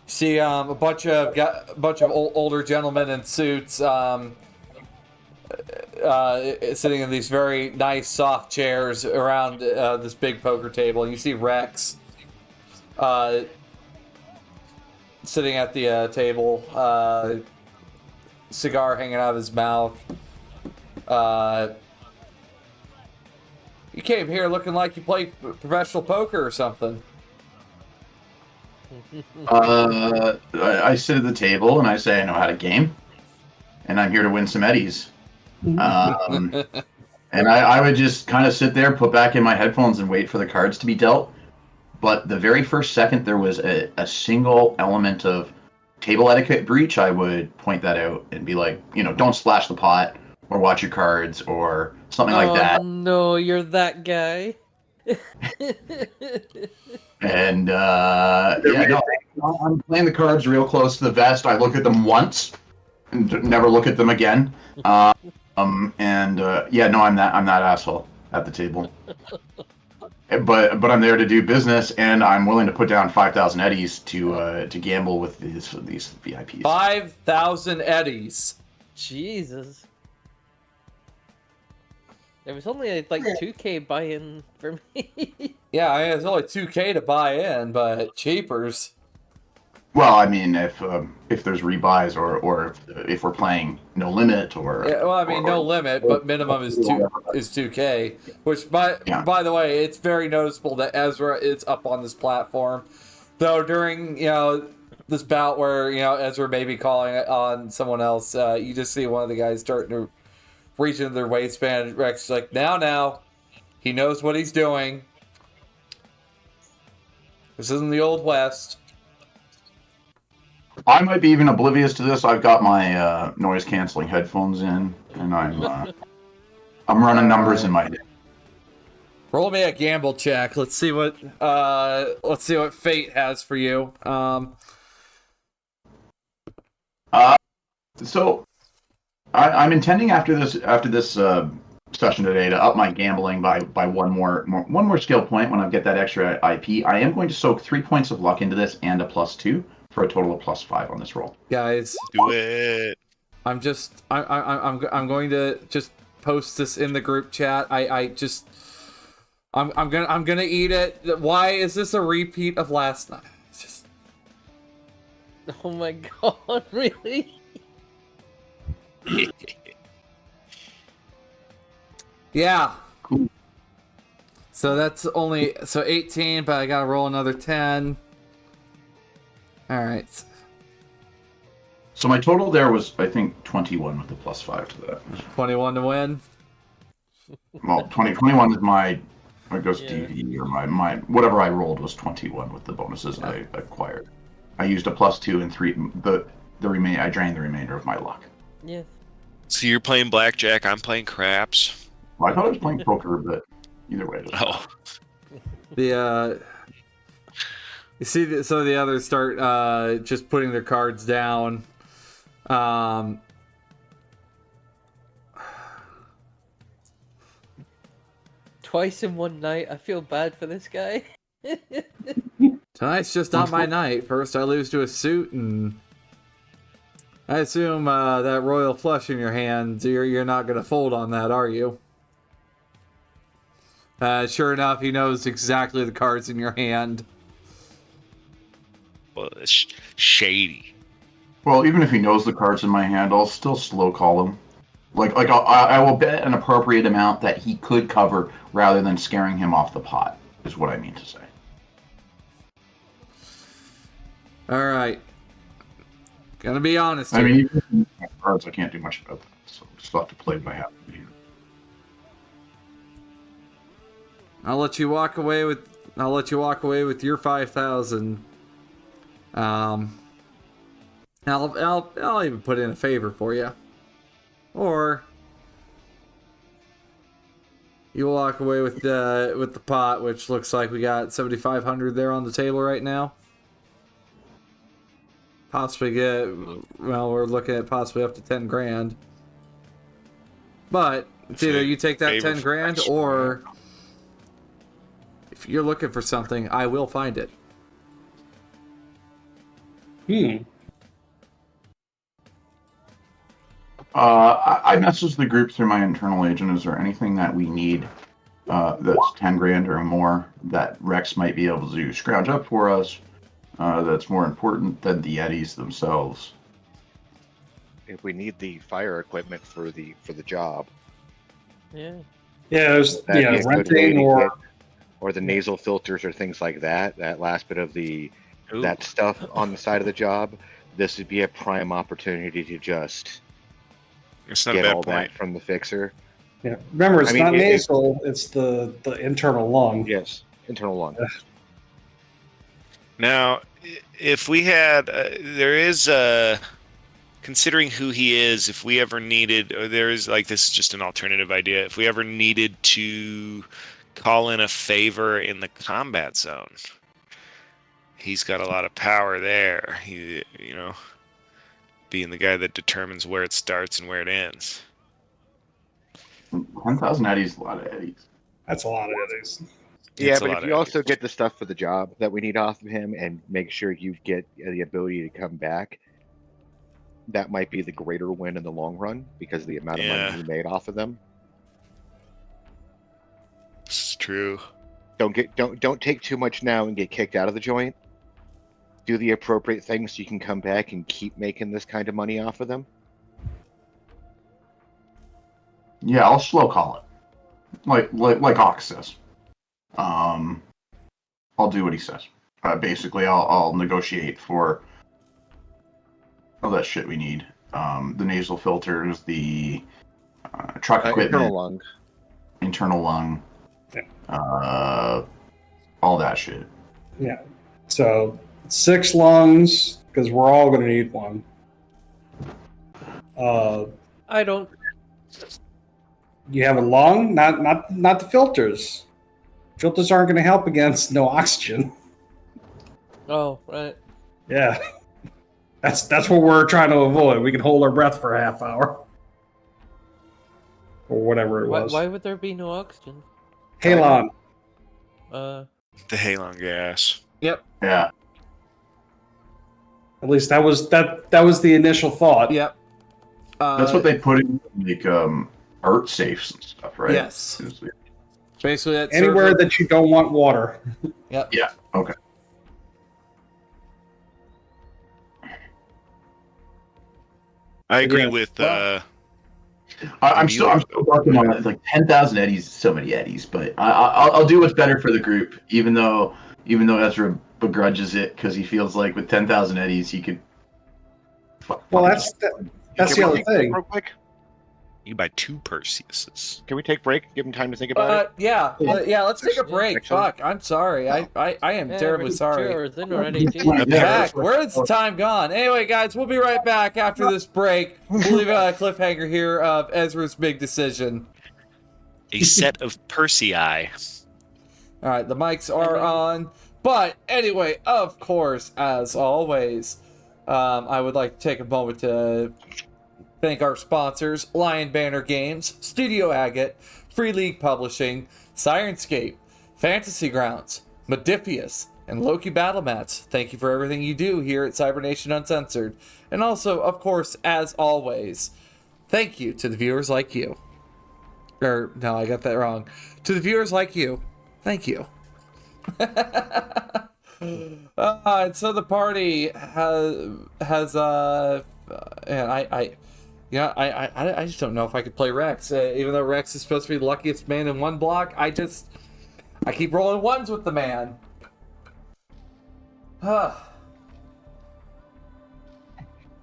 Speaker 2: see a bunch of older gentlemen in suits sitting in these very nice soft chairs around this big poker table, and you see Rex sitting at the table, cigar hanging out of his mouth. You came here looking like you play professional poker or something.
Speaker 4: I sit at the table and I say I know how to game, and I'm here to win some eddies. And I would just kind of sit there, put back in my headphones, and wait for the cards to be dealt. But the very first second there was a single element of table etiquette breach, I would point that out and be like, don't splash the pot, or watch your cards, or something like that.
Speaker 3: No, you're that guy.
Speaker 4: And I'm playing the cards real close to the vest. I look at them once and never look at them again. I'm that asshole at the table. But I'm there to do business, and I'm willing to put down 5,000 eddies to gamble with these VIPs.
Speaker 2: 5,000 eddies.
Speaker 3: Jesus. There was only like 2K buy-in for me.
Speaker 2: Yeah, I mean, it's only 2K to buy in, but cheapers.
Speaker 4: Well, I mean, if there's rebuys or if we're playing no limit or
Speaker 2: no limit, but minimum is 2K. Which by the way, it's very noticeable that Ezra is up on this platform. Though during this bout where Ezra may be calling on someone else, you just see one of the guys starting to reach into their waistband. Rex is like, now, he knows what he's doing. This isn't the Old West.
Speaker 4: I might be even oblivious to this. I've got my noise canceling headphones in, and I'm running numbers in my head.
Speaker 2: Roll me a gamble check. Let's see what fate has for you.
Speaker 4: So I'm intending after this session today to up my gambling by one more skill point. When I get that extra IP, I am going to soak 3 points of luck into this and a +2 for a total of +5 on this roll.
Speaker 2: Guys,
Speaker 8: do it.
Speaker 2: I'm going to just post this in the group chat. I'm gonna eat it. Why is this a repeat of last night? It's just...
Speaker 3: Oh my god, really?
Speaker 2: Yeah.
Speaker 4: Cool.
Speaker 2: So that's only 18, but I gotta roll another 10. All right.
Speaker 4: So my total there was, I think, 21 with the +5 to that.
Speaker 2: 21 to win.
Speaker 4: Well, 21 is my. It goes DD or my whatever I rolled was 21 with the bonuses I acquired. I used a +2 and 3. I drained the remainder of my luck.
Speaker 3: Yeah.
Speaker 8: So you're playing blackjack. I'm playing craps.
Speaker 4: Well, I thought I was playing poker, but either way.
Speaker 8: Oh.
Speaker 2: You see, some of the others start just putting their cards down.
Speaker 3: Twice in one night. I feel bad for this guy.
Speaker 2: Tonight's just not my night. First, I lose to a suit, and I assume that royal flush in your hand, you're not going to fold on that, are you? Sure enough, he knows exactly the cards in your hand.
Speaker 8: Well, it's shady.
Speaker 4: Well, even if he knows the cards in my hand, I'll still slow call him. I will bet an appropriate amount that he could cover rather than scaring him off the pot, is what I mean to say.
Speaker 2: All right. Gonna be honest
Speaker 4: I
Speaker 2: here.
Speaker 4: mean, even with cards, I can't do much about that, so I just have to play what I have to do.
Speaker 2: I'll let you walk away with your 5,000. I'll even put in a favor for you. Or you walk away with the pot, which looks like we got 7,500 there on the table right now. Possibly we're looking at possibly up to 10 grand. But it's either you take that 10 grand or If you're looking for something, I will find it.
Speaker 4: I messaged the group through my internal agent. Is there anything that we need that's 10 grand or more that Rex might be able to scrounge up for us that's more important than the Yetis themselves?
Speaker 7: If we need the fire equipment for the job,
Speaker 3: Yeah.
Speaker 6: Yeah, there's
Speaker 7: that'd be a good way
Speaker 6: renting
Speaker 7: to or the nasal filters or things like that. That last bit of that stuff on the side of the job. This would be a prime opportunity to just
Speaker 8: It's not
Speaker 7: get
Speaker 8: a bad
Speaker 7: all
Speaker 8: point.
Speaker 7: that from the fixer.
Speaker 6: Yeah. Remember, it's
Speaker 7: I mean,
Speaker 6: not nasal; it's the internal lung.
Speaker 7: Yes, internal lung.
Speaker 8: Now, if we had, there is, considering who he is, if we ever needed, or there is like, this is just an alternative idea, if we ever needed to call in a favor in the combat zone, he's got a lot of power there. He, being the guy that determines where it starts and where it ends.
Speaker 4: 10,000 eddies is a lot of eddies.
Speaker 6: That's a lot of eddies.
Speaker 7: Yeah,
Speaker 8: It's a
Speaker 7: but
Speaker 8: lot
Speaker 7: if
Speaker 8: of
Speaker 7: you also get the stuff for the job that we need off of him and make sure you get the ability to come back, that might be the greater win in the long run because of the amount of money he made off of them.
Speaker 8: It's true.
Speaker 7: Don't take too much now and get kicked out of the joint. Do the appropriate things so you can come back and keep making this kind of money off of them.
Speaker 4: Yeah, I'll slow call it, like Ox says. I'll do what he says. Basically, I'll negotiate for all that shit we need. The nasal filters, the truck equipment, internal lung, all that shit.
Speaker 6: Yeah. So 6 lungs, because we're all going to need one.
Speaker 3: I don't.
Speaker 6: You have a lung, not the filters. Filters aren't going to help against no oxygen.
Speaker 3: Oh, right.
Speaker 6: Yeah. That's what we're trying to avoid. We can hold our breath for a half hour. Or whatever it was.
Speaker 3: Why would there be no oxygen?
Speaker 6: Halon.
Speaker 8: The halon gas.
Speaker 2: Yep.
Speaker 4: Yeah.
Speaker 6: At least that was the initial thought.
Speaker 2: Yep.
Speaker 4: That's what they put in like art safes and stuff, right?
Speaker 2: Yes. Basically, that's
Speaker 6: anywhere that you don't want water.
Speaker 2: Yep.
Speaker 4: Yeah. Okay.
Speaker 8: I agree with.
Speaker 4: I'm still working on it. Like 10,000 eddies is so many eddies, but I'll do what's better for the group, even though Ezra begrudges it because he feels like with 10,000 eddies he could.
Speaker 6: Well, that's the other thing.
Speaker 7: Real quick.
Speaker 8: You buy 2 Perseuses.
Speaker 7: Can we take a break? Give him time to think about it.
Speaker 2: Yeah. Let's take a break.
Speaker 7: Excellent.
Speaker 2: Fuck, I'm sorry. I am terribly sorry.
Speaker 3: Jack,
Speaker 2: Where's the time gone? Anyway, guys, we'll be right back after this break. We'll leave a cliffhanger here of Ezra's big decision.
Speaker 8: A set of Persei.
Speaker 2: All right, the mics are on. But anyway, of course, as always, I would like to take a moment to thank our sponsors, Lion Banner Games, Studio Agate, Free League Publishing, Sirenscape, Fantasy Grounds, Modifius, and Loki Battlemats. Thank you for everything you do here at Cybernation Uncensored. And also, of course, as always, thank you to the viewers like you. Or, no, I got that wrong. To the viewers like you, thank you. And so the party has and I just don't know if I could play Rex. Even though Rex is supposed to be the luckiest man in one block, I keep rolling ones with the man. But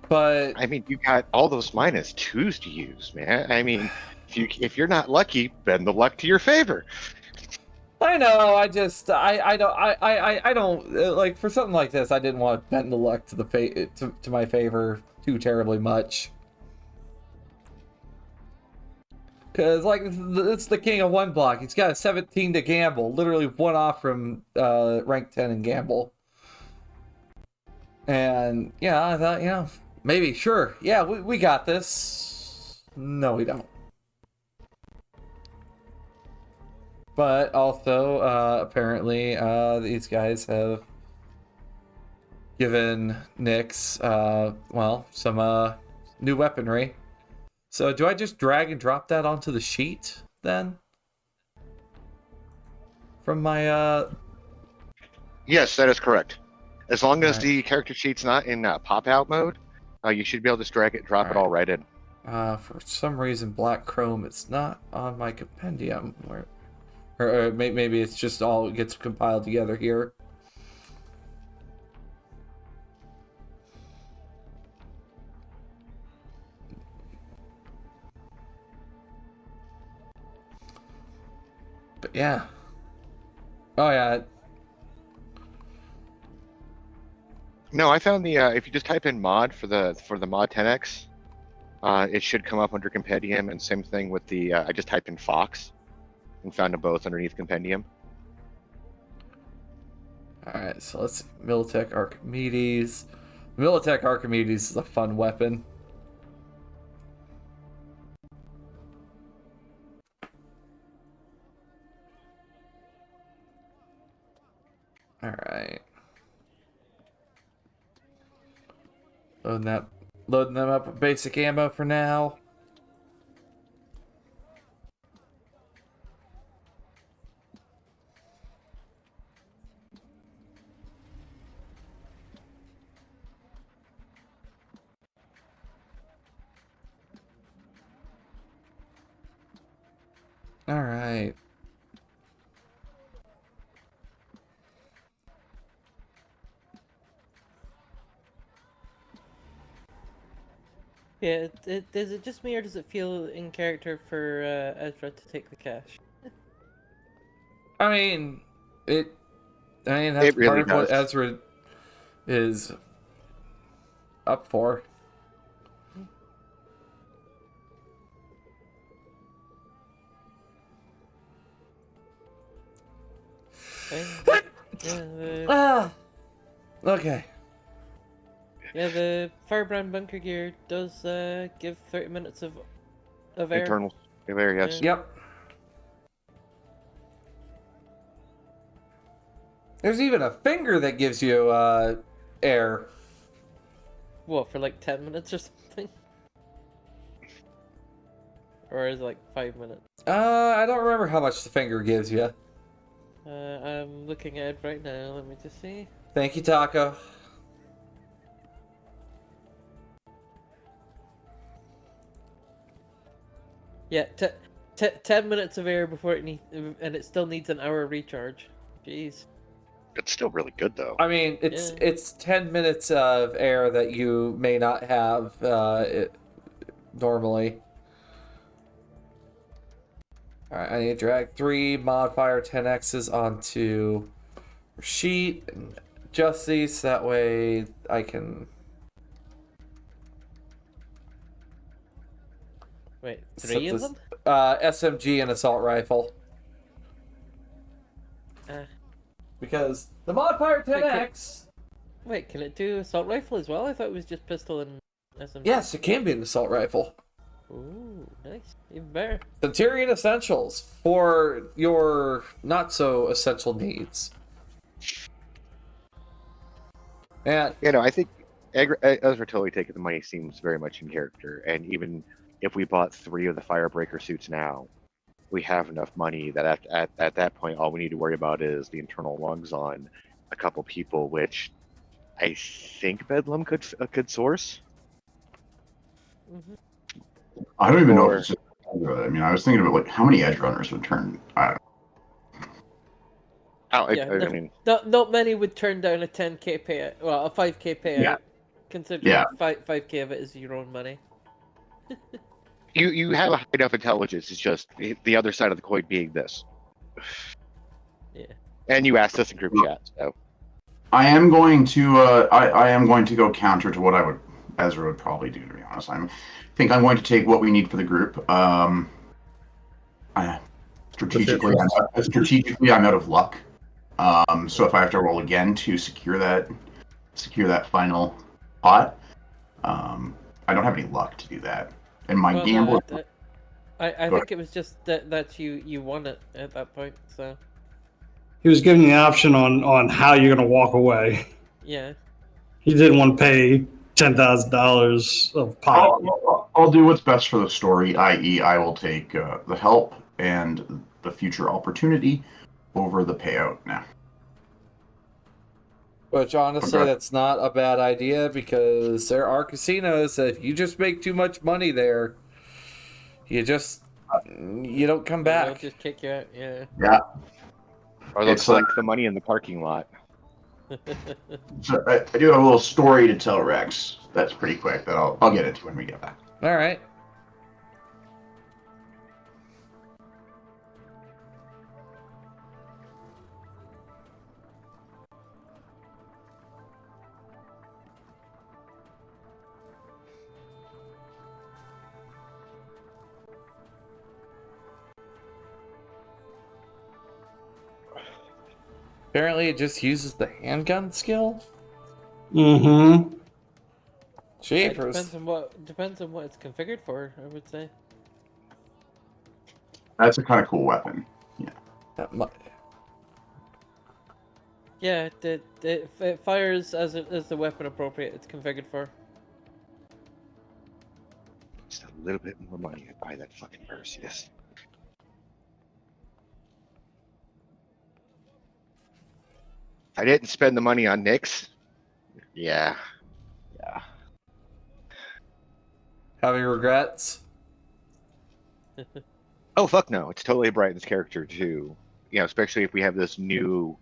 Speaker 7: I mean, you got all those -2s to use, man. I mean, if you're not lucky, bend the luck to your favor.
Speaker 2: I know. I don't like for something like this. I didn't want to bend the luck to to my favor too terribly much. Because, like, it's the king of one block. He's got a 17 to gamble. Literally one off from rank 10 in gamble. And, yeah, I thought, maybe, sure. Yeah, we got this. No, we don't. But also, apparently, these guys have given Nyx, some new weaponry. So do I just drag and drop that onto the sheet then? From my
Speaker 7: Yes, that is correct. As long as
Speaker 2: Alright.
Speaker 7: the character sheet's not in pop-out mode, you should be able to just drag it, drop it all right in.
Speaker 2: For some reason, black chrome, it's not on my compendium. Or maybe it's just all gets compiled together here. But yeah. Oh yeah.
Speaker 7: No, I found the if you just type in mod for the mod 10x, it should come up under compendium, and same thing with the I just typed in Fox and found them both underneath compendium.
Speaker 2: Alright, so let's see. Militech Archimedes. Militech Archimedes is a fun weapon. Alright. Loading them up with basic ammo for now. Alright.
Speaker 3: Yeah, is it just me or does it feel in character for Ezra to take the cash?
Speaker 2: I mean, that's
Speaker 7: It really
Speaker 2: part of what
Speaker 7: does.
Speaker 2: Ezra is up for. Okay.
Speaker 3: Yeah, the Firebrand bunker gear does give 30 minutes of air.
Speaker 7: Internal air, yes.
Speaker 2: Yep. There's even a finger that gives you air.
Speaker 3: What, for like 10 minutes or something? Or is it like 5 minutes?
Speaker 2: I don't remember how much the finger gives you.
Speaker 3: I'm looking at it right now. Let me just see.
Speaker 2: Thank you, Taco.
Speaker 3: Yeah, 10 minutes of air before it needs, and it still needs an hour recharge. Jeez.
Speaker 7: It's still really good though.
Speaker 2: I mean, it's 10 minutes of air that you may not have normally. Alright, I need to drag 3 modifier 10x's onto sheet and adjust these, that way I can...
Speaker 3: Wait, 3 of them?
Speaker 2: SMG and assault rifle. Because the modifier 10x...
Speaker 3: Wait, can it do assault rifle as well? I thought it was just pistol and SMG.
Speaker 2: Yes, it can be an assault rifle.
Speaker 3: Ooh, nice. Even better.
Speaker 2: Centurion Essentials for your not so essential needs. And
Speaker 7: I think Ezra totally taking the money seems very much in character, and even if we bought 3 of the Firebreaker suits now, we have enough money that at that point all we need to worry about is the internal lungs on a couple people, which I think Bedlam could source.
Speaker 3: Mm-hmm.
Speaker 4: I don't even know if it's just, I mean, I was thinking about like how many Edgerunners would turn. I
Speaker 7: mean,
Speaker 3: not many would turn down a 10k payout. Well, a 5k payout.
Speaker 4: Yeah.
Speaker 3: Considering 5k of it is your own money.
Speaker 7: you have a high enough intelligence. It's just the other side of the coin being this.
Speaker 3: Yeah.
Speaker 7: And you asked us in group chat, so.
Speaker 4: I am going to I am going to go counter to what Ezra would probably do. To be honest, I think I'm going to take what we need for the group. Strategically, I'm out of luck. So if I have to roll again to secure that final pot, I don't have any luck to do that. And my gambler,
Speaker 3: I
Speaker 4: Go
Speaker 3: think it was just that you won it at that point. So
Speaker 6: He was giving you the option on how you're going to walk away.
Speaker 3: yeah.
Speaker 6: He didn't want to pay $10,000 of pot.
Speaker 4: I'll do what's best for the story, i.e., I will take the help and the future opportunity over the payout now.
Speaker 2: Which honestly,
Speaker 4: Okay.
Speaker 2: that's not a bad idea because there are casinos that you just make too much money there. You don't come
Speaker 3: They'll
Speaker 2: back.
Speaker 3: just kick you out. Yeah.
Speaker 4: Yeah,
Speaker 7: Or they'll
Speaker 4: it's
Speaker 7: collect the money in the parking lot.
Speaker 4: so I do have a little story to tell Rex. That's pretty quick. That I'll get into when we get back.
Speaker 2: All right. Apparently, it just uses the handgun skill.
Speaker 6: Mm-hmm.
Speaker 3: It
Speaker 2: Jeepers.
Speaker 3: depends on what it's configured for. I would say.
Speaker 4: That's a kind of cool weapon.
Speaker 2: That mu-
Speaker 3: Yeah, it fires as the weapon appropriate it's configured for.
Speaker 7: Just a little bit more money to buy that fucking Perseus. I didn't spend the money on Nyx. Yeah. Yeah.
Speaker 2: Having regrets?
Speaker 7: Oh, fuck no. It's totally Brighton's character, too. You know, especially if we have this new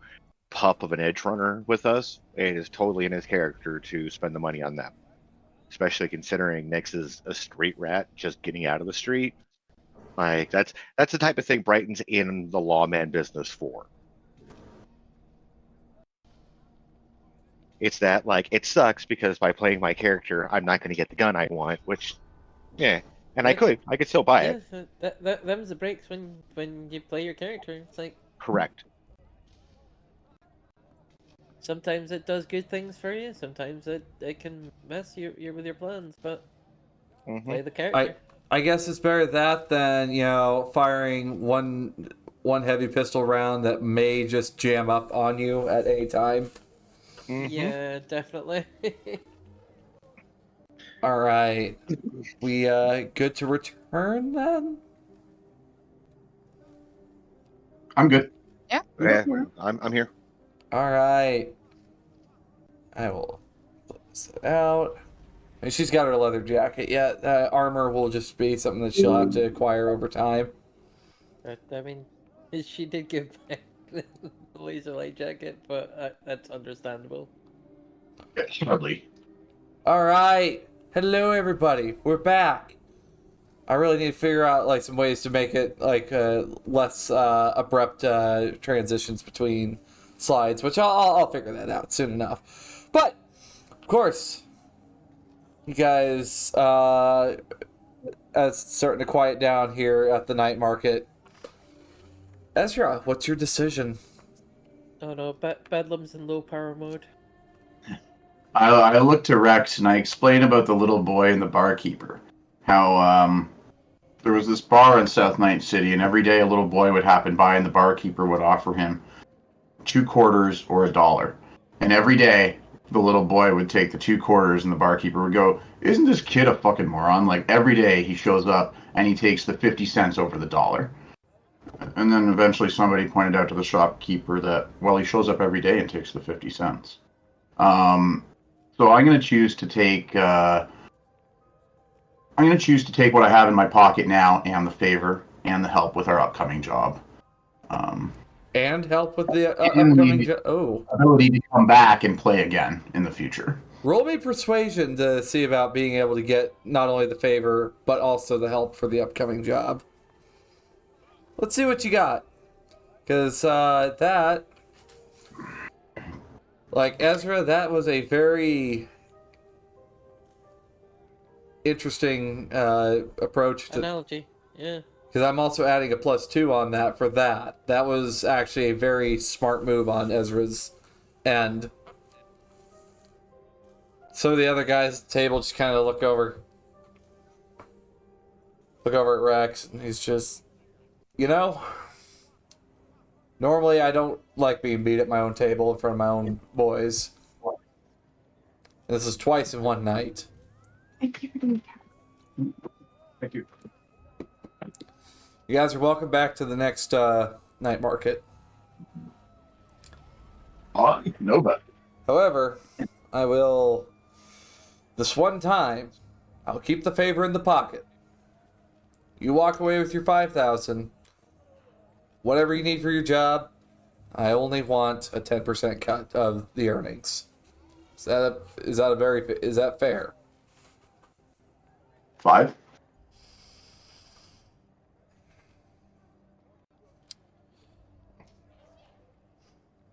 Speaker 7: pup of an edge runner with us. It is totally in his character to spend the money on them. Especially considering Nyx is a street rat just getting out of the street. Like, that's the type of thing Brighton's in the lawman business for. It's that, like, it sucks because by playing my character, I'm not going to get the gun I want, which, yeah. And I could still buy it.
Speaker 3: Yeah, them's the breaks when you play your character. It's like
Speaker 7: Correct.
Speaker 3: sometimes it does good things for you. Sometimes it can mess you with your plans. But play the character.
Speaker 2: I guess it's better that than firing one heavy pistol round that may just jam up on you at any time.
Speaker 3: Yeah, definitely.
Speaker 2: All right, we good to return then?
Speaker 4: I'm good.
Speaker 5: Yeah.
Speaker 7: Yeah, I'm here.
Speaker 2: All right, I will flip this out. And she's got her leather jacket. Yeah, armor will just be something that she'll have to acquire over time.
Speaker 3: I mean, she did give back the laser light jacket, but that's understandable.
Speaker 4: Hardly.
Speaker 2: All right, hello everybody. We're back. I really need to figure out some ways to make it less abrupt transitions between slides, which I'll figure that out soon enough. But of course, you guys, as it's starting to quiet down here at the night market. Ezra, what's your decision?
Speaker 3: Oh no, Bedlam's in low power mode.
Speaker 4: I looked to Rex and I explained about the little boy and the barkeeper. How there was this bar in South Night City, and every day a little boy would happen by, and the barkeeper would offer him 2 quarters or $1. And every day the little boy would take the 2 quarters, and the barkeeper would go, "Isn't this kid a fucking moron?" Like every day he shows up and he takes the 50 cents over the $1. And then eventually somebody pointed out to the shopkeeper that, well, he shows up every day and takes the 50 cents. So I'm going to choose to take what I have in my pocket now and the favor and the help with our upcoming job.
Speaker 2: And help with the
Speaker 4: And
Speaker 2: upcoming
Speaker 4: the
Speaker 2: Oh.
Speaker 4: ability to come back and play again in the future.
Speaker 2: Roll me persuasion to see about being able to get not only the favor, but also the help for the upcoming job. Let's see what you got. Because Ezra, that was a very interesting approach to
Speaker 3: Analogy, yeah.
Speaker 2: because I'm also adding a +2 on that for that. That was actually a very smart move on Ezra's end. So the other guys at the table just kind of look over. Look over at Rex, and he's just, you know, normally I don't like being beat at my own table in front of my own boys. This is twice in one night.
Speaker 4: Thank you. Thank you.
Speaker 2: You guys are welcome back to the next night market.
Speaker 4: No, but
Speaker 2: However, I will, this one time, I'll keep the favor in the pocket. You walk away with your 5,000. Whatever you need for your job, I only want a 10% cut of the earnings. Is that fair?
Speaker 4: 5.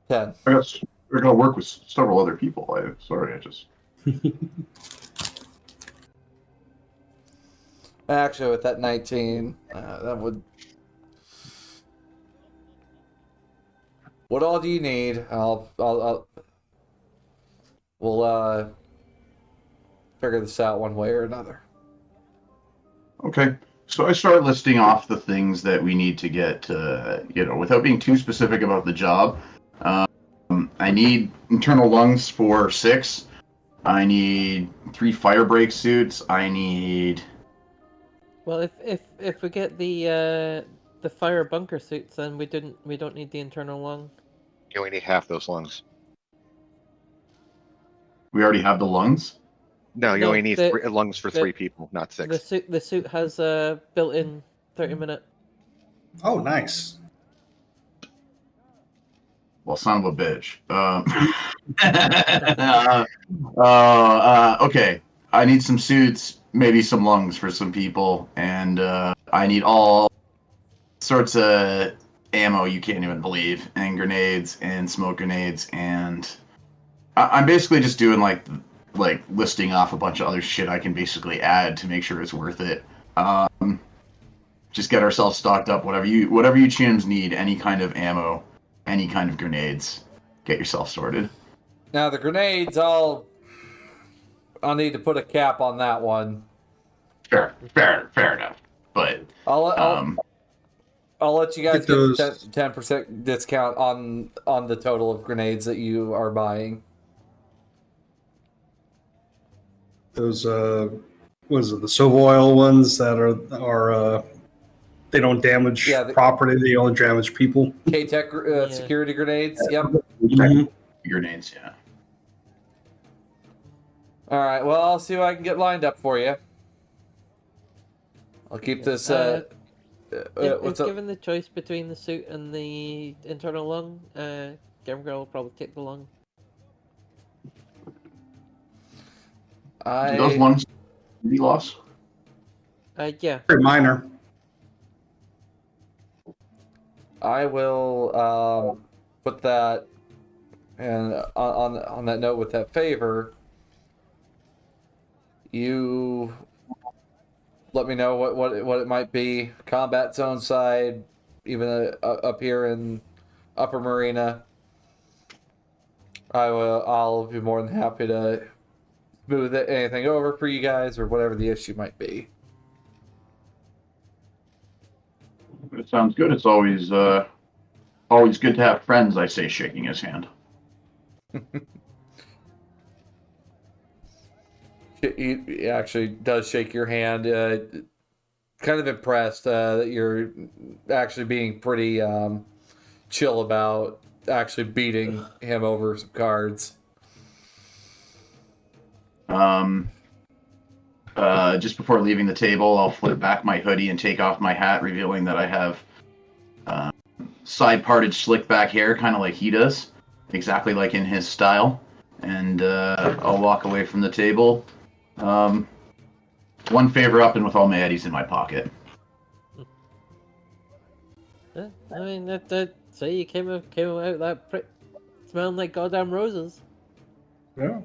Speaker 2: $10.
Speaker 4: We're gonna work with several other people. I just.
Speaker 2: Actually, with that 19, that would. What all do you need? We'll figure this out one way or another.
Speaker 4: Okay. So I start listing off the things that we need to get, without being too specific about the job. I need internal lungs for 6. I need 3 fire break suits. I need.
Speaker 3: Well, if we get the fire bunker suits, then we don't need the internal lung.
Speaker 7: You only need half those lungs.
Speaker 4: We already have the lungs.
Speaker 7: No, you
Speaker 3: No,
Speaker 7: only need lungs for 3 people, not 6.
Speaker 3: The suit has a built-in 30-minute.
Speaker 6: Oh, nice.
Speaker 4: Well, son of a bitch. Okay. I need some suits, maybe some lungs for some people, and I need all sorts of ammo you can't even believe, and grenades, and smoke grenades, and I'm basically just doing like listing off a bunch of other shit I can basically add to make sure it's worth it. Just get ourselves stocked up. Whatever you chums need, any kind of ammo, any kind of grenades, get yourself sorted.
Speaker 2: Now the grenades, I'll need to put a cap on that one.
Speaker 4: Fair enough. But
Speaker 2: I'll let you guys
Speaker 6: Get those-
Speaker 2: get 10% discount on the total of grenades that you are buying.
Speaker 6: Those what is it? The Sovoil ones that are they don't damage property; they only damage people.
Speaker 2: K-Tech security grenades. Yep.
Speaker 4: Grenades, yeah.
Speaker 2: All right. Well, I'll see what I can get lined up for you. I'll keep this.
Speaker 3: If given the choice between the suit and the internal lung, Game Girl will probably take the lung.
Speaker 4: Do those lungs be lost?
Speaker 3: Yeah.
Speaker 6: Very minor.
Speaker 2: I will put that, and on that note, with that favor, you let me know what it might be. Combat zone side, even up here in Upper Marina. I'll be more than happy to smooth anything over for you guys or whatever the issue might be.
Speaker 4: It sounds good. It's always good to have friends, I say, shaking his hand.
Speaker 2: He actually does shake your hand. Kind of impressed that you're actually being pretty chill about actually beating him over some cards.
Speaker 4: Just before leaving the table, I'll flip back my hoodie and take off my hat, revealing that I have side-parted slick back hair, kind of like he does, exactly like in his style. And I'll walk away from the table. One favor up and with all my eddies in my pocket.
Speaker 3: I mean, that say you came out that smelling like goddamn roses.
Speaker 6: Yeah.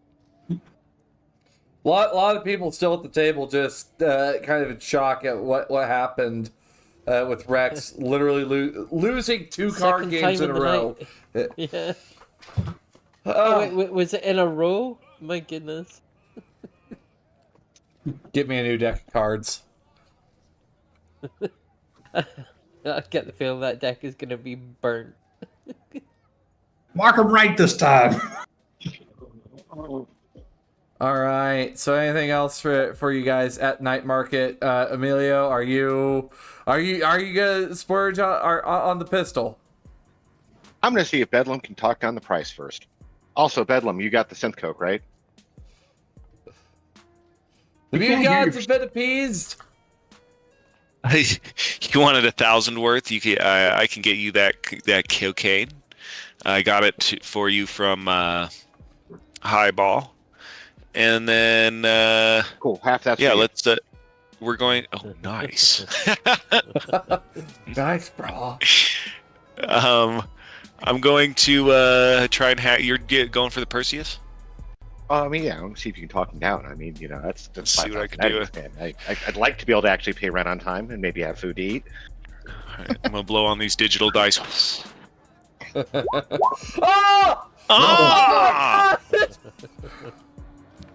Speaker 2: A lot of people still at the table just kind of in shock at what happened with Rex literally losing 2 card games in a row.
Speaker 3: Yeah. Oh, wait, was it in a row? My goodness.
Speaker 2: Get me a new deck of cards.
Speaker 3: I get the feeling that deck is going to be burnt.
Speaker 6: Mark him right this time.
Speaker 2: All right. So anything else for you guys at night market? Emilio, are you gonna splurge on the pistol?
Speaker 7: I'm going to see if Bedlam can talk down the price first. Also, Bedlam, you got the synth coke, right?
Speaker 2: The mute gods have been appeased.
Speaker 8: You wanted 1,000 worth? I can get you that cocaine. I got it for you from Highball, and then
Speaker 7: Cool. Half that's
Speaker 8: yeah.
Speaker 7: for you.
Speaker 8: Let's. We're going. Oh, nice.
Speaker 2: Nice, bro.
Speaker 8: I'm going to try and have. You're going for the Perseus?
Speaker 7: I mean, yeah. See if you can talk him down. I mean, that's
Speaker 8: Let's see what I can do.
Speaker 7: I'd like to be able to actually pay rent on time and maybe have food to eat.
Speaker 8: All right, I'm gonna blow on these digital dice.
Speaker 2: Oh!
Speaker 8: Ah!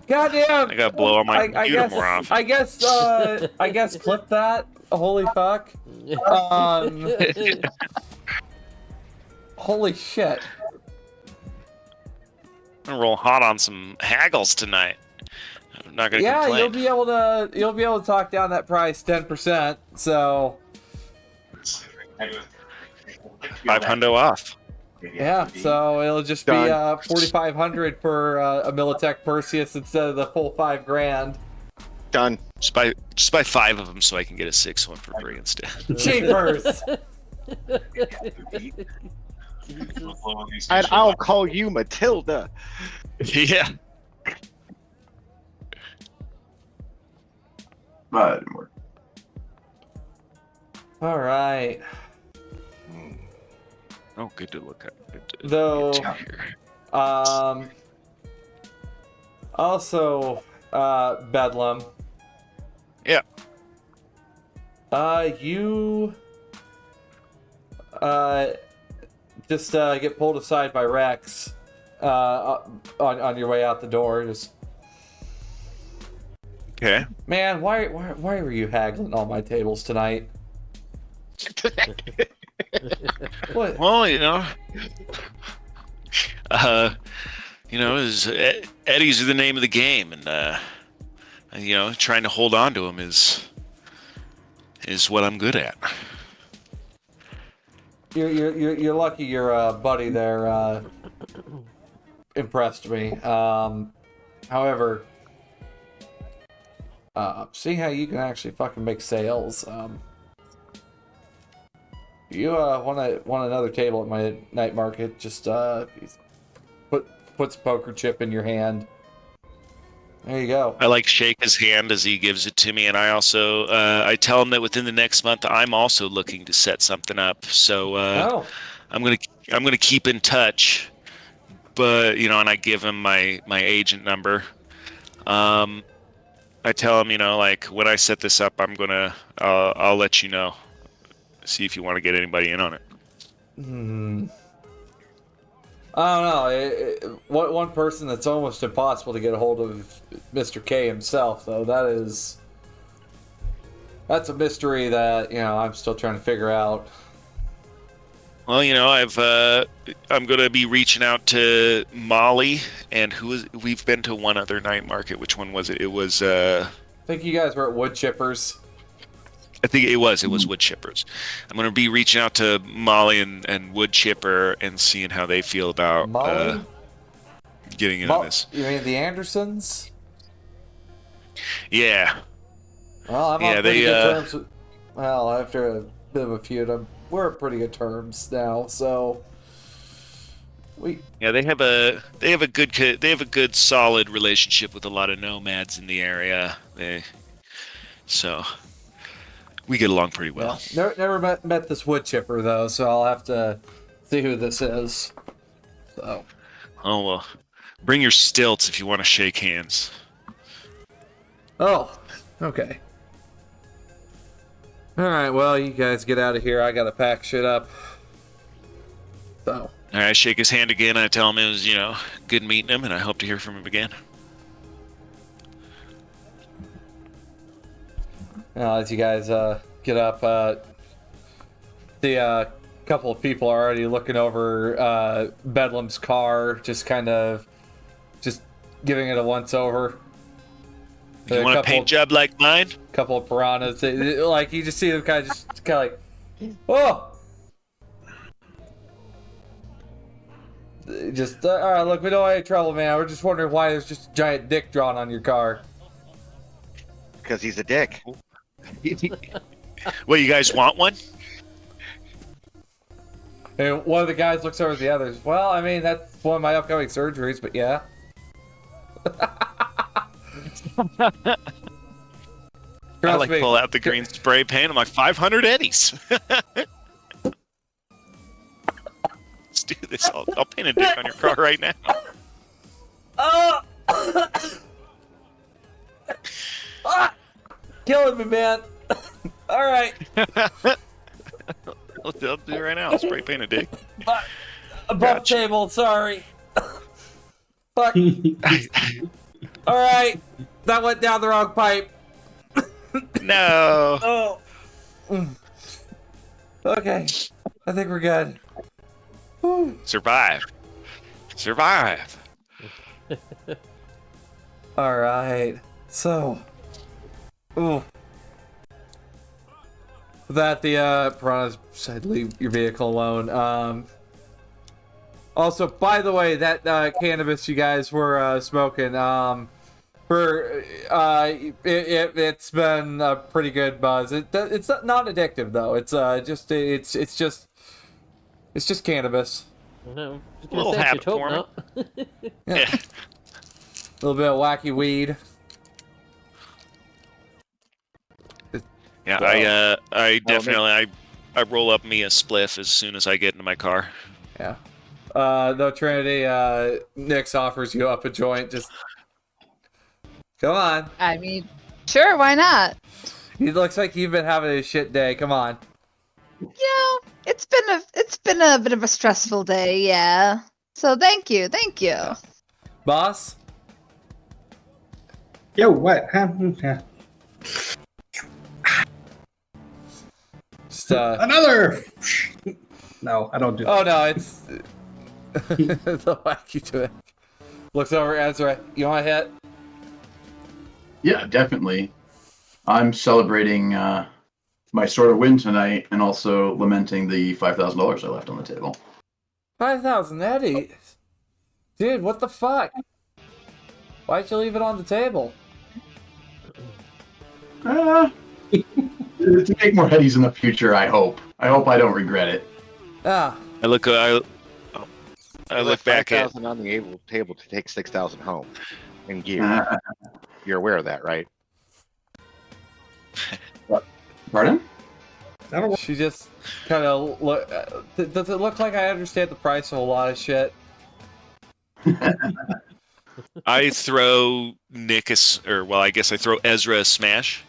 Speaker 2: Goddamn!
Speaker 8: I gotta blow on my computer more often.
Speaker 2: I guess clip that. Holy fuck. Holy shit.
Speaker 8: I'm gonna roll hot on some haggles tonight. I'm not gonna
Speaker 2: Yeah,
Speaker 8: complain.
Speaker 2: you'll be able to talk down that price 10%. So
Speaker 8: 500 off.
Speaker 2: yeah, so it'll just be
Speaker 7: Done.
Speaker 2: 4,500 for a Militech Perseus instead of the full $5,000.
Speaker 7: Done.
Speaker 8: Just buy 5 of them so I can get a 6th one for free instead.
Speaker 2: Cheapers.
Speaker 7: And I'll call you Matilda.
Speaker 8: Yeah.
Speaker 4: But
Speaker 2: All right.
Speaker 8: Oh, good to look at. Good to
Speaker 2: Though,
Speaker 8: get to here.
Speaker 2: Also, Bedlam.
Speaker 8: Yeah.
Speaker 2: You just get pulled aside by Rex on your way out the door. Just,
Speaker 8: Okay.
Speaker 2: man, why were you haggling on my tables tonight? What?
Speaker 8: Well, Eddie's the name of the game, and trying to hold on to him is what I'm good at.
Speaker 2: You're lucky your buddy there impressed me. However, seeing how you can actually fucking make sales, you want another table at my night market? Just puts a poker chip in your hand. There you go.
Speaker 8: I shake his hand as he gives it to me, and I also I tell him that within the next month I'm also looking to set something up. So I'm gonna keep in touch, but and I give him my agent number. I tell him when I set this up, I'll let you know. See if you want to get anybody in on it.
Speaker 2: I don't know. One person that's almost impossible to get a hold of, Mr. K himself, though. That's a mystery that I'm still trying to figure out.
Speaker 8: Well, I'm gonna be reaching out to Molly, and we've been to one other night market. Which one was it? It was
Speaker 2: I think you guys were at Wood Chippers.
Speaker 8: I think it was Wood Chippers. I'm gonna be reaching out to Molly and Wood Chipper and seeing how they feel about
Speaker 2: Molly?
Speaker 8: getting in on this.
Speaker 2: You mean the Andersons?
Speaker 8: Yeah.
Speaker 2: Well, I'm on pretty good terms with... Well, after a bit of a feud, we're at pretty good terms now, so...
Speaker 8: Yeah, they have a good solid relationship with a lot of nomads in the area. So we get along pretty well.
Speaker 2: Yeah. Never met this wood chipper though, so I'll have to see who this is. So.
Speaker 8: Oh well, bring your stilts if you want to shake hands.
Speaker 2: Oh, okay. All right, well, you guys get out of here. I gotta pack shit up. So.
Speaker 8: All right, I shake his hand again. I tell him it was, good meeting him, and I hope to hear from him again.
Speaker 2: As you guys get up. The couple of people are already looking over Bedlam's car, just giving it a once over.
Speaker 8: You want a paint job like mine?
Speaker 2: Couple of piranhas, like you just see them kind of like, oh. Just all right. Look, we don't want any trouble, man. We're just wondering why there's just a giant dick drawn on your car.
Speaker 7: Because he's a dick.
Speaker 8: Well, you guys want one?
Speaker 2: And one of the guys looks over at the others. Well, I mean, that's one of my upcoming surgeries, but yeah.
Speaker 8: I like pull out the green spray paint. I'm like 500 eddies. Let's do this. I'll paint a dick on your car right now.
Speaker 2: Killing me, man. All right.
Speaker 8: I'll do it right now. I'll spray paint a dick.
Speaker 2: Above table, sorry. Fuck. All right. That went down the wrong pipe.
Speaker 8: No.
Speaker 2: Oh. Okay. I think we're good. Whew.
Speaker 8: Survive.
Speaker 2: All right. So. Ooh. That the piranhas said leave your vehicle alone. Also, by the way, that cannabis you guys were smoking, it's been a pretty good buzz. It's not addictive though. It's just cannabis.
Speaker 3: No,
Speaker 8: A little habit forming. Yeah.
Speaker 2: A little bit of wacky weed.
Speaker 8: Yeah, I definitely I roll up me a spliff as soon as I get into my car.
Speaker 2: Yeah. Though Trinity, Nyx offers you up a joint. Just come on.
Speaker 5: I mean, sure, why not?
Speaker 2: It looks like you've been having a shit day. Come on.
Speaker 5: You know, it's been a bit of a stressful day, yeah. So thank you.
Speaker 2: Boss?
Speaker 6: Yo, what?
Speaker 2: Just,
Speaker 6: Another. No, I don't do that.
Speaker 2: oh no, it's the wacky to it. Looks over at Ezra. You want to hit?
Speaker 4: Yeah, definitely. I'm celebrating my sort of win tonight, and also lamenting the $5,000 I left on the table.
Speaker 2: 5,000 eddies? Dude, what the fuck? Why'd you leave it on the table?
Speaker 4: To make more headies in the future, I hope. I hope I don't regret it.
Speaker 2: Ah.
Speaker 8: I look back at
Speaker 7: 5,000 on the table to take 6,000 home in gear. You're aware of that, right?
Speaker 4: Pardon?
Speaker 2: She just kind of look. Does it look like I understand the price of a lot of shit?
Speaker 8: I throw I guess I throw Ezra a smash,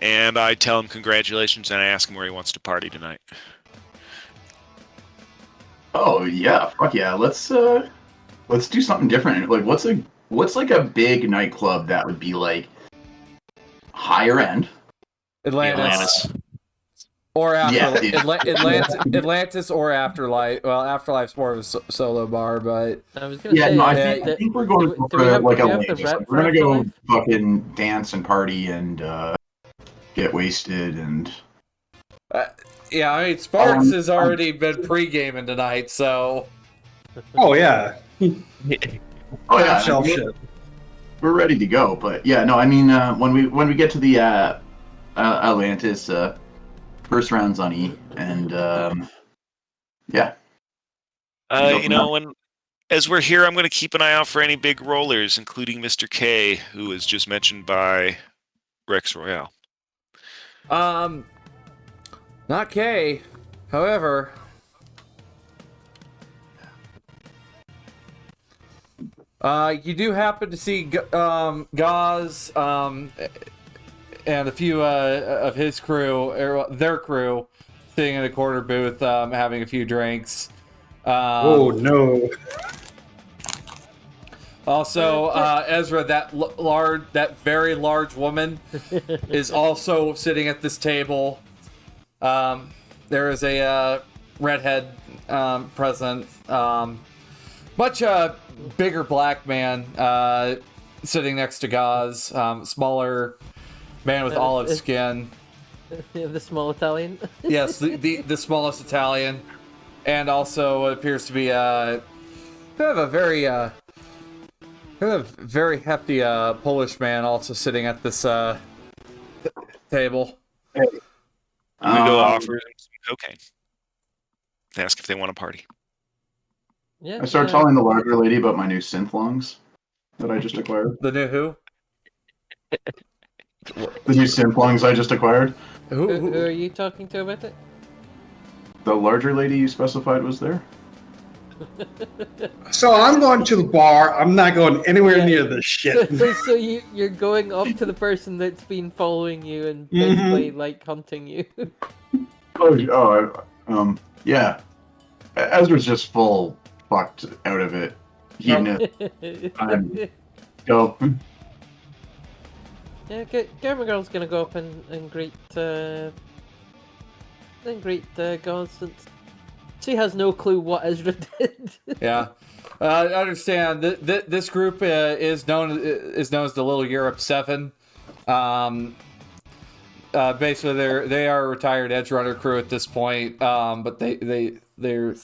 Speaker 8: and I tell him congratulations, and I ask him where he wants to party tonight.
Speaker 4: Oh yeah, fuck yeah. Let's do something different. Like what's like a big nightclub that would be like higher end?
Speaker 2: Atlantis. Or Atlantis or Afterlife. Well, Afterlife's more of a solo bar, but
Speaker 3: I was gonna say,
Speaker 4: I think we're going for like Atlantis.
Speaker 3: rep
Speaker 4: We're gonna go
Speaker 3: Afterlife?
Speaker 4: fucking dance and party and get wasted and.
Speaker 2: yeah, I mean Sparks has already been pre-gaming tonight, so.
Speaker 6: Oh yeah.
Speaker 4: Oh yeah,
Speaker 6: Shelf shit.
Speaker 4: we're ready to go. But yeah, no, I mean when we get to the Atlantis, first round's on E, and yeah.
Speaker 8: As we're here, I'm going to keep an eye out for any big rollers, including Mr. K, who was just mentioned by Rex Royale.
Speaker 2: Not K. However, you do happen to see Gauze and a few of his crew, or their crew, sitting in a corner booth, having a few drinks.
Speaker 6: Oh no!
Speaker 2: Also, Ezra, that very large woman, is also sitting at this table. There is a redhead present. Much bigger black man sitting next to Gauze. Smaller man with olive skin.
Speaker 3: The small Italian.
Speaker 2: Yes, the smallest Italian. And also what appears to be kind of a very hefty Polish man also sitting at this table.
Speaker 8: We go offer them some cocaine. Ask if they want a party.
Speaker 3: Yeah.
Speaker 4: I started telling the larger lady about my new synth lungs that I just acquired.
Speaker 2: The new who?
Speaker 4: The new synth lungs I just acquired.
Speaker 3: Who are you talking to about it?
Speaker 4: The larger lady you specified was there.
Speaker 6: So I'm going to the bar. I'm not going anywhere near this shit.
Speaker 3: So you're going up to the person that's been following you and basically like hunting you.
Speaker 4: Yeah. Ezra's just full fucked out of it. Go.
Speaker 3: Yeah, Gamer Girl's gonna go up and greet Gauze since she has no clue what Ezra did.
Speaker 2: Yeah, I understand. This group is known as the Little Europe 7. Basically, they are a retired Edgerunner crew at this point. But they're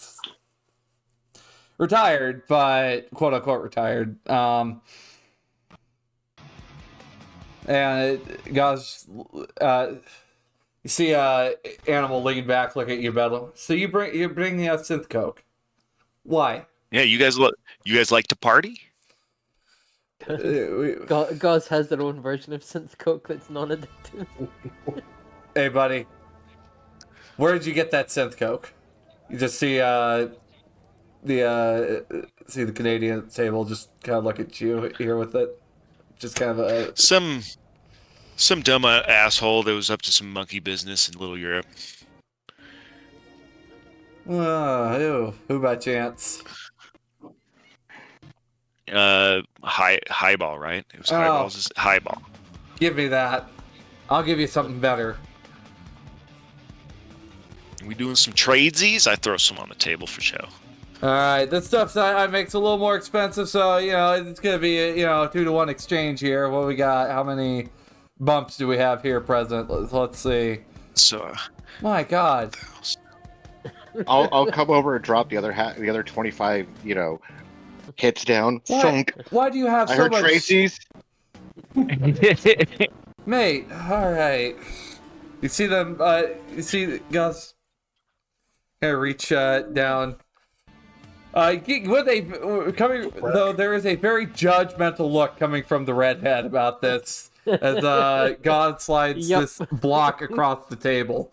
Speaker 2: retired, but quote unquote retired. And Gauze, you see Animal lean back, look at you, Bedlam. So you bring the synth coke. Why?
Speaker 8: Yeah, you guys like to party?
Speaker 3: Gauze has their own version of synth coke that's non-addictive.
Speaker 2: Hey, buddy, where did you get that synth coke? You just see the Canadian at the table just kind of look at you here with it. Just kind of
Speaker 8: some dumb asshole that was up to some monkey business in Little Europe.
Speaker 2: Who by chance?
Speaker 8: Highball, right? It was Highball.
Speaker 2: Give me that. I'll give you something better.
Speaker 8: We doing some tradesies? I throw some on the table for show.
Speaker 2: All right, this stuff I makes a little more expensive, so it's gonna be a 2-to-1 exchange here. What we got? How many bumps do we have here present? Let's see.
Speaker 8: So,
Speaker 2: my God.
Speaker 7: I'll come over and drop the other 25, hits down. Thunk.
Speaker 2: Why do you have
Speaker 7: I
Speaker 2: so
Speaker 7: heard
Speaker 2: much?
Speaker 7: Tracy's.
Speaker 2: Mate, all right. You see them? You see Gus? Kind of reach down. There is a very judgmental look coming from the redhead about this as God slides this block across the table.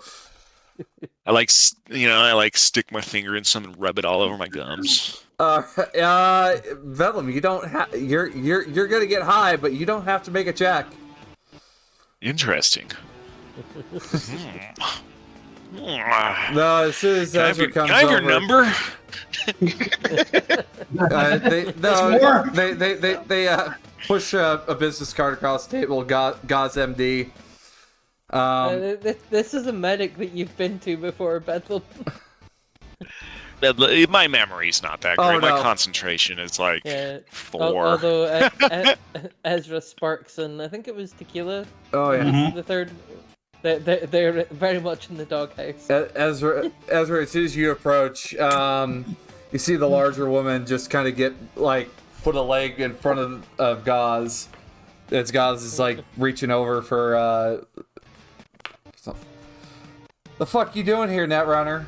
Speaker 8: I like stick my finger in some and rub it all over my gums.
Speaker 2: Bedlam, you don't have. You're gonna get high, but you don't have to make a check.
Speaker 8: Interesting.
Speaker 2: No, as soon as Ezra comes over.
Speaker 8: Can I have your number?
Speaker 2: They push a business card across the table. Gauze MD.
Speaker 3: This is a medic that you've been to before, Bethel.
Speaker 8: My memory's not that great.
Speaker 2: Oh, no.
Speaker 8: My concentration is like 4.
Speaker 3: Although Ezra Sparks and I think it was Tequila.
Speaker 2: Oh yeah.
Speaker 3: The third. They're very much in the doghouse.
Speaker 2: Ezra, as soon as you approach, you see the larger woman just kind of put a leg in front of Gauze. As Gauze is reaching over for something. The fuck you doing here, Netrunner?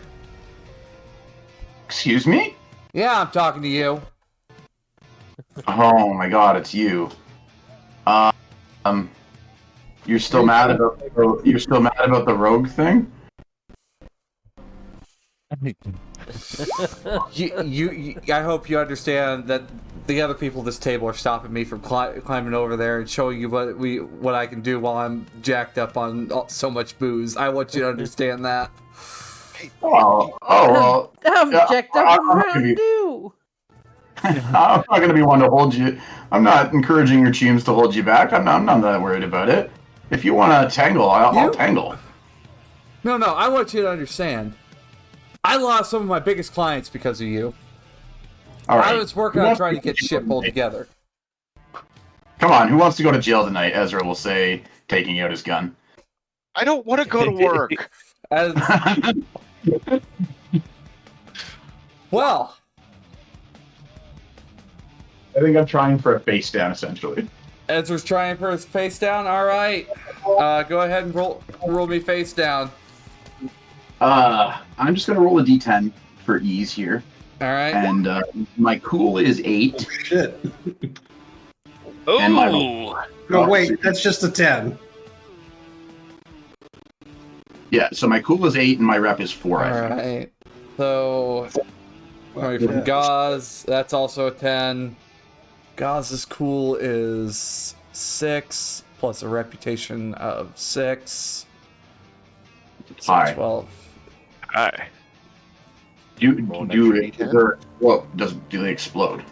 Speaker 4: Excuse me?
Speaker 2: Yeah, I'm talking to you.
Speaker 4: Oh my God, it's you. You're still mad about the rogue thing?
Speaker 2: I hope you understand that the other people at this table are stopping me from climbing over there and showing you what I can do while I'm jacked up on so much booze. I want you to understand that.
Speaker 4: Well.
Speaker 3: I'm jacked up on Mountain Dew.
Speaker 4: I'm not going to be one to hold you. I'm not encouraging your teams to hold you back. I'm not that worried about it. If you want to tangle, I'll tangle.
Speaker 2: No, I want you to understand. I lost some of my biggest clients because of you.
Speaker 4: All right.
Speaker 2: I was working on trying to get shit pulled together.
Speaker 4: Come on, who wants to go to jail tonight? Ezra will say, taking out his gun.
Speaker 7: I don't want to go to work.
Speaker 2: As, well,
Speaker 4: I think I'm trying for a face down, essentially.
Speaker 2: Ezra's trying for his face down. All right, go ahead and roll me face down.
Speaker 4: I'm just gonna roll a d10 for ease here,
Speaker 2: All right.
Speaker 4: and my cool is 8.
Speaker 6: Shit.
Speaker 4: And my
Speaker 8: Oh,
Speaker 6: No, wait, that's just a 10.
Speaker 4: Yeah, so my cool is 8 and my rep is 4. I
Speaker 2: All
Speaker 4: think.
Speaker 2: right. So, coming from Gauze, that's also a 10. Gauze's cool is 6 plus a reputation of 6. So
Speaker 4: Alright.
Speaker 2: 12.
Speaker 8: hi.
Speaker 4: Do
Speaker 7: D10?
Speaker 4: do they explode?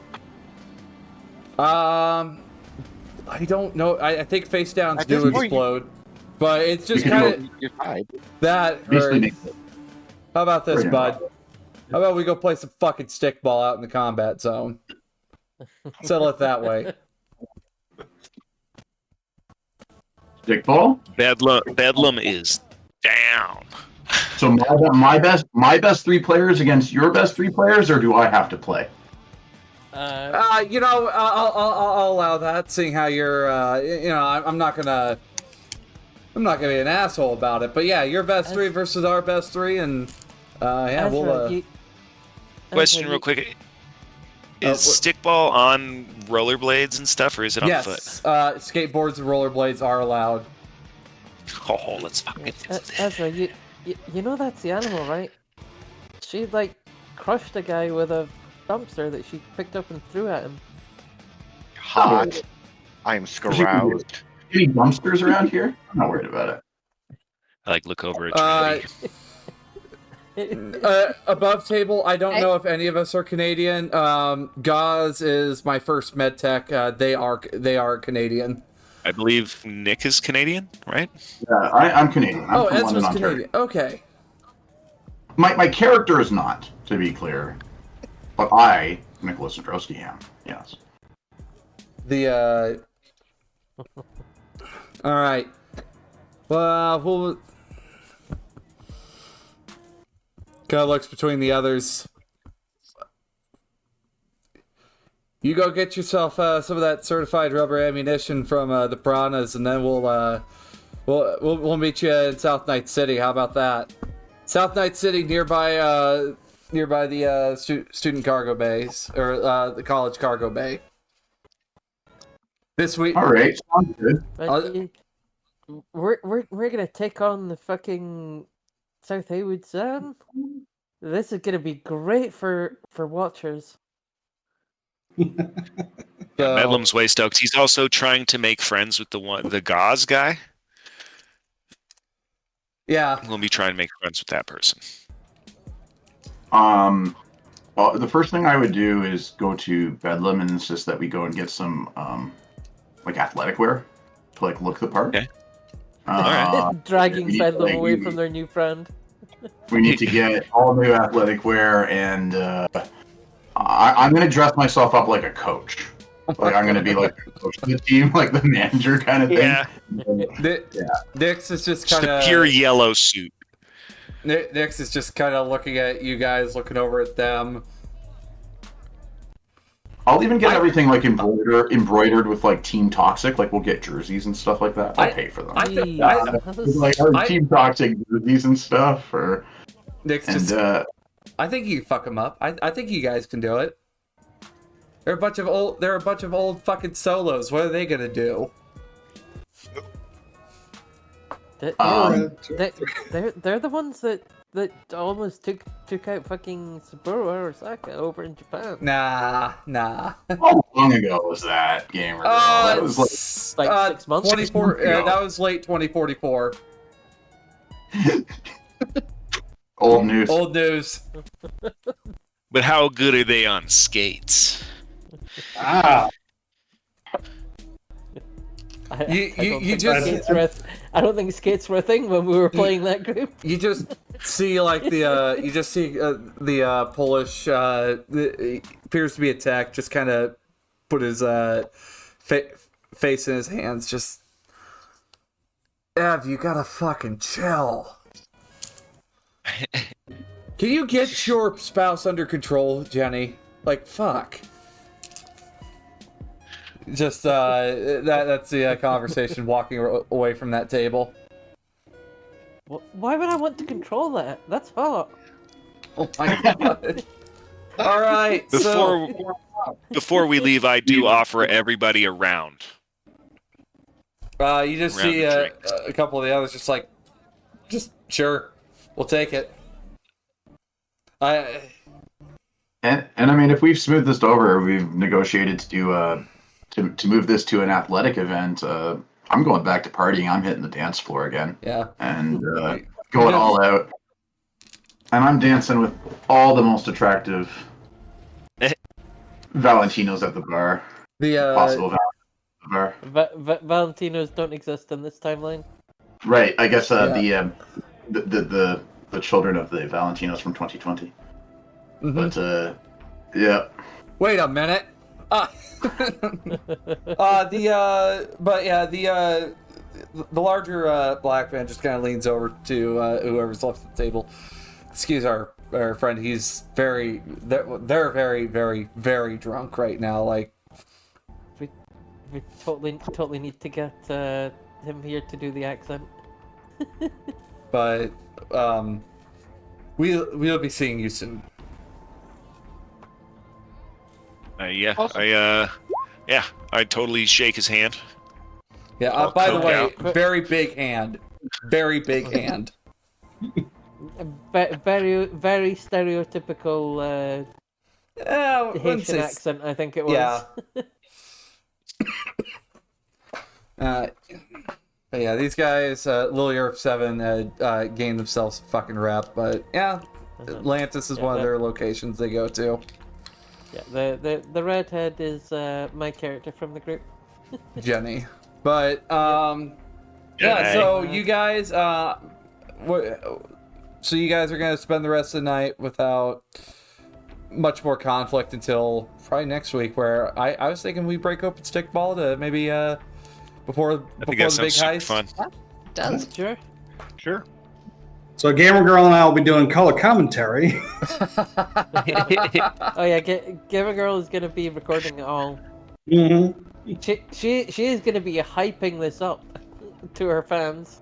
Speaker 2: I don't know. I think face downs
Speaker 7: At this
Speaker 2: do
Speaker 7: point,
Speaker 2: explode, but it's just
Speaker 4: You can
Speaker 2: kind of
Speaker 7: You're fine.
Speaker 2: that.
Speaker 4: Basically,
Speaker 2: Or, how about this, bud? How about we go play some fucking stickball out in the combat zone? Settle it that way.
Speaker 4: stickball.
Speaker 8: Bedlam is down.
Speaker 4: So my best 3 players against your best 3 players, or do I have to play?
Speaker 3: Uh,
Speaker 2: I'll allow that. Seeing how you're, I'm not gonna be an asshole about it. But yeah, your best 3 versus our best 3, and yeah,
Speaker 3: Ezra,
Speaker 2: we'll.
Speaker 8: Question
Speaker 3: Ezra,
Speaker 8: real quick. Is stickball on rollerblades and stuff, or is it on foot?
Speaker 2: Yes, skateboards and rollerblades are allowed.
Speaker 8: Oh, let's fucking.
Speaker 3: Ezra, you know that's the animal, right? She like crushed a guy with a dumpster that she picked up and threw at him.
Speaker 7: Hot. I'm scaroused.
Speaker 4: Any dumpsters around here? I'm not worried about it.
Speaker 8: I like look over at Trinity.
Speaker 2: Above table, I don't know if any of us are Canadian. Gauze is my first med tech. They are Canadian.
Speaker 8: I believe Nick is Canadian, right?
Speaker 4: Yeah, I'm Canadian. I'm from
Speaker 2: Ezra's
Speaker 4: London, Ontario.
Speaker 2: Canadian. Okay.
Speaker 4: My character is not, to be clear, but I, Nicholas Zadrowski, am. Yes.
Speaker 2: All right. Well, we'll. Kind of looks between the others. You go get yourself some of that certified rubber ammunition from the Piranhas, and then we'll meet you in South Night City. How about that? South Night City, nearby the student cargo bays or the college cargo bay. This week.
Speaker 4: All right, sounds good.
Speaker 3: We're gonna take on the fucking South Haywood Zone. This is gonna be great for watchers.
Speaker 8: Bedlam's way stoked. He's also trying to make friends with the Gauze guy.
Speaker 2: Yeah.
Speaker 8: We'll be trying to make friends with that person.
Speaker 4: Well, the first thing I would do is go to Bedlam and insist that we go and get some like athletic wear to like look the part.
Speaker 8: Okay.
Speaker 3: Dragging
Speaker 4: we need-
Speaker 3: Bedlam
Speaker 4: like,
Speaker 3: away
Speaker 4: we-
Speaker 3: from their new friend.
Speaker 4: We need to get all new athletic wear, and I'm gonna dress myself up like a coach. Like I'm gonna be like the coach of the team, like the manager kind of thing.
Speaker 8: Yeah.
Speaker 2: Nix is just
Speaker 8: Just
Speaker 2: kind
Speaker 8: a
Speaker 2: of
Speaker 8: pure yellow suit.
Speaker 2: Nix is just kind of looking at you guys, looking over at them.
Speaker 4: I'll even get everything like embroidered with like Team Toxic. Like we'll get jerseys and stuff like that. I'll pay for them. Like our Team Toxic jerseys and stuff.
Speaker 2: Nix just. I think you can fuck them up. I think you guys can do it. They're a bunch of old fucking solos. What are they gonna do?
Speaker 3: They're the ones that almost took out fucking Saburo Arasaka over in Japan.
Speaker 2: Nah.
Speaker 4: How long ago was that, gamer? That was
Speaker 3: like 6 months.
Speaker 2: 24.
Speaker 4: ago.
Speaker 2: That was late 2044.
Speaker 4: old news.
Speaker 2: Old news.
Speaker 8: But how good are they on skates?
Speaker 3: I
Speaker 2: You
Speaker 3: don't think skates were a thing when we were playing that group.
Speaker 2: You just see like the Polish appears to be attacked. Just kind of put his face in his hands. Just Ev, you gotta fucking chill. Can you get your spouse under control, Jenny? Like fuck. Just that's the conversation walking away from that table.
Speaker 3: Why would I want to control that? That's hot.
Speaker 2: Oh my god. All right.
Speaker 8: Before we leave, I do offer everybody a round.
Speaker 2: You just see a couple of the others just sure, we'll take it.
Speaker 4: And I mean, if we've smoothed this over, we've negotiated to do to move this to an athletic event. I'm going back to partying. I'm hitting the dance floor again.
Speaker 2: Yeah.
Speaker 4: And going all out. And I'm dancing with all the most attractive Valentinos at the bar. Possible Valentinos at the bar.
Speaker 3: Valentinos don't exist in this timeline.
Speaker 4: Right. I guess the children of the Valentinos from 2020.
Speaker 2: Mm-hmm.
Speaker 4: But yeah.
Speaker 2: Wait a minute. The larger black man just kind of leans over to whoever's left at the table. Excuse our friend. He's they're very, very, very drunk right now. Like
Speaker 3: we totally need to get him here to do the accent.
Speaker 2: But we'll be seeing you soon.
Speaker 8: Yeah,
Speaker 7: Awesome.
Speaker 8: I totally shake his hand.
Speaker 2: Yeah. By the way, very big hand. Very big hand.
Speaker 3: Very, very stereotypical Haitian accent, I think it was.
Speaker 2: Yeah. But yeah, these guys, Little Europe 7, had gained themselves a fucking rep, but yeah, Atlantis is one of their locations they go to.
Speaker 3: Yeah, the redhead is my character from the group.
Speaker 2: Jenny. But, yeah, so you guys, so you guys are going to spend the rest of the night without much more conflict until probably next week, where I was thinking we break open Stickball to maybe, before the big heist.
Speaker 8: Fun.
Speaker 5: Does.
Speaker 7: Sure.
Speaker 6: So Gamer Girl and I will be doing color commentary.
Speaker 3: Oh yeah, Gamer Girl is gonna be recording it all.
Speaker 6: Mm-hmm.
Speaker 3: She is gonna be hyping this up to her fans.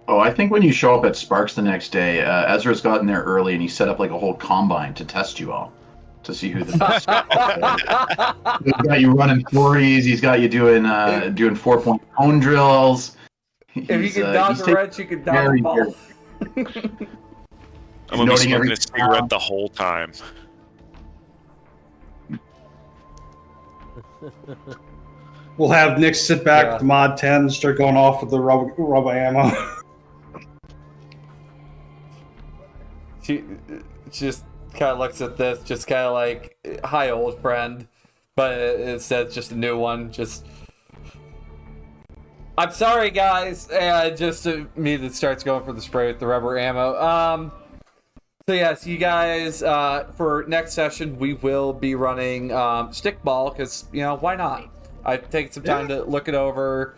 Speaker 4: Oh, I think when you show up at Sparks the next day, Ezra's gotten there early and he set up like a whole combine to test you all, to see who the best. He's got you running 40s. He's got you doing 4-point cone drills.
Speaker 2: If you can dodge a wrench, you can dodge a ball.
Speaker 8: I'm gonna be smoking a cigarette the whole time.
Speaker 6: We'll have Nick sit back with the Mod 10 and start going off with the rubber ammo.
Speaker 2: She just kind of looks at this, just kind of like, hi, old friend. But instead, it's just a new one. Just, I'm sorry, guys. And just me that starts going for the spray with the rubber ammo. So yes, you guys, for next session, we will be running Stickball, because, why not? I've taken some time to look it over.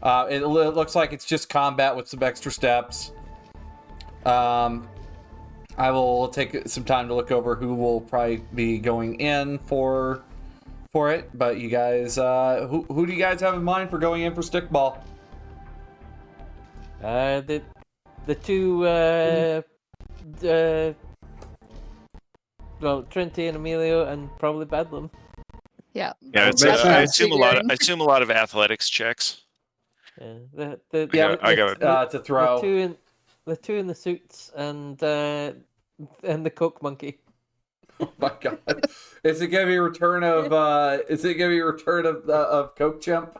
Speaker 2: It looks like it's just combat with some extra steps. I will take some time to look over who will probably be going in for it. But you guys, who do you guys have in mind for going in for Stickball?
Speaker 3: The two Trinity and Emilio, and probably Bedlam.
Speaker 5: Yeah.
Speaker 8: Yeah, I assume a lot of athletics checks.
Speaker 3: Yeah,
Speaker 8: I got
Speaker 2: to throw.
Speaker 3: The two in the suits and the Coke Monkey.
Speaker 2: Oh my god! Is it gonna be a return of? Of Coke Chimp?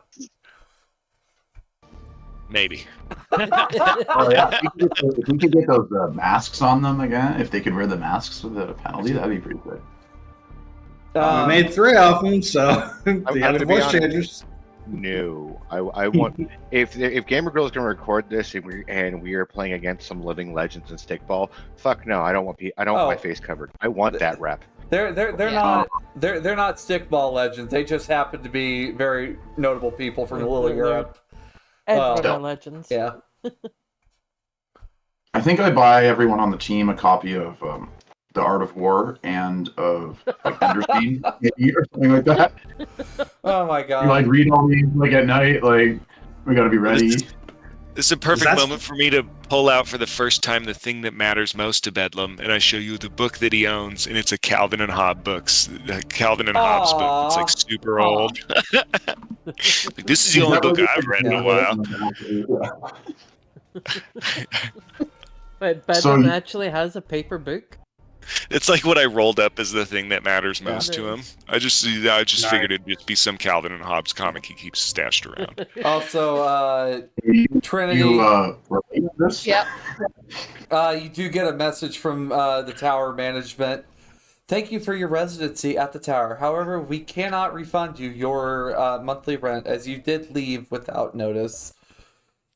Speaker 8: Maybe.
Speaker 4: Oh yeah, if we could get those masks on them again, if they could wear the masks without a penalty, that'd be pretty good.
Speaker 6: We made 3 of them, so they have the voice changers.
Speaker 7: No, I want if Gamer Girl is going to record this and we are playing against some living legends in stickball. Fuck no, I don't want my face covered. I want that rep.
Speaker 2: They're
Speaker 5: Yeah.
Speaker 2: not stickball legends. They just happen to be very notable people from Little
Speaker 3: They're-
Speaker 2: Europe.
Speaker 3: Edgerunner legends.
Speaker 2: Yeah.
Speaker 4: I think I buy everyone on the team a copy of The Art of War and of like Ender's Game, maybe, or something like that.
Speaker 2: Oh my
Speaker 4: You
Speaker 2: god.
Speaker 4: like read all these like at night. Like we gotta be ready.
Speaker 8: This is a perfect
Speaker 6: That's-
Speaker 8: moment for me to pull out for the first time the thing that matters most to Bedlam, and I show you the book that he owns, and it's a Calvin and Hobbes Hobbes book. It's like super old. Like, this is the only book I've read in a while.
Speaker 3: Wait, Bedlam actually has a paper book?
Speaker 8: It's like what I rolled up as the thing that matters most to
Speaker 3: Yeah.
Speaker 8: him. I just figured it'd just be some Calvin and Hobbes comic he keeps stashed around.
Speaker 2: Also, Trinity,
Speaker 4: You relate this?
Speaker 5: Yep.
Speaker 2: you do get a message from the tower management. Thank you for your residency at the tower. However, we cannot refund you your monthly rent as you did leave without notice,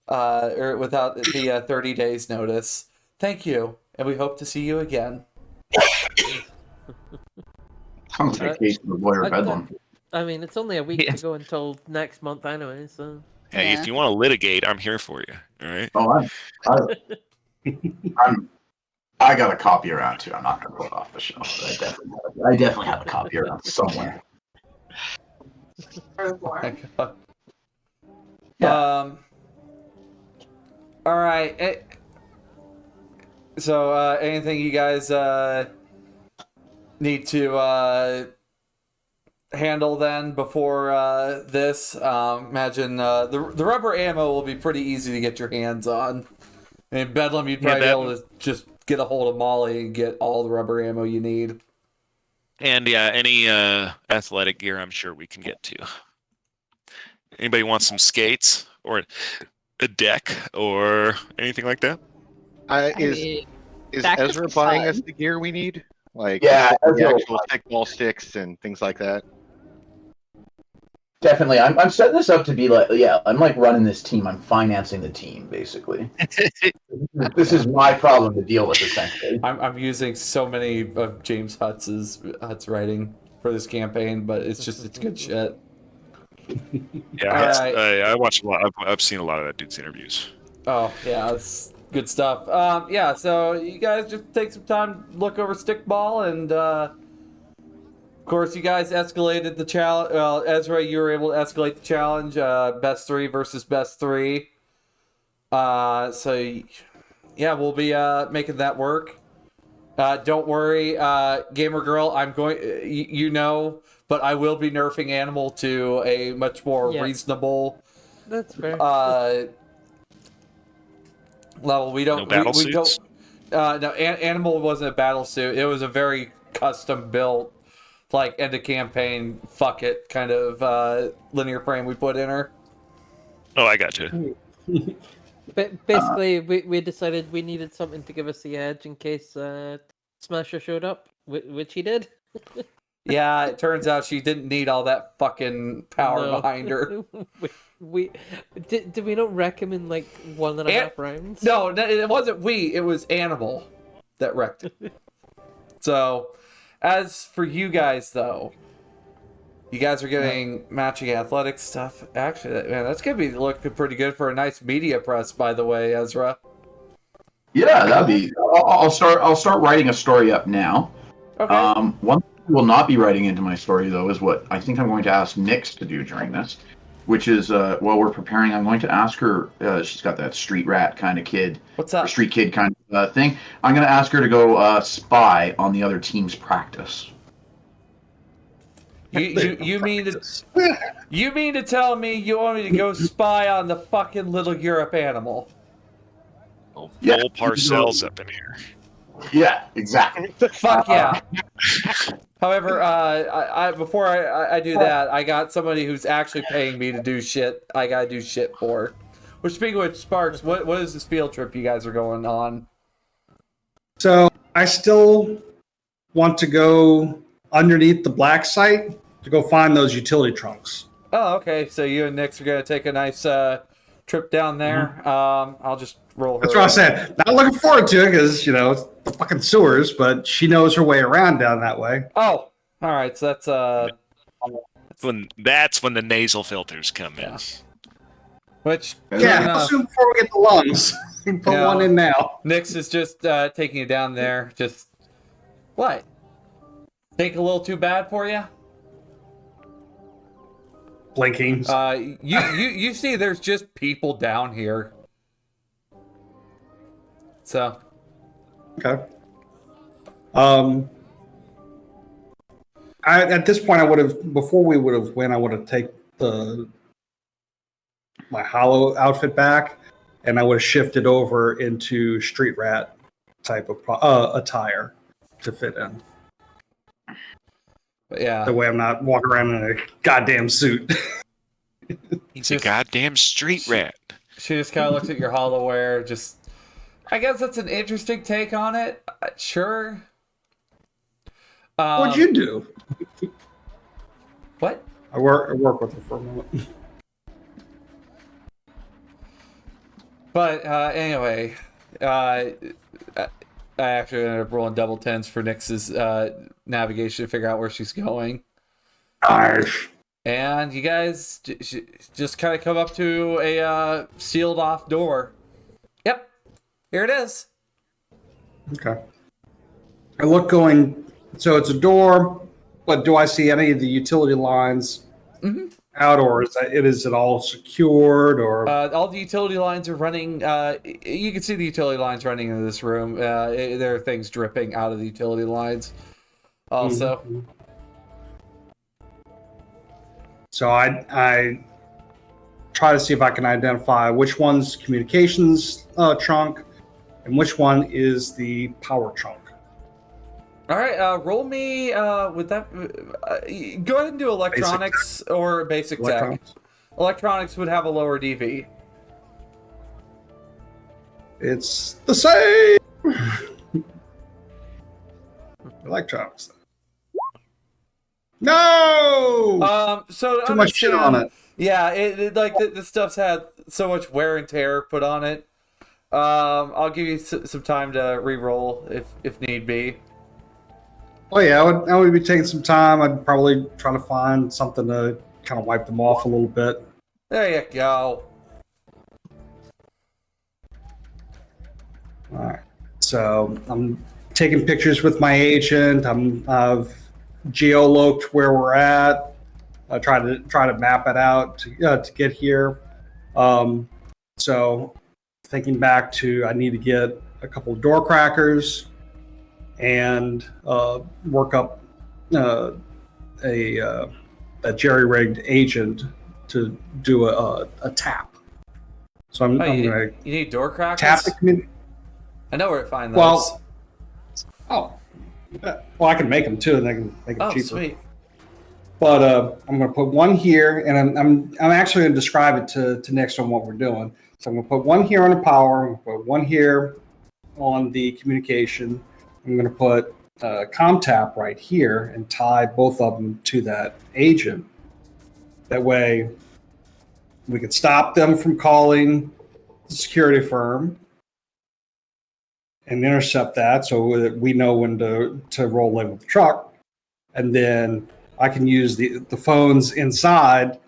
Speaker 2: or without the 30 days notice. Thank you, and we hope to see you again.
Speaker 4: Sounds like a case of the lawyer Bedlam.
Speaker 3: I mean, it's only a week
Speaker 8: Yeah.
Speaker 3: to go until next month anyway, so...
Speaker 8: Hey,
Speaker 5: Yeah.
Speaker 8: if you want to litigate, I'm here for you. All right.
Speaker 4: Oh, I got a copy around too. I'm not gonna pull it off the shelf. But I definitely have a copy around somewhere. Yeah.
Speaker 2: All right. So, anything you guys need to handle then before this? Imagine the rubber ammo will be pretty easy to get your hands on. In Bedlam, you'd probably be able to just get a hold of Molly and get all the rubber ammo you need.
Speaker 8: And yeah, any athletic gear, I'm sure we can get to. Anybody want some skates or a deck or anything like that?
Speaker 7: Is
Speaker 5: that could
Speaker 7: Ezra
Speaker 5: be
Speaker 7: buying
Speaker 5: fun.
Speaker 7: us the gear we need? Like
Speaker 4: Yeah,
Speaker 7: the
Speaker 4: Ezra will
Speaker 7: actual stickball sticks and things like that.
Speaker 4: Definitely. I'm setting this up to be like, yeah, I'm like running this team. I'm financing the team, basically. This is my problem to deal with, essentially.
Speaker 2: I'm using so many of James Hutt's writing for this campaign, but it's good shit.
Speaker 8: Yeah,
Speaker 2: All right.
Speaker 8: I watched a lot. I've seen a lot of that dude's interviews.
Speaker 2: Oh, yeah, it's good stuff. Yeah, so you guys just take some time, look over Stickball, and of course, you guys escalated the challenge. Well, Ezra, you were able to escalate the challenge, best 3 versus best 3. So, yeah, we'll be making that work. Don't worry, Gamer Girl, I'm going, but I will be nerfing Animal to a much more reasonable
Speaker 3: That's fair.
Speaker 2: level. We don't.
Speaker 8: No battle
Speaker 2: we don't.
Speaker 8: suits?
Speaker 2: No, Animal wasn't a battle suit. It was a very custom built, like end of campaign, fuck it kind of linear frame we put in her.
Speaker 8: Oh, I got you.
Speaker 3: But basically, we decided we needed something to give us the edge in case Smasher showed up, which he did.
Speaker 2: Yeah, it turns out she didn't need all that fucking power
Speaker 3: No.
Speaker 2: behind her.
Speaker 3: Did we not wreck him in like 1.5 rounds?
Speaker 2: No, it wasn't we. It was Animal that wrecked it. So, as for you guys, though, you guys are getting matching athletic stuff. Actually, man, that's gonna be looking pretty good for a nice media press, by the way, Ezra.
Speaker 4: Yeah, that'd be. I'll start writing a story up now.
Speaker 2: Okay.
Speaker 4: One thing I will not be writing into my story though is what I think I'm going to ask Nyx to do during this, which is while we're preparing, I'm going to ask her. She's got that street rat kind of kid,
Speaker 2: What's
Speaker 4: or
Speaker 2: up?
Speaker 4: street kid kind of thing. I'm going to ask her to go spy on the other team's practice.
Speaker 2: You mean to tell me you want me to go spy on the fucking Little Europe Animal?
Speaker 8: Full
Speaker 4: Yeah.
Speaker 8: parcels up in here.
Speaker 4: Yeah, exactly.
Speaker 2: Fuck yeah. However, before I do that, I got somebody who's actually paying me to do shit. I gotta do shit for. Which, speaking of which, Sparks, what is this field trip you guys are going on?
Speaker 6: So I still want to go underneath the black site to go find those utility trunks.
Speaker 2: Oh, okay. So you and Nix are gonna take a nice trip down there. I'll just roll her.
Speaker 6: That's what I said. Not looking forward to it because it's the fucking sewers, but she knows her way around down that way.
Speaker 2: Oh, all right. So that's
Speaker 8: That's when the nasal filters come in.
Speaker 2: Yeah. Which
Speaker 6: Yeah, how soon before we get the lungs? Put one in now.
Speaker 2: Nix is just taking you down there. Just what? Think a little too bad for you?
Speaker 6: Blinking.
Speaker 2: You see, there's just people down here. So.
Speaker 6: Okay. At this point, I would have before we would have went. I would have taken my hollow outfit back, and I would have shifted over into street rat type of attire to fit in.
Speaker 2: But yeah.
Speaker 6: That way, I'm not walking around in a goddamn suit.
Speaker 8: He's a goddamn street rat.
Speaker 2: She just kind of looks at your hollowware. Just, I guess that's an interesting take on it. Sure.
Speaker 6: What'd you do?
Speaker 2: What?
Speaker 6: I work with her for a moment.
Speaker 2: But anyway, I actually ended up rolling double tens for Nix's navigation to figure out where she's going.
Speaker 6: Gosh.
Speaker 2: And you guys just kind of come up to a sealed off door. Yep, here it is.
Speaker 6: Okay. I look going. So it's a door, but do I see any of the utility lines out, or is it all secured? Or
Speaker 2: all the utility lines are running. You can see the utility lines running into this room. There are things dripping out of the utility lines. Also.
Speaker 6: Mm-hmm. So I try to see if I can identify which one's communications trunk and which one is the power trunk.
Speaker 2: All right, roll me with that. Go ahead and do electronics or basic tech. Electronics would have a lower DV.
Speaker 6: It's the same. Electronics. No.
Speaker 2: So
Speaker 6: too much shit on it.
Speaker 2: Yeah, this stuff's had so much wear and tear put on it. I'll give you some time to re-roll if need be.
Speaker 6: Oh yeah, I would be taking some time. I'd probably try to find something to kind of wipe them off a little bit.
Speaker 2: There you go.
Speaker 6: All right. So I'm taking pictures with my agent. I've geolocate where we're at. I try to map it out to get here. So thinking back to, I need to get a couple of door crackers and work up a jerry-rigged agent to do a tap. So I'm going to.
Speaker 2: You need door crackers?
Speaker 6: Tap the community.
Speaker 2: I know where to find those.
Speaker 6: Well, I can make them too, and I can make them cheaper.
Speaker 2: Sweet.
Speaker 6: But I'm going to put one here, and I'm actually going to describe it to next on what we're doing. So I'm going to put one here on the power. I'm going to put one here on the communication. I'm going to put ComTap right here and tie both of them to that agent. That way, we can stop them from calling the security firm and intercept that, so that we know when to roll in with the truck. And then I can use the phones inside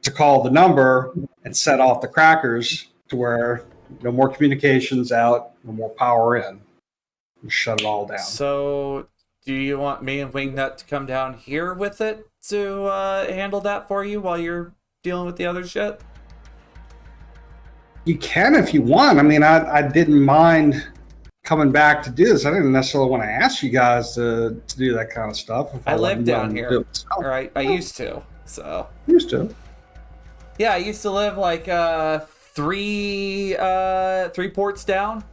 Speaker 6: to call the number and set off the crackers to where no more communications out, no more power in. And shut it all down.
Speaker 2: So, do you want me and Wingnut to come down here with it to handle that for you while you're dealing with the other shit?
Speaker 6: You can if you want. I mean, I didn't mind coming back to do this. I didn't necessarily want to ask you guys to do that kind of stuff.
Speaker 2: I live down here. All right, I used to. So
Speaker 6: used to.
Speaker 2: Yeah, I used to live like three ports down.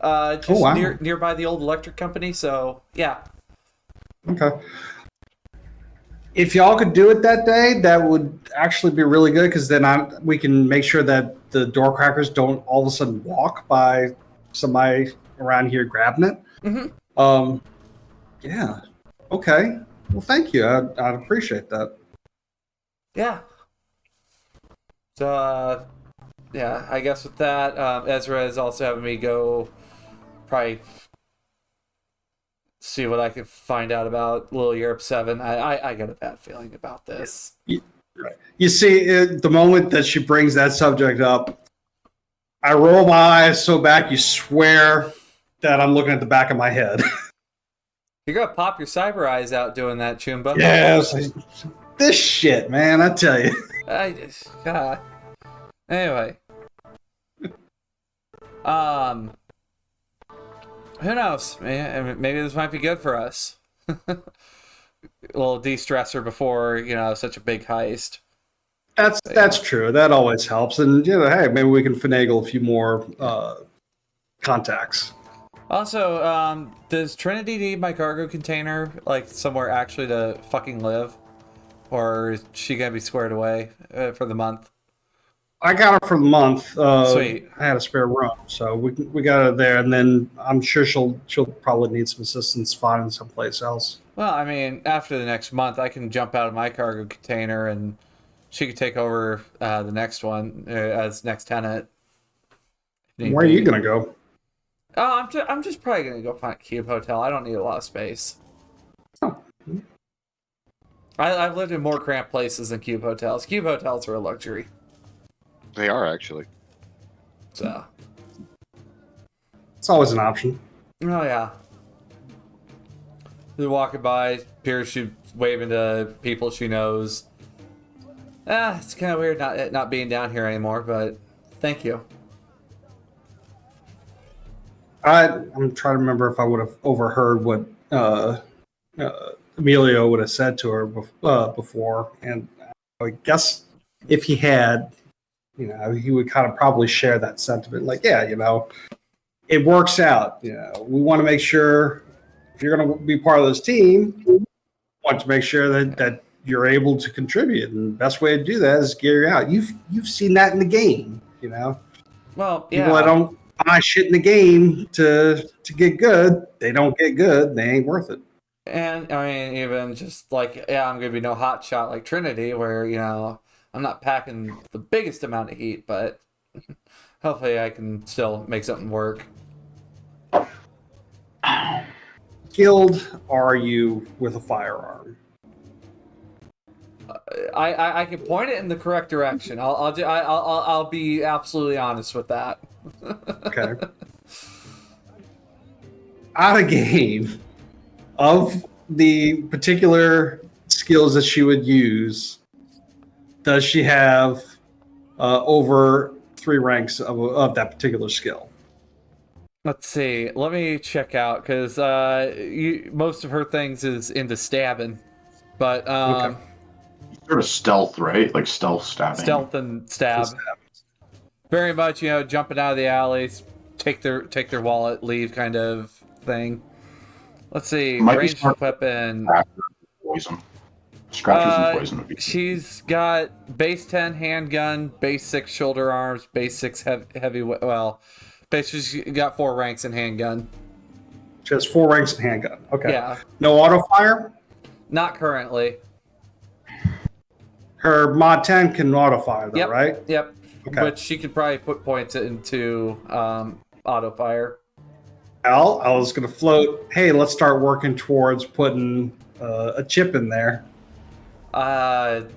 Speaker 2: Just nearby the old electric company. So yeah.
Speaker 6: Okay. If y'all could do it that day, that would actually be really good, because then we can make sure that the door crackers don't all of a sudden walk by somebody around here grabbing it.
Speaker 2: Mm-hmm.
Speaker 6: Yeah. Okay. Well, thank you. I'd appreciate that.
Speaker 2: Yeah. So, yeah, I guess with that, Ezra is also having me go probably see what I can find out about Little Europe 7. I got a bad feeling about this.
Speaker 6: You see, the moment that she brings that subject up, I roll my eyes so back you swear that I'm looking at the back of my head.
Speaker 2: You're gonna pop your cyber eyes out doing that, Choomba.
Speaker 6: Yes, this shit, man, I tell you.
Speaker 2: God. Anyway. Who knows? Maybe this might be good for us. A little de-stressor before, such a big heist.
Speaker 6: That's true. That always helps. And, hey, maybe we can finagle a few more contacts.
Speaker 2: Also, does Trinity need my cargo container, like, somewhere actually to fucking live? Or is she gonna be squared away for the month?
Speaker 6: I got her for the month.
Speaker 2: Sweet.
Speaker 6: I had a spare room, so we got her there, and then I'm sure she'll probably need some assistance finding someplace else.
Speaker 2: Well, I mean, after the next month, I can jump out of my cargo container, and she could take over the next one as next tenant.
Speaker 6: Where are you gonna go?
Speaker 2: Oh, I'm just probably gonna go find a cube hotel. I don't need a lot of space.
Speaker 6: Oh.
Speaker 2: I've lived in more cramped places than cube hotels. Cube hotels are a luxury.
Speaker 7: They are actually.
Speaker 2: So.
Speaker 6: It's always an option.
Speaker 2: Oh yeah. They're walking by, appears she's waving to people she knows. It's kind of weird not being down here anymore, but thank you.
Speaker 6: I'm trying to remember if I would have overheard what Emilio would have said to her before, and I guess if he had, he would kind of probably share that sentiment. Like, yeah, it works out. We want to make sure if you're going to be part of this team, we want to make sure that you're able to contribute, and the best way to do that is gear out. You've seen that in the game,
Speaker 2: Well, yeah.
Speaker 6: People that don't buy shit in the game to get good, they don't get good. They ain't worth it.
Speaker 2: And I mean, even just like, yeah, I'm gonna be no hot shot like Trinity, where I'm not packing the biggest amount of heat, but hopefully I can still make something work.
Speaker 6: Skilled are you with a firearm?
Speaker 2: I can point it in the correct direction. I'll be absolutely honest with that.
Speaker 6: Okay. Out of game, of the particular skills that she would use, does she have over 3 ranks of that particular skill?
Speaker 2: Let's see. Let me check out, because most of her things is into stabbing, but
Speaker 6: Okay.
Speaker 4: Sort of stealth, right? Like stealth stabbing.
Speaker 2: stealth and stab. Very much, jumping out of the alleys, take their wallet, leave kind of thing. Let's see.
Speaker 4: Might be
Speaker 2: Ranged
Speaker 4: smart.
Speaker 2: weapon.
Speaker 4: Poison. Scratches and poison would be.
Speaker 2: She's got base 10 handgun, base 6 shoulder arms, base 6 heavy. Well, basically she got 4 ranks in handgun.
Speaker 6: She has 4 ranks in handgun. Okay.
Speaker 2: Yeah.
Speaker 6: No auto fire?
Speaker 2: Not currently.
Speaker 6: Her mod 10 can auto fire though,
Speaker 2: Yep.
Speaker 6: right?
Speaker 2: Yep.
Speaker 6: Okay.
Speaker 2: But she could probably put points into auto fire.
Speaker 6: I was going to float, hey, let's start working towards putting a chip in there. And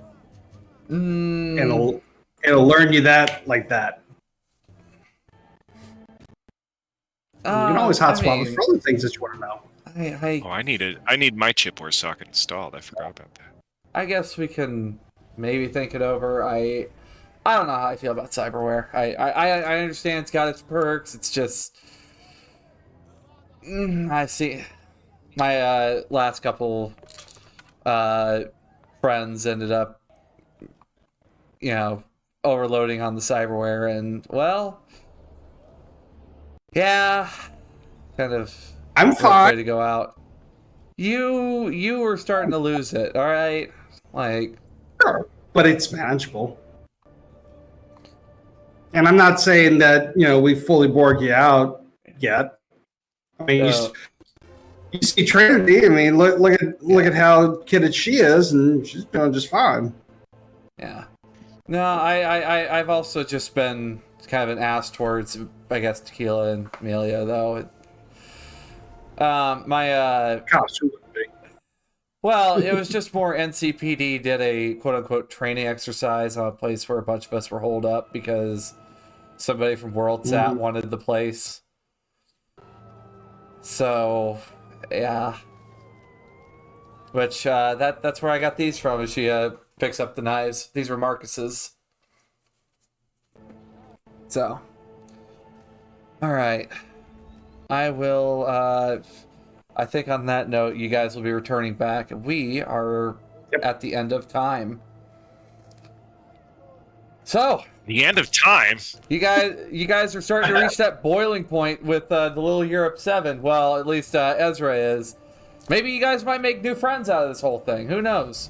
Speaker 6: it'll learn you that like that. You can always hotspot with other things that you want to know.
Speaker 8: I need my chipware socket installed. I forgot about that.
Speaker 2: I guess we can maybe think it over. I don't know how I feel about cyberware. I understand it's got its perks. It's just I see my last couple friends ended up overloading on the cyberware, and well, yeah, kind of
Speaker 6: I'm fine.
Speaker 2: way to go out. You were starting to lose it, all right? Like,
Speaker 6: Sure, but it's manageable. And I'm not saying that, we fully Borg you out yet. I mean, you see Trinity. I mean, look at how kitted she is, and she's doing just fine.
Speaker 2: Yeah. No, I've also just been kind of an ass towards, I guess, Tequila and Amelia, though.
Speaker 6: Cops who would be.
Speaker 2: Well, it was just more NCPD did a quote-unquote training exercise on a place where a bunch of us were holed up because somebody from WorldSat wanted the place. So, yeah. Which, that's where I got these from, as she picks up the knives. These were Marcus's. So. Alright. I will, I think on that note, you guys will be returning back. We are at the end of time. So,
Speaker 8: The end of time.
Speaker 2: you guys are starting to reach that boiling point with the Little Europe 7. Well, at least Ezra is. Maybe you guys might make new friends out of this whole thing. Who knows?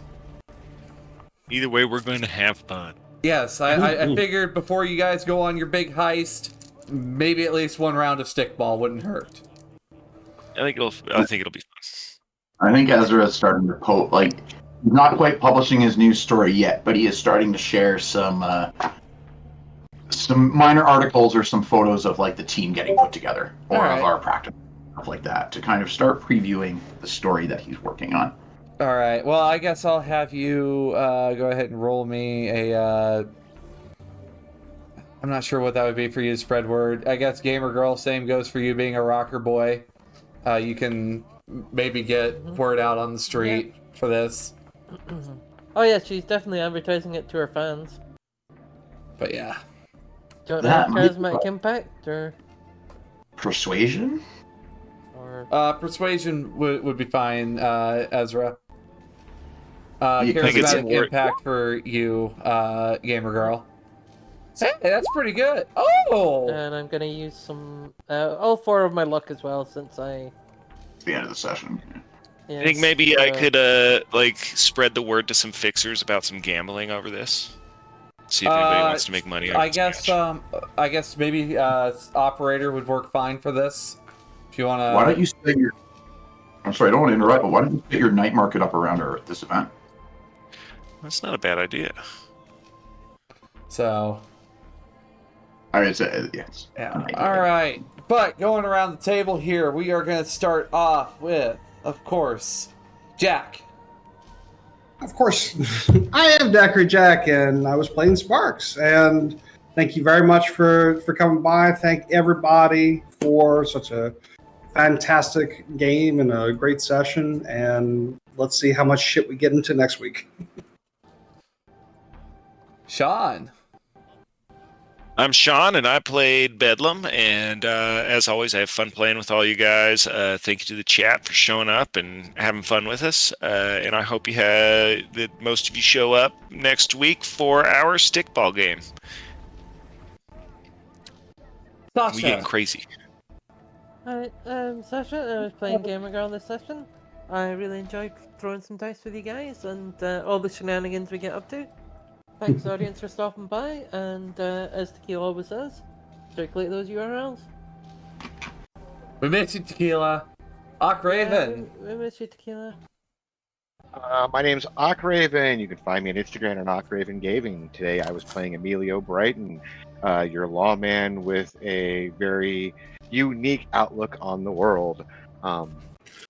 Speaker 8: Either way, we're going to have fun.
Speaker 2: Yes, I figured before you guys go on your big heist, maybe at least one round of stickball wouldn't hurt.
Speaker 8: I think it'll be fun.
Speaker 4: I think Ezra is starting to he's not quite publishing his news story yet, but he is starting to share some minor articles or some photos of like the team getting put together or of our practice, stuff like that, to kind of start previewing the story that he's working on.
Speaker 2: All right. Well, I guess I'll have you go ahead and roll me a. I'm not sure what that would be for you to spread word. I guess gamer girl. Same goes for you being a rocker boy. You can maybe get word out on the street for this.
Speaker 3: Oh yeah, she's definitely advertising it to her fans.
Speaker 2: But yeah.
Speaker 3: Do you want to have charismatic impact or
Speaker 4: Persuasion?
Speaker 2: Persuasion would be fine, Ezra.
Speaker 8: think it's
Speaker 2: Charismatic
Speaker 8: more-
Speaker 2: impact for you, gamer girl. Hey, that's pretty good. Oh!
Speaker 3: And I'm gonna use some all 4 of my luck as well since I.
Speaker 4: It's the end of the session.
Speaker 3: Yeah,
Speaker 8: I think maybe I could spread the word to some fixers about some gambling over this. See if anybody wants to make money.
Speaker 2: I guess maybe operator would work fine for this. If you want to.
Speaker 4: Why don't you set your? I'm sorry, I don't want to interrupt, but why don't you set your night market up around her at this event?
Speaker 8: That's not a bad idea.
Speaker 2: So.
Speaker 4: I mean, yes.
Speaker 2: Yeah. All right. But going around the table here, we are going to start off with, of course, Jack.
Speaker 6: Of course, I am Dacry Jack, and I was playing Sparks. And thank you very much for coming by. Thank everybody for such a fantastic game and a great session. And let's see how much shit we get into next week.
Speaker 2: Sean.
Speaker 8: I'm Sean, and I played Bedlam, and as always, I have fun playing with all you guys. Thank you to the chat for showing up and having fun with us, and I hope that most of you show up next week for our stickball game.
Speaker 2: Sasha.
Speaker 8: We getting crazy.
Speaker 3: Alright, Sasha, I was playing Gamer Girl this session. I really enjoyed throwing some dice with you guys and all the shenanigans we get up to. Thanks, audience, for stopping by, and as Tequila always says, circulate those URLs.
Speaker 2: We miss you, Tequila. Raven.
Speaker 3: We miss you, Tequila.
Speaker 7: My name's Raven. You can find me on Instagram at Raven Gaming. Today I was playing Emilio Brighton, your lawman with a very unique outlook on the world.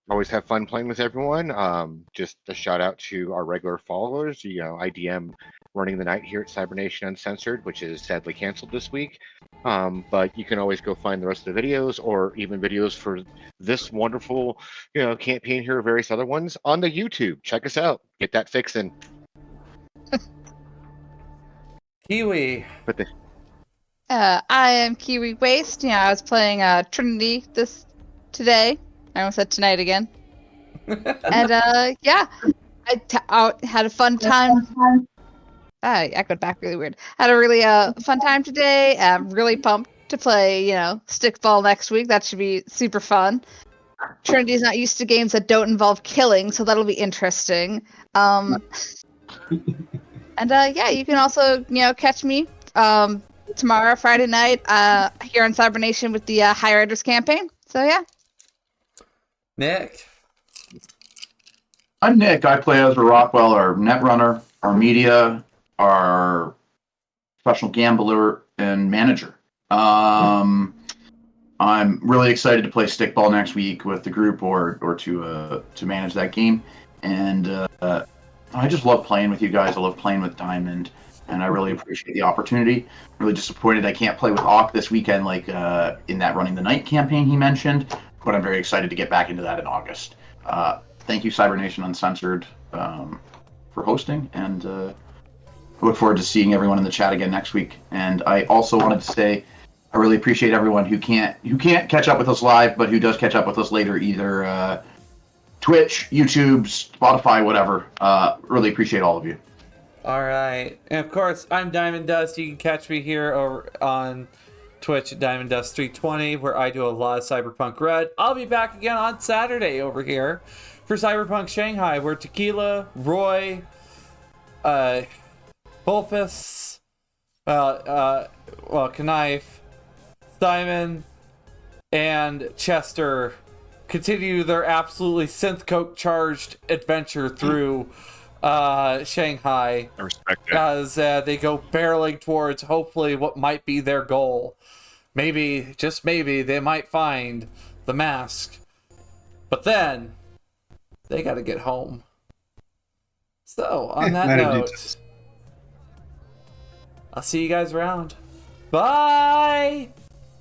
Speaker 7: Always have fun playing with everyone. Just a shout out to our regular followers. IDM running the night here at Cybernation Uncensored, which is sadly canceled this week. But you can always go find the rest of the videos, or even videos for this wonderful, campaign here, or various other ones on the YouTube. Check us out. Get that fixin'.
Speaker 2: Kiwi.
Speaker 5: I am Kiwi Waste. I was playing Trinity today. I almost said tonight again. And I had a fun time. I echoed back really weird. Had a really fun time today. I'm really pumped to play, stickball next week. That should be super fun. Trinity's not used to games that don't involve killing, so that'll be interesting. And you can also, catch me tomorrow, Friday night, here on Cybernation with the High Riders campaign. So yeah.
Speaker 2: Nick.
Speaker 4: I'm Nick. I play Ezra Rockwell, our netrunner, our media, our professional gambler and manager. I'm really excited to play stickball next week with the group, or to manage that game. And I just love playing with you guys. I love playing with Diamond, and I really appreciate the opportunity. Really disappointed I can't play with Ock this weekend, like in that Running the Night campaign he mentioned. But I'm very excited to get back into that in August. Thank you, Cybernation Uncensored, for hosting, and look forward to seeing everyone in the chat again next week. And I also wanted to say, I really appreciate everyone who can't catch up with us live, but who does catch up with us later, either Twitch, YouTube, Spotify, whatever. Really appreciate all of you.
Speaker 2: All right. And of course, I'm Diamond Dust. You can catch me here over on Twitch at Diamond Dust 320, where I do a lot of Cyberpunk Red. I'll be back again on Saturday over here for Cyberpunk Shanghai, where Tequila, Roy, Bulfus, Knife, Simon, and Chester continue their absolutely synth coke charged adventure through Shanghai.
Speaker 8: I respect that.
Speaker 2: As they go barreling towards hopefully what might be their goal. Maybe, just maybe, they might find the mask. But then they gotta get home. So, on that note, I'll see you guys around. Bye!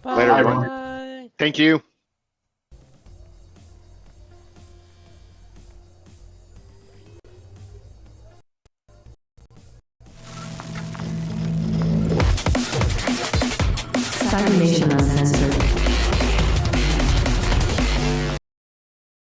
Speaker 3: Bye.
Speaker 7: Later, everyone. Thank you.
Speaker 1: Cyber Nation Uncensored.